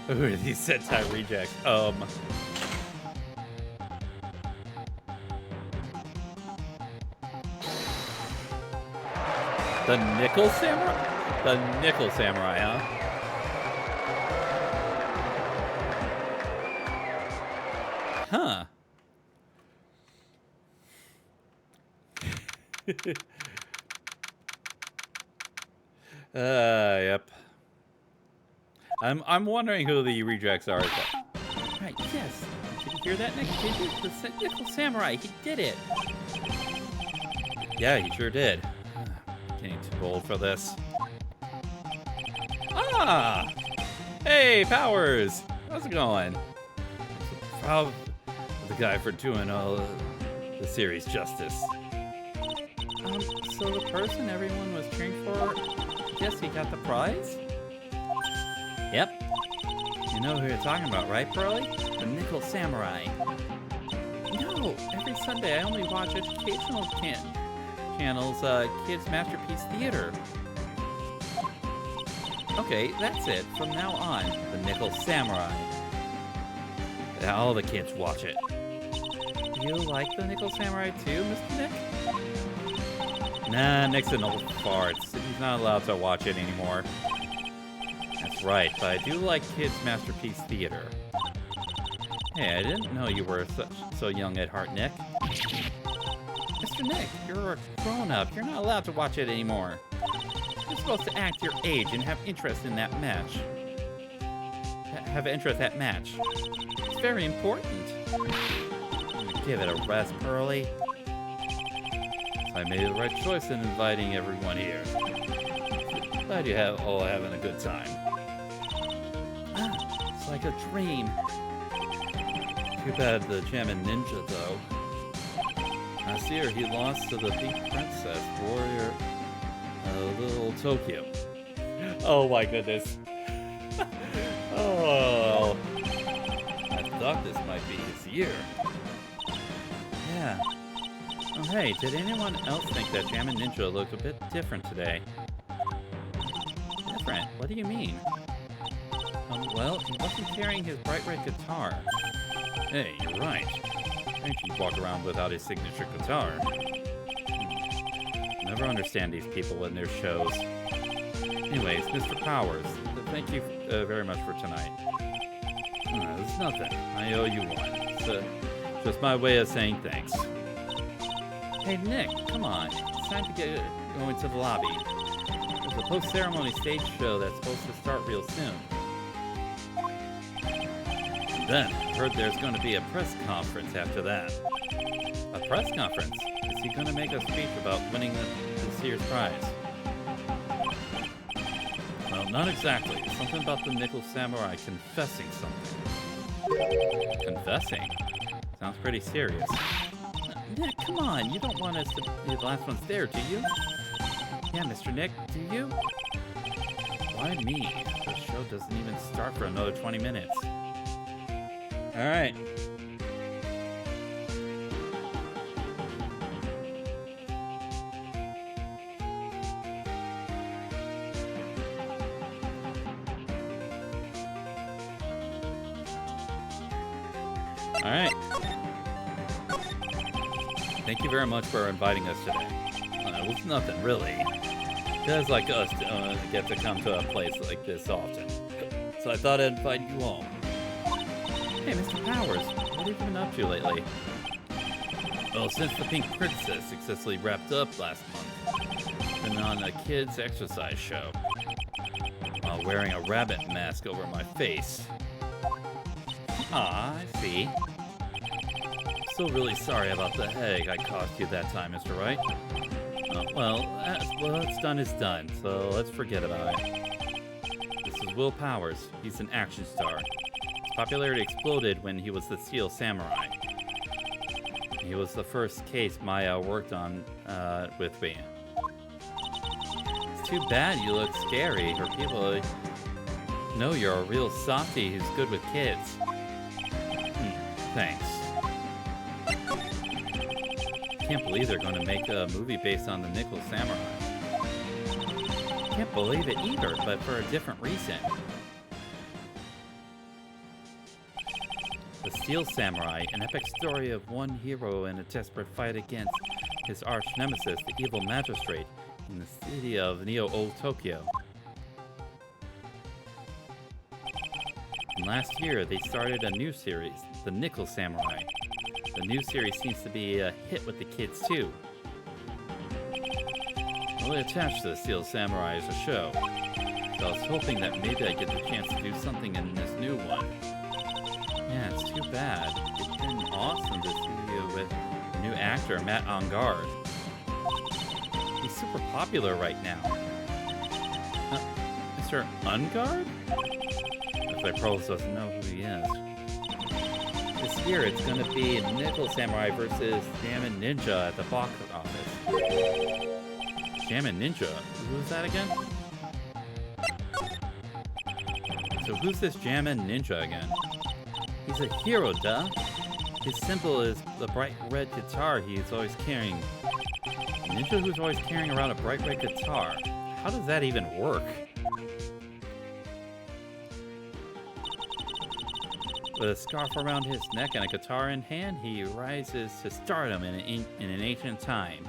who are these Sentai rejects? The Nickel Samurai? The Nickel Samurai, huh? Huh. Yep. I'm wondering who the rejects are. Right, yes. Did you hear that, Nick? Did you? The Nickel Samurai, he did it. Yeah, he sure did. Getting too old for this. Ah! Hey, Powers! How's it going? I'm so proud of the guy for doing all the series justice. So the person everyone was cheering for, I guess he got the prize? Yep. You know who you're talking about, right, Pearly? The Nickel Samurai. No, every Sunday I only watch educational channels, Kids Masterpiece Theater. Okay, that's it. From now on, the Nickel Samurai. All the kids watch it. You like the Nickel Samurai too, Mr. Nick? Nah, Nick's an old farts. He's not allowed to watch it anymore. That's right, but I do like Kids Masterpiece Theater. Hey, I didn't know you were so young at heart, Nick. Mr. Nick, you're a grown-up. You're not allowed to watch it anymore. You're supposed to act your age and have interest in that match. Have interest in that match. It's very important. Give it a rest, Pearly. I made the right choice in inviting everyone here. Glad you all having a good time. It's like a dream. Too bad the Jammin' Ninja, though. Last year, he lost to the Pink Princess Warrior, Little Tokyo. Oh my goodness. Oh. I thought this might be his year. Yeah. Oh, hey, did anyone else think that Jammin' Ninja looked a bit different today? Different? What do you mean? Well, he wasn't carrying his bright red guitar. Hey, you're right. Can't you walk around without his signature guitar? Never understand these people in their shows. Anyways, Mr. Powers, thank you very much for tonight. It's nothing. I owe you one. It's just my way of saying thanks. Hey, Nick, come on. It's time to get going to the lobby. There's a post-ceremony stage show that's supposed to start real soon. Then, heard there's going to be a press conference after that. A press conference? Is he going to make a speech about winning this year's prize? Well, not exactly. Something about the Nickel Samurai confessing something. Confessing? Sounds pretty serious. Nick, come on. You don't want us to be the last ones there, do you? Yeah, Mr. Nick, do you? Why me? The show doesn't even start for another 20 minutes. All right. All right. Thank you very much for inviting us today. It was nothing, really. Guys like us get to come to a place like this often. So I thought I'd invite you all. Hey, Mr. Powers, what have you been up to lately? Well, since the Pink Princess successfully wrapped up last month, been on a kids' exercise show while wearing a rabbit mask over my face. Ah, I see. Still really sorry about the headache I caused you that time, Mr. Wright. Well, what's done is done, so let's forget about it. This is Will Powers. He's an action star. His popularity exploded when he was the Steel Samurai. He was the first case Maya worked on with me. It's too bad you look scary, or people know you're a real softie who's good with kids. Thanks. Can't believe they're going to make a movie based on the Nickel Samurai. Can't believe it either, but for a different reason. The Steel Samurai, an epic story of one hero in a desperate fight against his arch nemesis, the evil magistrate, in the city of Neo-Old Tokyo. And last year, they started a new series, The Nickel Samurai. The new series seems to be a hit with the kids, too. Really attached to the Steel Samurai as a show, so I was hoping that maybe I'd get the chance to do something in this new one. Yeah, it's too bad. It's been awesome to see you with the new actor, Matt Engard. He's super popular right now. Mr. Engard? If I probably doesn't know who he is. This year, it's going to be Nickel Samurai versus Jammin' Ninja at the box office. Jammin' Ninja? Who's that again? So who's this Jammin' Ninja again? He's a hero, duh. His symbol is the bright red guitar he's always carrying. A ninja who's always carrying around a bright red guitar. How does that even work? With a scarf around his neck and a guitar in hand, he rises to stardom in an ancient time.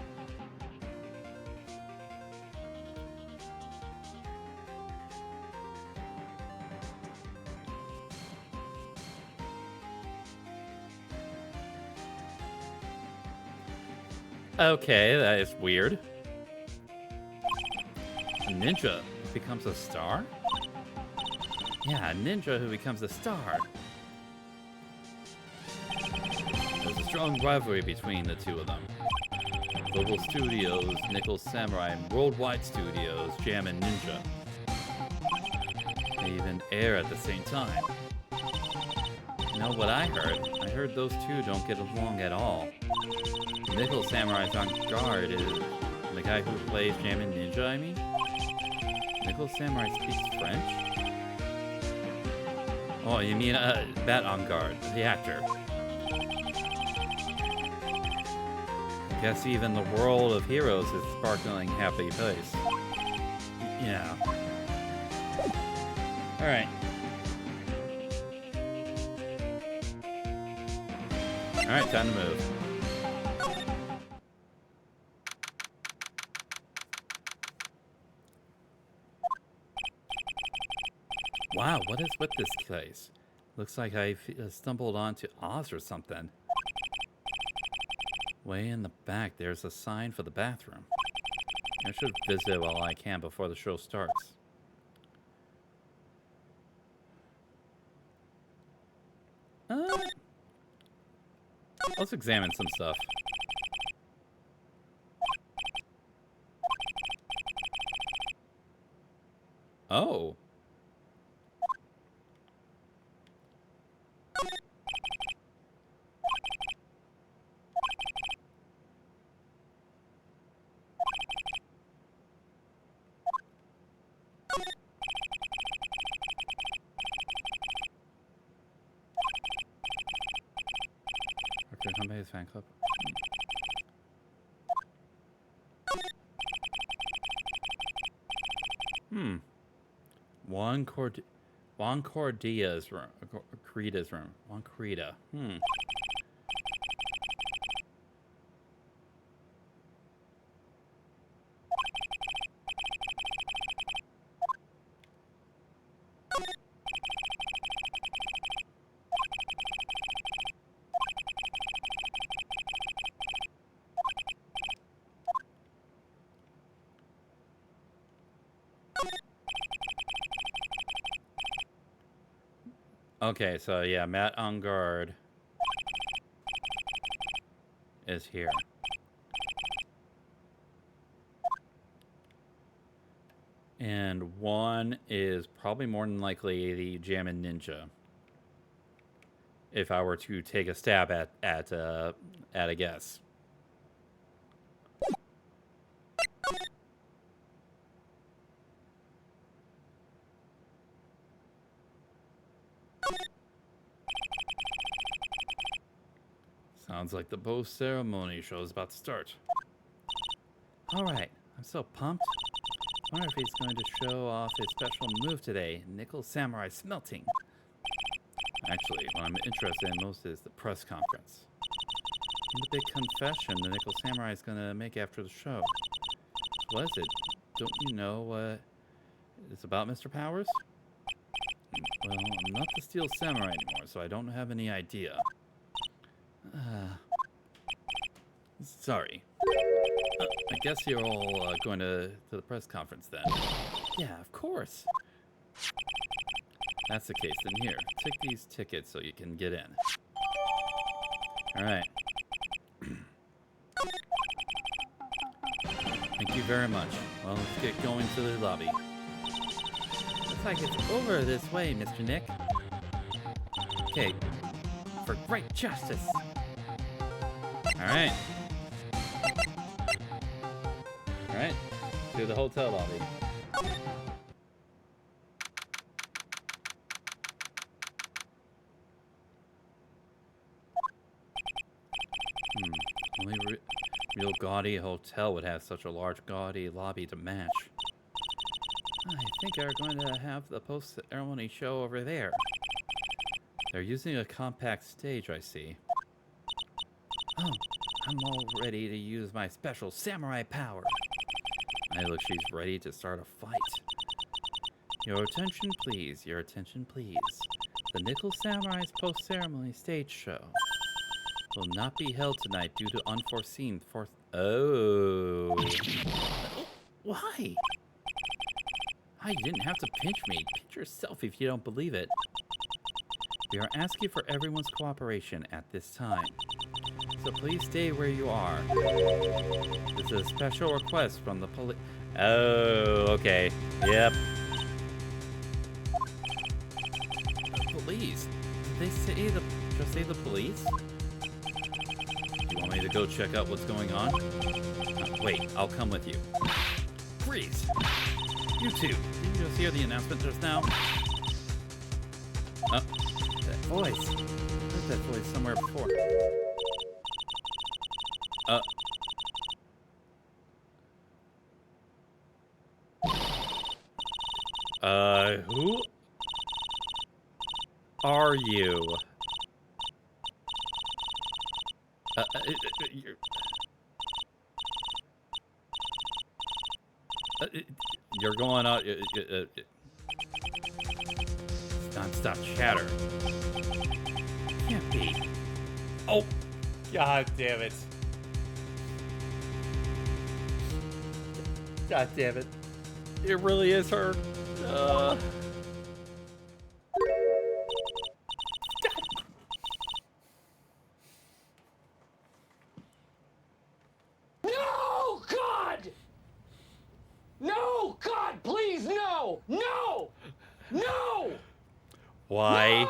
Okay, that is weird. A ninja who becomes a star? Yeah, a ninja who becomes a star. There's a strong rivalry between the two of them. Global Studios, Nickel Samurai, and Worldwide Studios, Jammin' Ninja. They even air at the same time. You know what I heard? I heard those two don't get along at all. Nickel Samurai's on guard is the guy who plays Jammin' Ninja, I mean? Nickel Samurai speaks French? Oh, you mean Bat on Guard, the actor. I guess even the world of heroes is a sparkling happy place. Yeah. Alright. Alright, time to move. Wow, what is with this place? Looks like I stumbled onto Oz or something. Way in the back, there's a sign for the bathroom. I should visit while I can before the show starts. Let's examine some stuff. Oh. Company's fan club. Juan Cordea's room. Creda's room. Juan Creda. Okay, so yeah, Matt on guard is here. And one is probably more than likely the Jammin' Ninja. If I were to take a stab at a guess. Sounds like the post-ceremony show is about to start. All right, I'm so pumped. Wonder if he's going to show off his special move today, Nickel Samurai Smelting. Actually, what I'm interested in most is the press conference. And the big confession the Nickel Samurai is going to make after the show. What is it? Don't you know what it's about, Mr. Powers? Well, I'm not the Steel Samurai anymore, so I don't have any idea. Sorry. I guess you're all going to the press conference then. Yeah, of course. That's the case, then here, take these tickets so you can get in. Alright. Thank you very much. Well, let's get going to the lobby. Looks like it's over this way, Mr. Nick. Okay. For great justice. Alright. Alright. To the hotel lobby. Only real gaudy hotel would have such a large gaudy lobby to match. I think they're going to have the post-ceremony show over there. They're using a compact stage, I see. Oh, I'm all ready to use my special samurai power. I look, she's ready to start a fight. Your attention, please. Your attention, please. The Nickel Samurai's post-ceremony stage show will not be held tonight due to unforeseen Oh. Why? You didn't have to pinch me. Pinch yourself if you don't believe it. We are asking for everyone's cooperation at this time. So please stay where you are. This is a special request from the police. Oh, okay. Yep. The police? Did they say just say the police? You want me to go check out what's going on? Wait, I'll come with you. Freeze! You two, didn't you just hear the announcement just now? Oh, that voice. I heard that voice somewhere before. Who are you? You're going out. Non-stop chatter. Can't be. Oh, God damn it. God damn it. It really is her. No, God! No, God, please, no! No! No! Why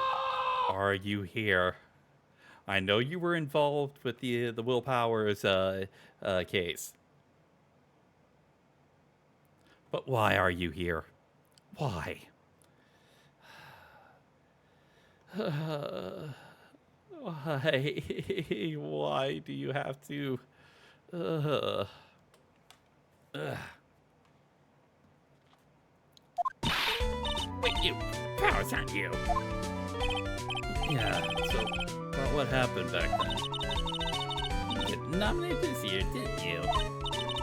are you here? I know you were involved with the Will Powers case. But why are you here? Why? Why? Why do you have to? Wait, you, Powers, boss, aren't you? Yeah, so what happened back then? You get nominated this year, didn't you?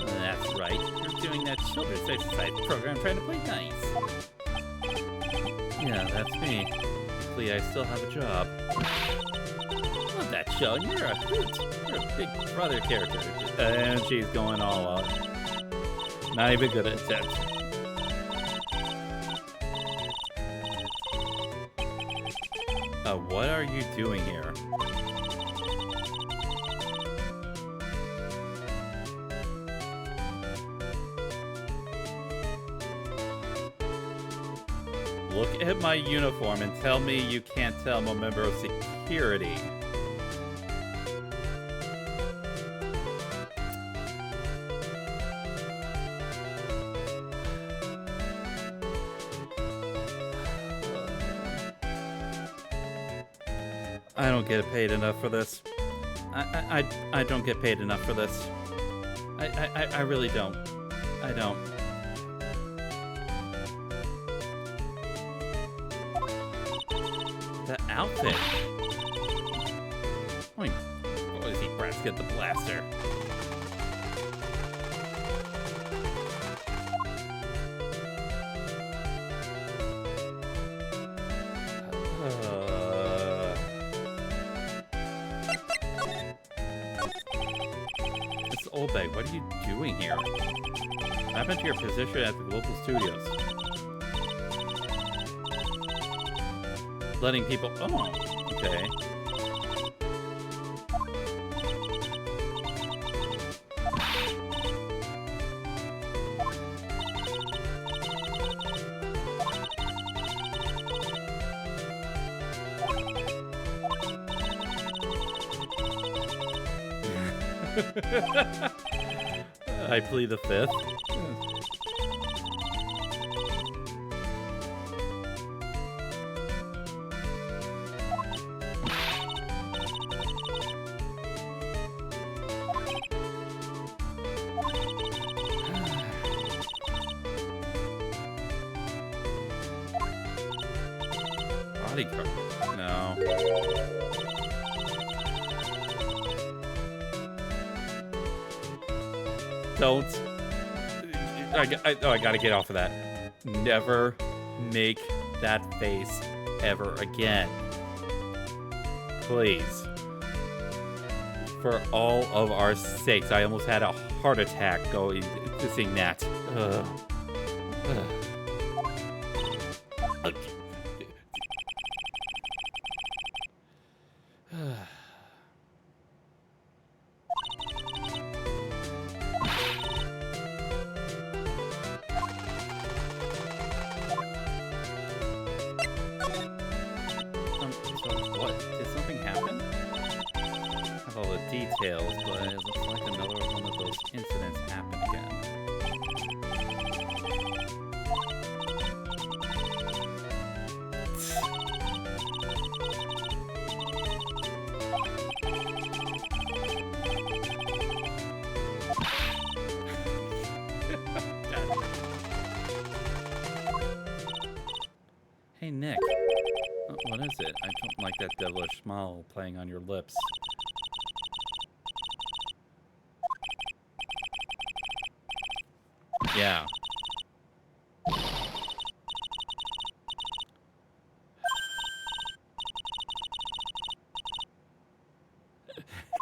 That's right. You're doing that children's exercise program trying to play nice. Yeah, that's me. Luckily, I still have a job. Love that show. You're a hoot. You're a big brother character. And she's going all out. Not even good at it. What are you doing here? Look at my uniform and tell me you can't tell I'm a member of security. I don't get paid enough for this. I don't get paid enough for this. I really don't. I don't. The outfit. Boy, does he perhaps get the blaster? Miss Oldbag, what are you doing here? What happened to your position at the local studios? Letting people... Oh, okay. I plead the fifth. Bodyguard. No. Don't. I gotta get off of that. Never make that face ever again. Please. For all of our sakes, I almost had a heart attack going to seeing that. So what? Did something happen? I have all the details, but it looks like another one of those incidents happened again. Hey, Nick. What is it? I don't like that devilish smile playing on your lips. Yeah.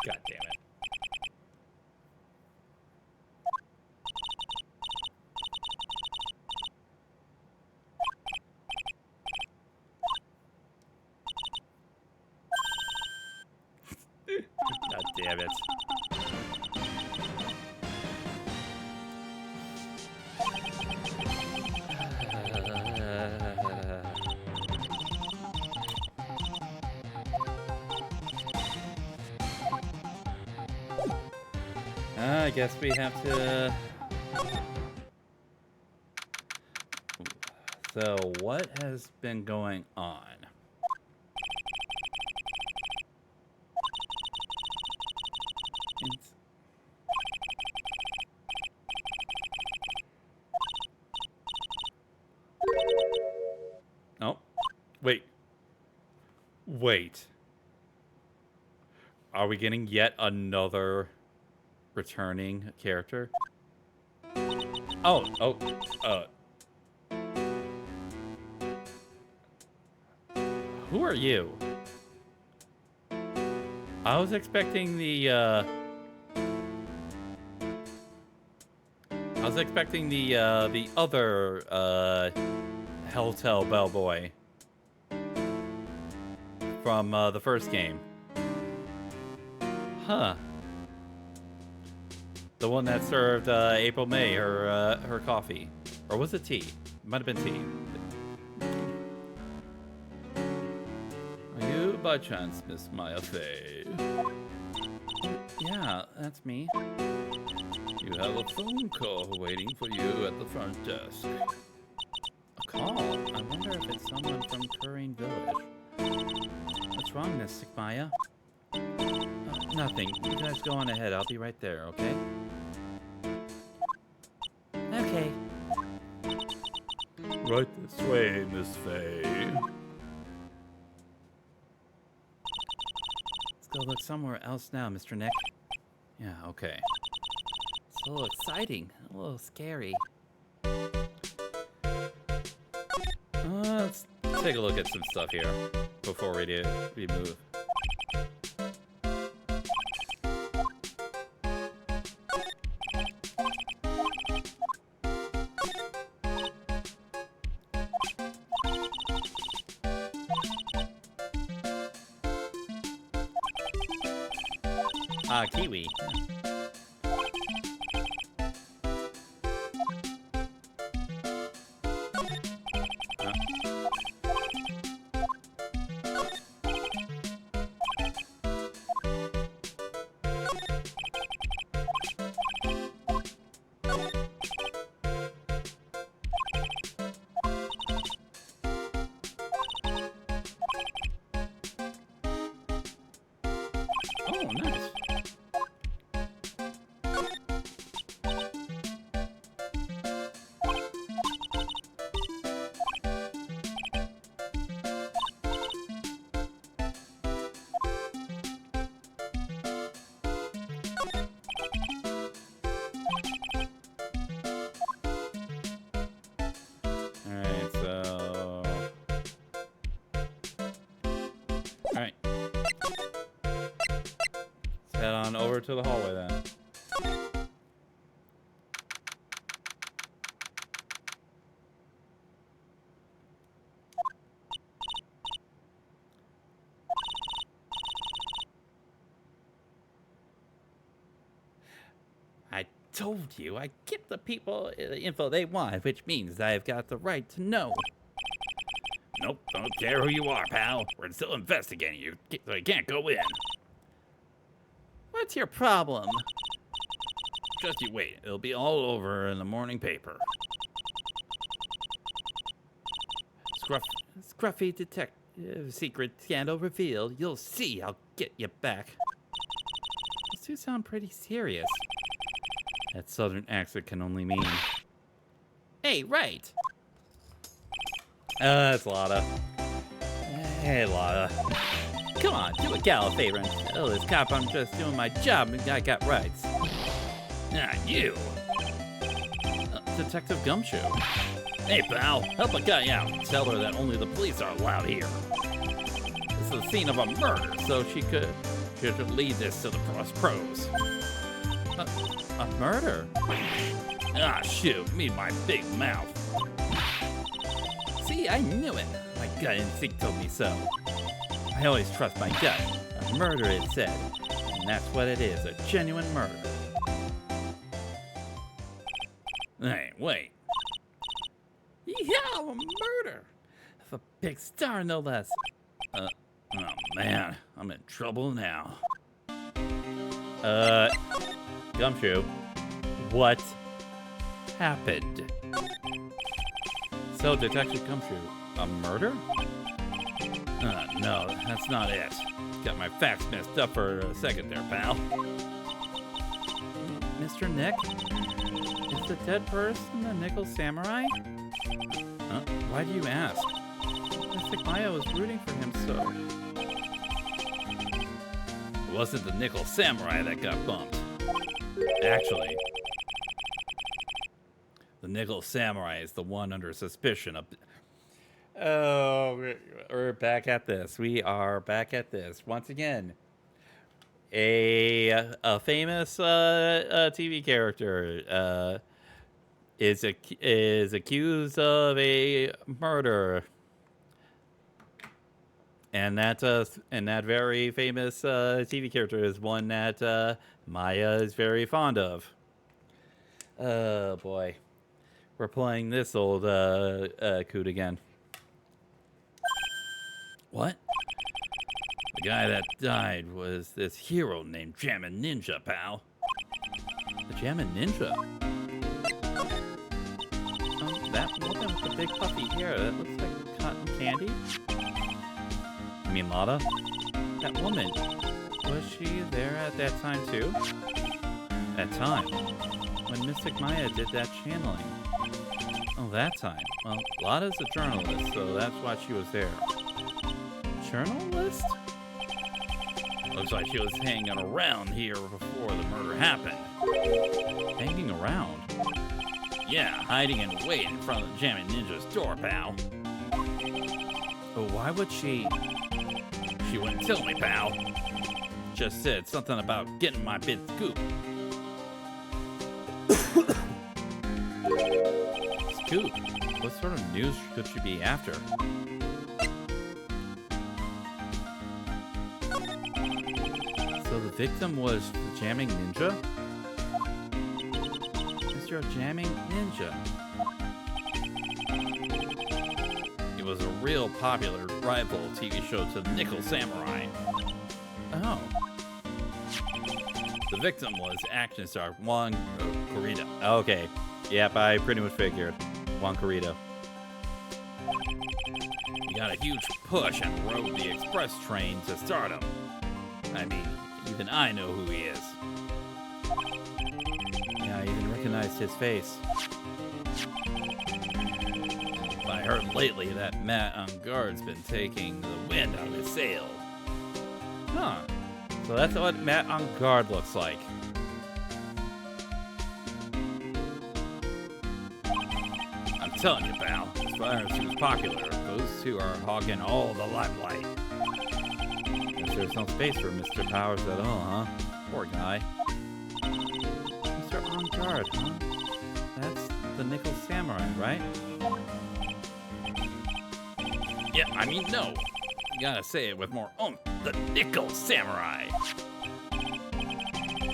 God damn it. God damn it. I guess we have to... So, what has been going on? It's... Oh, Wait. Are we getting yet another returning character? Oh, who are you? I was expecting the other Helltale bellboy from the first game. Huh. The one that served April May her coffee. Or was it tea? It might have been tea. Are you by chance Miss Maya Fey? Yeah, that's me. You have a phone call waiting for you at the front desk. A call? I wonder if it's someone from Turing Village. What's wrong, Miss Maya? Nothing. You guys go on ahead. I'll be right there, okay? Okay. Right this way, Miss Fey. Let's go look somewhere else now, Mr. Nick. Yeah, okay. It's a little exciting, a little scary. Let's take a look at some stuff here before we move. Kiwi. Oh, nice. Alright, so... Alright. Let's head on over to the hallway then. I told you, I give the people the info they want, which means I've got the right to know. Nope, don't care who you are, pal. We're still investigating you, so you can't go in. What's your problem? Just you wait. It'll be all over in the morning paper. Scruffy detective secret scandal revealed. You'll see, I'll get you back. Those two sound pretty serious. That southern accent can only mean... Hey, Wright! That's Lotta. Hey, Lotta. Come on, do a gal a favor and tell this cop I'm just doing my job and I got rights. Not you. Detective Gumshoe. Hey, pal, help a guy out. Tell her that only the police are allowed here. This is the scene of a murder, so she should lead this to the pros. A murder? Ah, shoot, me and my big mouth. See, I knew it. My gut instinct told me so. I always trust my gut. A murder, it said. And that's what it is, a genuine murder. Hey, wait. Yeah, a murder! Of a big star, no less. Oh man, I'm in trouble now. Gumshoe, what happened? So, Detective Gumshoe, a murder? No, that's not it. Got my facts messed up for a second there, pal. Mr. Nick? Is the dead person the Nickel Samurai? Huh? Why do you ask? The Mystic Maya was rooting for him so. It wasn't the Nickel Samurai that got bumped. Actually, the Nickel Samurai is the one under suspicion of... Oh, we're back at this. We are back at this once again. A famous TV character is accused of a murder, and that very famous TV character is one that Maya is very fond of. Oh boy, we're playing this old coot again. What? The guy that died was this hero named Jammin' Ninja, pal. The Jammin' Ninja. That woman with the big puffy hair, that looks like cotton candy. You mean Lada? That woman, was she there at that time too? That time? When Mystic Maya did that channeling. Oh, that time. Well, Lada's a journalist, so that's why she was there. Journalist? Looks like she was hanging around here before the murder happened. Hanging around? Yeah, hiding in wait in front of the Jammin' Ninja's door, pal. But why would she? She wouldn't tell me, pal. Just said something about getting my big scoop. Scoop? What sort of news could she be after? So the victim was the Jamming Ninja? Mr. Jamming Ninja. It was a real popular rival TV show to the Nickel Samurai. Oh. The victim was action star Juan Corrida. Okay. Yep, I pretty much figured. Juan Corrida. He got a huge push and rode the express train to stardom. I mean, even I know who he is. Yeah, I even recognized his face. I heard lately that Matt on guard's been taking the wind out of his sail. Huh. So that's what Matt on guard looks like. I'm telling you, pal, as far as who's popular, those two are hogging all the limelight. Guess there's no space for Mr. Powers at all, huh? Poor guy. Mr. On guard, huh? That's the Nickel Samurai, right? Yeah, I mean, no. You gotta say it with more the Nickel Samurai.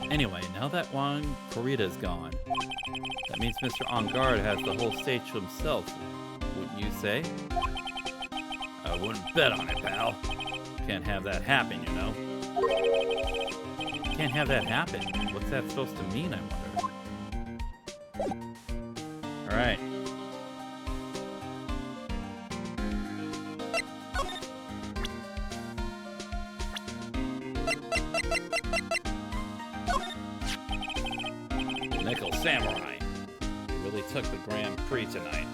Anyway, now that Juan Corrida's gone, that means Mr. On Guard has the whole stage to himself, wouldn't you say? I wouldn't bet on it, pal. Can't have that happen, you know. Can't have that happen. What's that supposed to mean, I wonder? Alright. Nickel Samurai. He really took the Grand Prix tonight.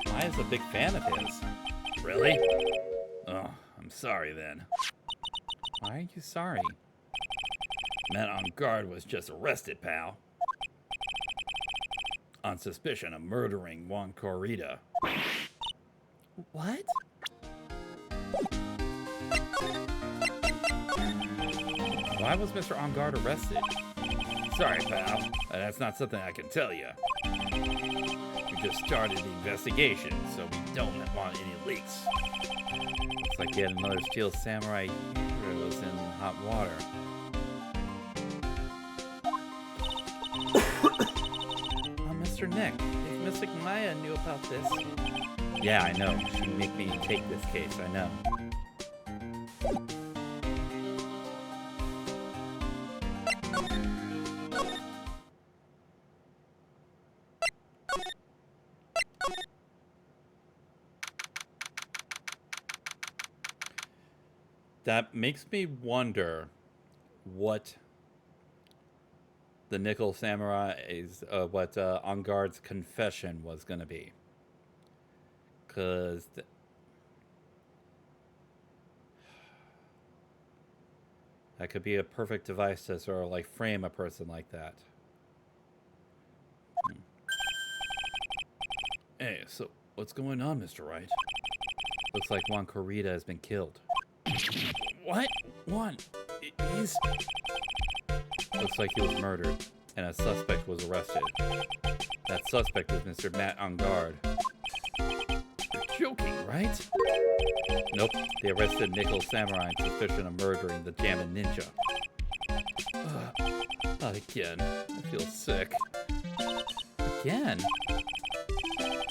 Maya's a big fan of his. Really? Oh, I'm sorry then. Why are you sorry? Man on guard was just arrested, pal. On suspicion of murdering Juan Corrida. What? Why was Mr. On Guard arrested? Sorry, pal. That's not something I can tell you. We just started the investigation, so we don't want any leaks. Looks like yet another Steel Samurai hero was in hot water. Mr. Nick, if Mystic Maya knew about this... Yeah, I know. She made me take this case, I know. That makes me wonder what the Nickel Samurai's, On Guard's confession was going to be. Because that could be a perfect device to sort of like frame a person like that. Hey, so what's going on, Mr. Wright? Looks like Juan Corrida has been killed. What? Juan, he's... Looks like he was murdered, and a suspect was arrested. That suspect is Mr. Matt on guard. You're joking, right? Nope, they arrested Nickel Samurai on suspicion of murdering the Jammin' Ninja. Not again. I feel sick. Again?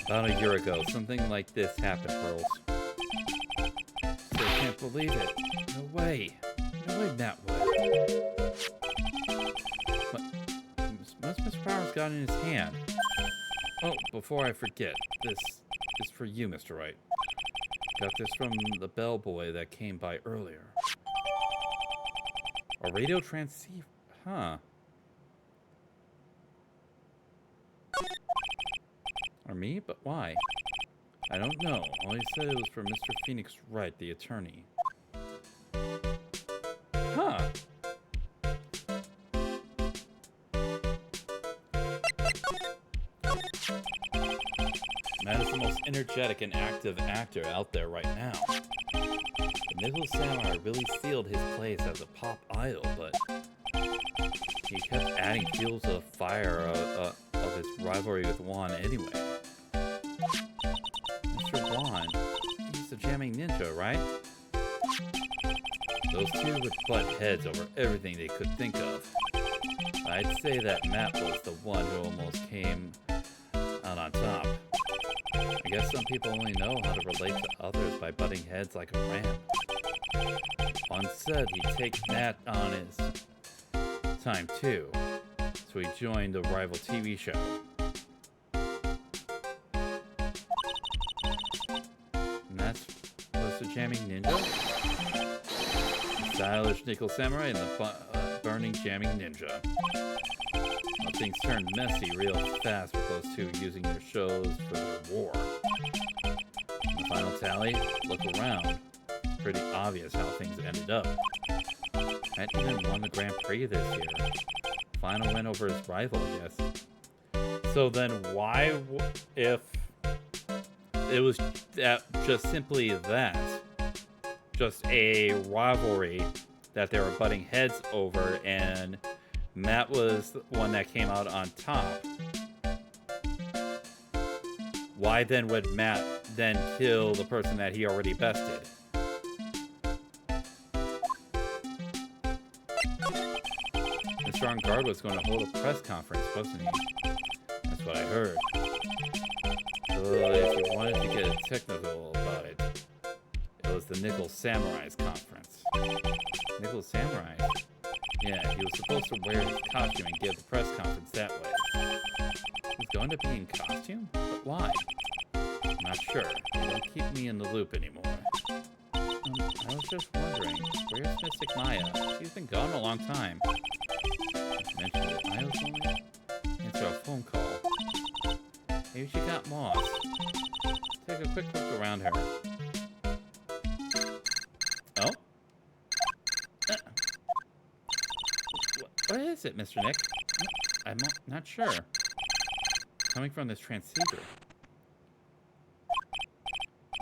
About a year ago, something like this happened, Pearls. Still can't believe it. No way. No way Matt would. What's Mr. Powers got in his hand? Oh, before I forget, this is for you, Mr. Wright. Got this from the bellboy that came by earlier. A radio transceiver? Huh. Or me? But why? I don't know. All he said it was for Mr. Phoenix Wright, the attorney. Huh. Matt is the most energetic and active actor out there right now. The Nickel Samurai really sealed his place as a pop idol, but he kept adding fuel to the fire of his rivalry with Juan anyway. Mr. Juan, he's the jamming ninja, right? Those two would butt heads over everything they could think of. I'd say that Matt was the one who almost came out on top. I guess some people only know how to relate to others by butting heads like a ram. Juan said he'd take Matt on his time too, so he joined the rival TV show. And that's was the jamming ninja? Stylish Nickel Samurai and the burning jamming ninja. Well, things turned messy real fast with those two using their shows for their war. In the final tally, look around. It's pretty obvious how things ended up. Matt even won the Grand Prix this year. Final win over his rival, I guess. So then why, if it was that just simply that, just a rivalry that they were butting heads over, and Matt was the one that came out on top, why then would Matt then kill the person that he already bested? Mr. On Guard was going to hold a press conference, wasn't he? That's what I heard. So if you wanted to get technical about it, it was the Nickel Samurai's conference. Nickel Samurai? Yeah, he was supposed to wear his costume and give the press conference that way. He's going to be in costume? But why? I'm not sure. They don't keep me in the loop anymore. I was just wondering, where's Mystic Maya? She's been gone a long time. Just mentioned it. Maya's only answer a phone call. Maybe she got lost. Take a quick look around her. Oh? What is it, Mr. Nick? I'm not sure. Coming from this transceiver.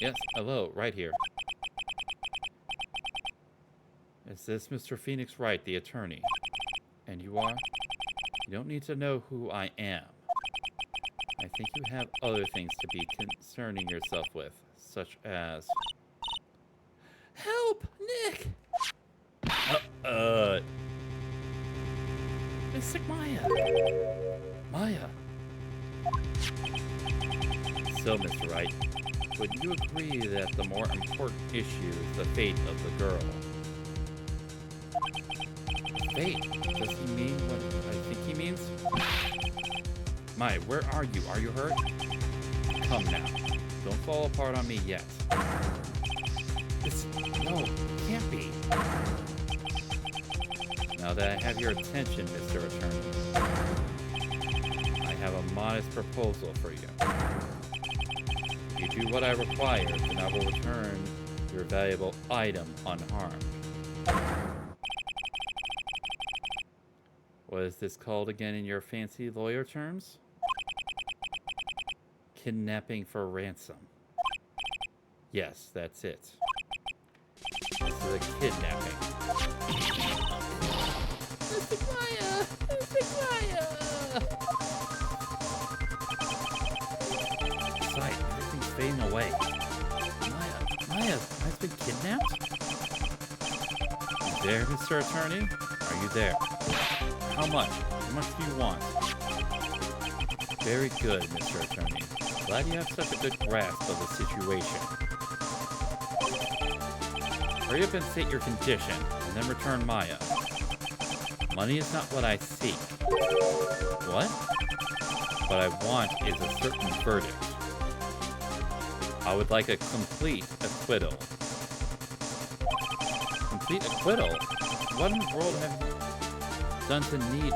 Yes, hello, right here. Is this Mr. Phoenix Wright, the attorney? And you are? You don't need to know who I am. I think you have other things to be concerning yourself with, such as... Help! Nick! Mystic Maya! Maya! So, Mr. Wright, would you agree that the more important issue is the fate of the girl? Fate? Does he mean what I think he means? Maya, where are you? Are you hurt? Come now. Don't fall apart on me yet. No, it can't be. Now that I have your attention, Mr. Attorney, I have a modest proposal for you. If you do what I require, then I will return your valuable item unharmed. What is this called again in your fancy lawyer terms? Kidnapping for ransom. Yes, that's it. This is a kidnapping. Mystic Maya! Mystic Maya! Sight, everything's fading away. Maya's been kidnapped? You there, Mr. Attorney? Are you there? How much? How much do you want? Very good, Mr. Attorney. Glad you have such a good grasp of the situation. Hurry up and state your condition, and then return Maya. Money is not what I seek. What? What I want is a certain verdict. I would like a complete acquittal. Complete acquittal? What in the world have you done to need?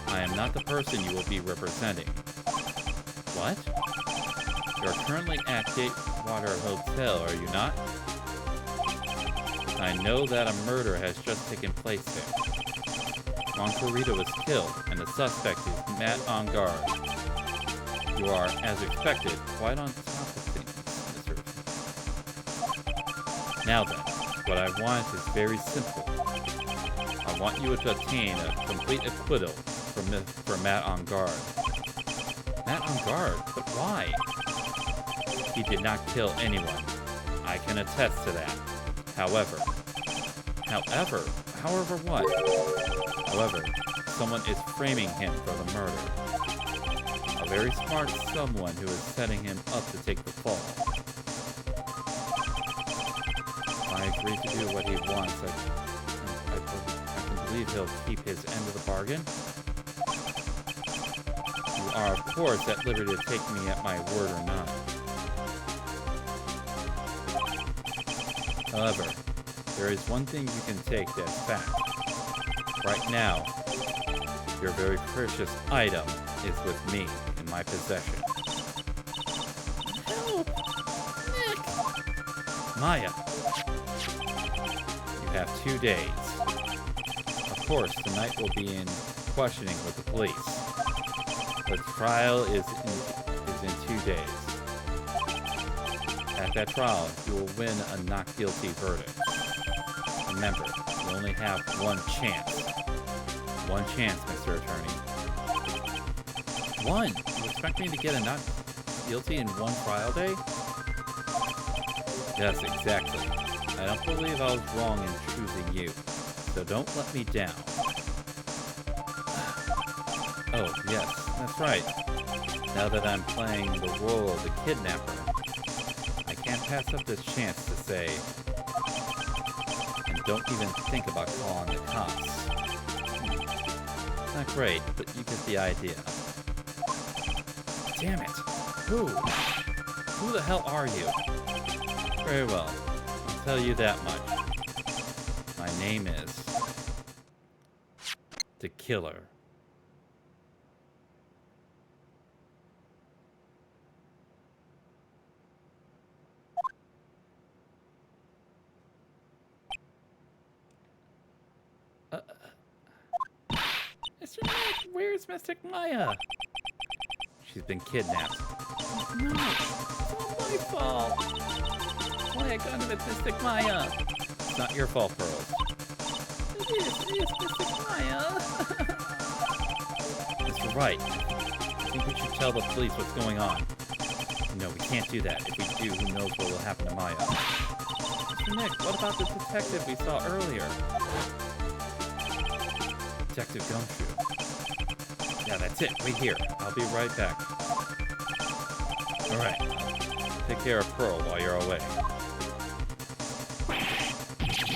I am not the person you will be representing. What? You're currently at Gatewater Hotel, are you not? I know that a murder has just taken place there. Moncorito was killed, and the suspect is Matt on guard. You are, as expected, quite on top of things, Mr. Now then, what I want is very simple. I want you to obtain a complete acquittal for Matt on guard. Matt on guard? But why? He did not kill anyone. I can attest to that. However what? However, someone is framing him for the murder. A very smart someone who is setting him up to take the fall. I agree to do what he wants. I can believe he'll keep his end of the bargain. You are, of course, at liberty to take me at my word or not. However, there is one thing you can take as fact. Right now, your very precious item is with me, in my possession. Help! Nick! Maya! You have 2 days. Of course, tonight will be in questioning with the police. The trial is in 2 days. At that trial, you will win a not guilty verdict. Remember, you only have one chance. One chance, Mr. Attorney. One? You expect me to get a not guilty in one trial day? Yes, exactly. I don't believe I was wrong in choosing you, so don't let me down. Oh, yes, that's right. Now that I'm playing the role of the kidnapper, I can't pass up this chance to say, and don't even think about calling the cops. Not great, but you get the idea. Damn it! Who? Who the hell are you? Very well, I'll tell you that much. My name is... The Killer. Mr. Nick, where's Mystic Maya? She's been kidnapped. No, it's all my fault. Why I got him at Mystic Maya? It's not your fault, Pearls. It is Mystic Maya. Mr. Wright, I think we should tell the police what's going on. No, we can't do that. If we do, who knows what will happen to Maya. Mr. Nick, what about the detective we saw earlier? Detective Gumshoe. Yeah, that's it. Wait here. I'll be right back. Alright. Take care of Pearl while you're away.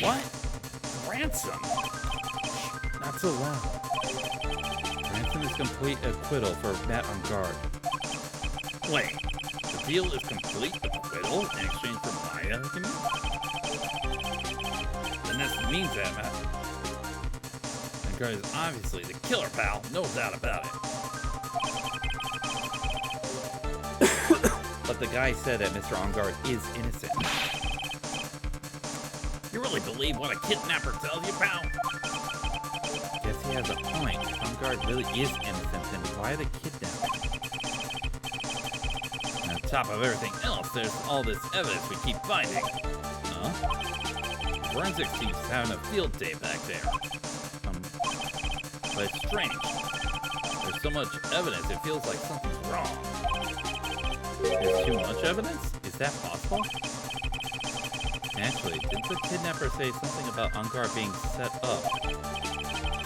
What? Ransom? Not so loud. Ransom is complete acquittal for Matt on guard. Wait. The deal is complete acquittal in exchange for Maya, you mean? Then this means that, Matt. Guard is obviously the killer, pal. No doubt about it. But the guy said that Mr. Ongard is innocent. You really believe what a kidnapper tells you, pal? Guess he has a point. Ongard really is innocent, then why the kidnapping? And on top of everything else, there's all this evidence we keep finding. Huh? Forensics team's having a field day back there. But it's strange. There's so much evidence, it feels like something's wrong. There's too much evidence? Is that possible? Actually, didn't the kidnapper say something about Ongard being set up?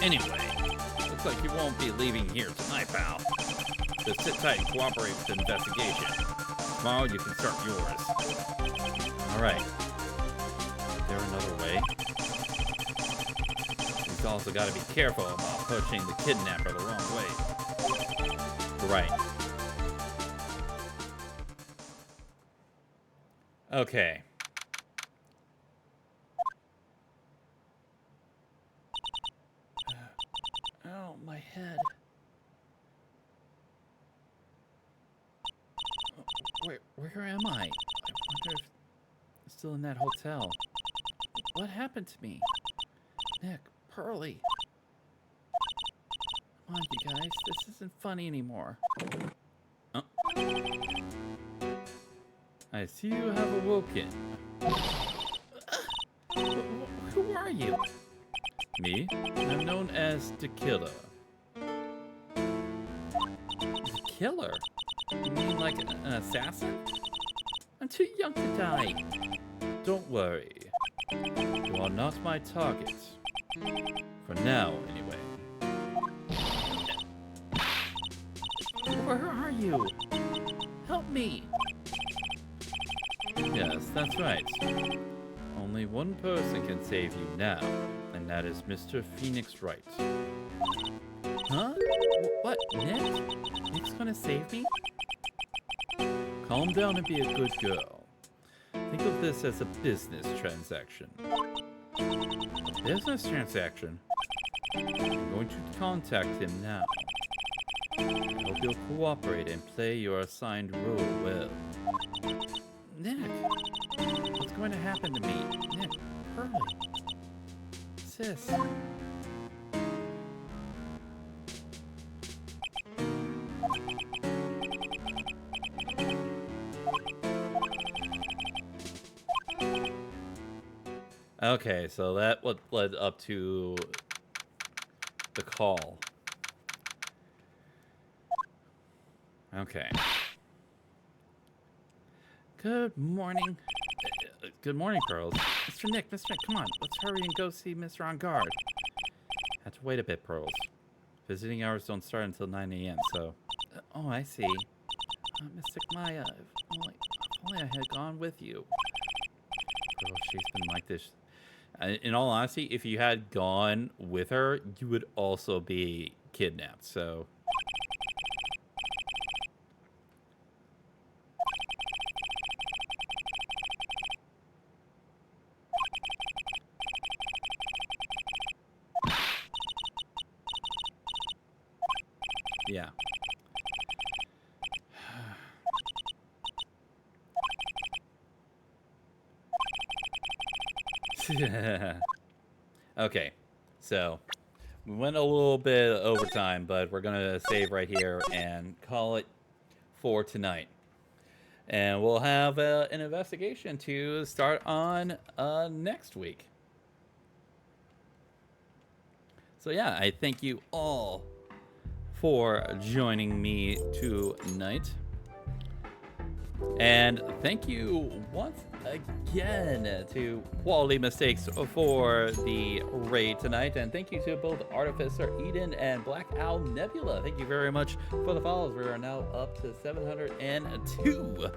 Anyway, looks like you won't be leaving here tonight, pal. Just sit tight and cooperate with the investigation. Tomorrow you can start yours. Alright. Is there another way? You've also got to be careful about pushing the kidnapper the wrong way. Right. Okay. Oh, my head. Where am I? I wonder if I'm still in that hotel. What happened to me? Nick, Pearly. Come on, you guys. This isn't funny anymore. Oh. I see you have awoken. Who are you? Me? I'm known as the Killer. The Killer? You mean like an assassin? I'm too young to die. Don't worry. You are not my target. For now, anyway. Where are you? Help me! Yes, that's right. Only one person can save you now, and that is Mr. Phoenix Wright. Huh? What, Nick? Nick's gonna save me? Calm down and be a good girl. Think of this as a business transaction. A business transaction? I'm going to contact him now. I hope you'll cooperate and play your assigned role well. Nick, what's going to happen to me? Nick, Pearly, Sis. Okay, so that what led up to the call. Okay. Good morning. Good morning, Pearls. Mr. Nick, come on. Let's hurry and go see Mr. On Guard. Have to wait a bit, Pearls. Visiting hours don't start until 9 a.m., so... oh, I see. Miss Maya, if only I had gone with you. Girl, she's been like this. In all honesty, if you had gone with her, you would also be kidnapped, so... yeah. Okay, so we went a little bit over time, but we're gonna save right here and call it for tonight. And we'll have an investigation to start on next week. So yeah, I thank you all for joining me tonight. And thank you once again to Quality Mistakes for the raid tonight. And thank you to both Artificer Eden and Black Owl Nebula. Thank you very much for the follows. We are now up to 702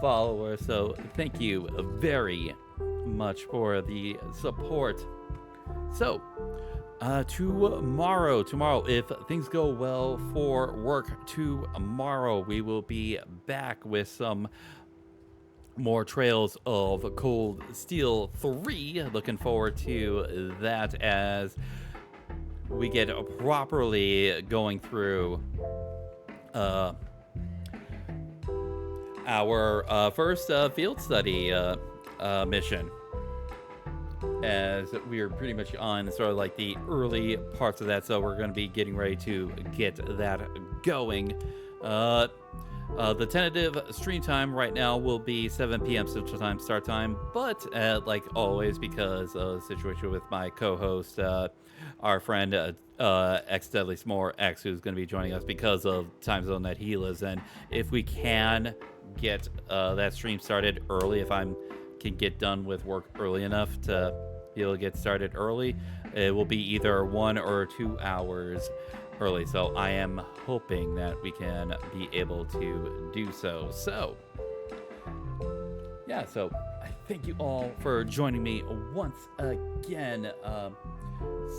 followers. So thank you very much for the support. So, tomorrow, if things go well for work tomorrow, we will be back with some more Trails of Cold Steel 3. Looking forward to that as we get properly going through our first field study mission, as we are pretty much on sort of like the early parts of that, so we're going to be getting ready to get that going. The tentative stream time right now will be 7 p.m. Central Time start time, but like always, because of the situation with my co-host, our friend X Deadly S'more X, who's going to be joining us because of time zone that he lives in. If we can get that stream started early, if I can get done with work early enough to be able to get started early, it will be either 1 or 2 hours early. So I am hoping that we can be able to do so. So yeah, so I thank you all for joining me once again.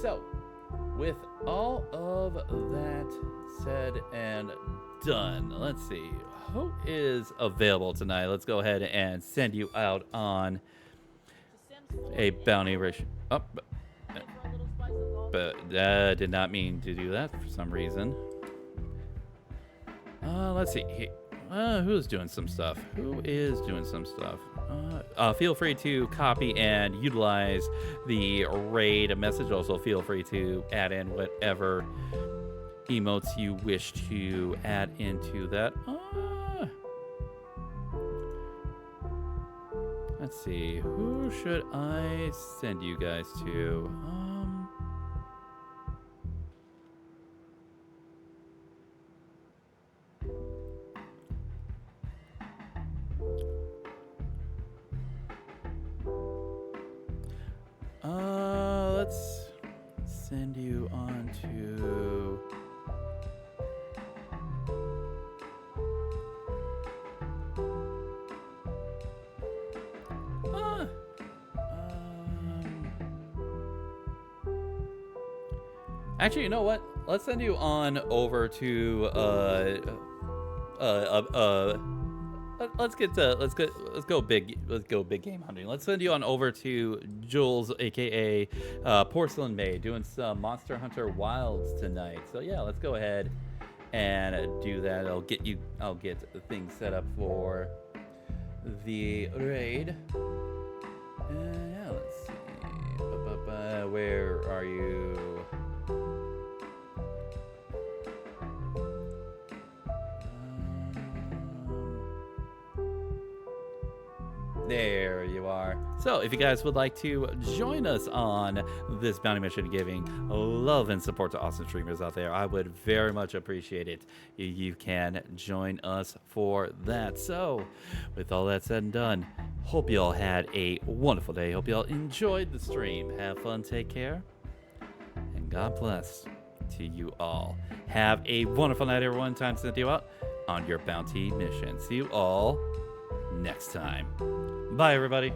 So with all of that said and done, let's see who is available tonight. Let's go ahead and send you out on a bounty mission. Oh, but did not mean to do that for some reason. Let's see. Who's doing some stuff? Who is doing some stuff? Feel free to copy and utilize the raid message. Also, feel free to add in whatever emotes you wish to add into that. Let's see. Who should I send you guys to? Let's send you on to... Actually, you know what? Let's send you on over to let's go big game hunting. Let's send you on over to Jules, aka Porcelain May, doing some Monster Hunter Wilds tonight. So yeah, let's go ahead and do that. I'll get things set up for the raid. Yeah, let's see. Where are you? There you are. So if you guys would like to join us on this bounty mission, giving love and support to awesome streamers out there, I would very much appreciate it. You can join us for that. So with all that said and done, hope you all had a wonderful day. Hope you all enjoyed the stream. Have fun, take care, and God bless to you all. Have a wonderful night, everyone. Time to send you out on your bounty mission. See you all next time. Bye, everybody.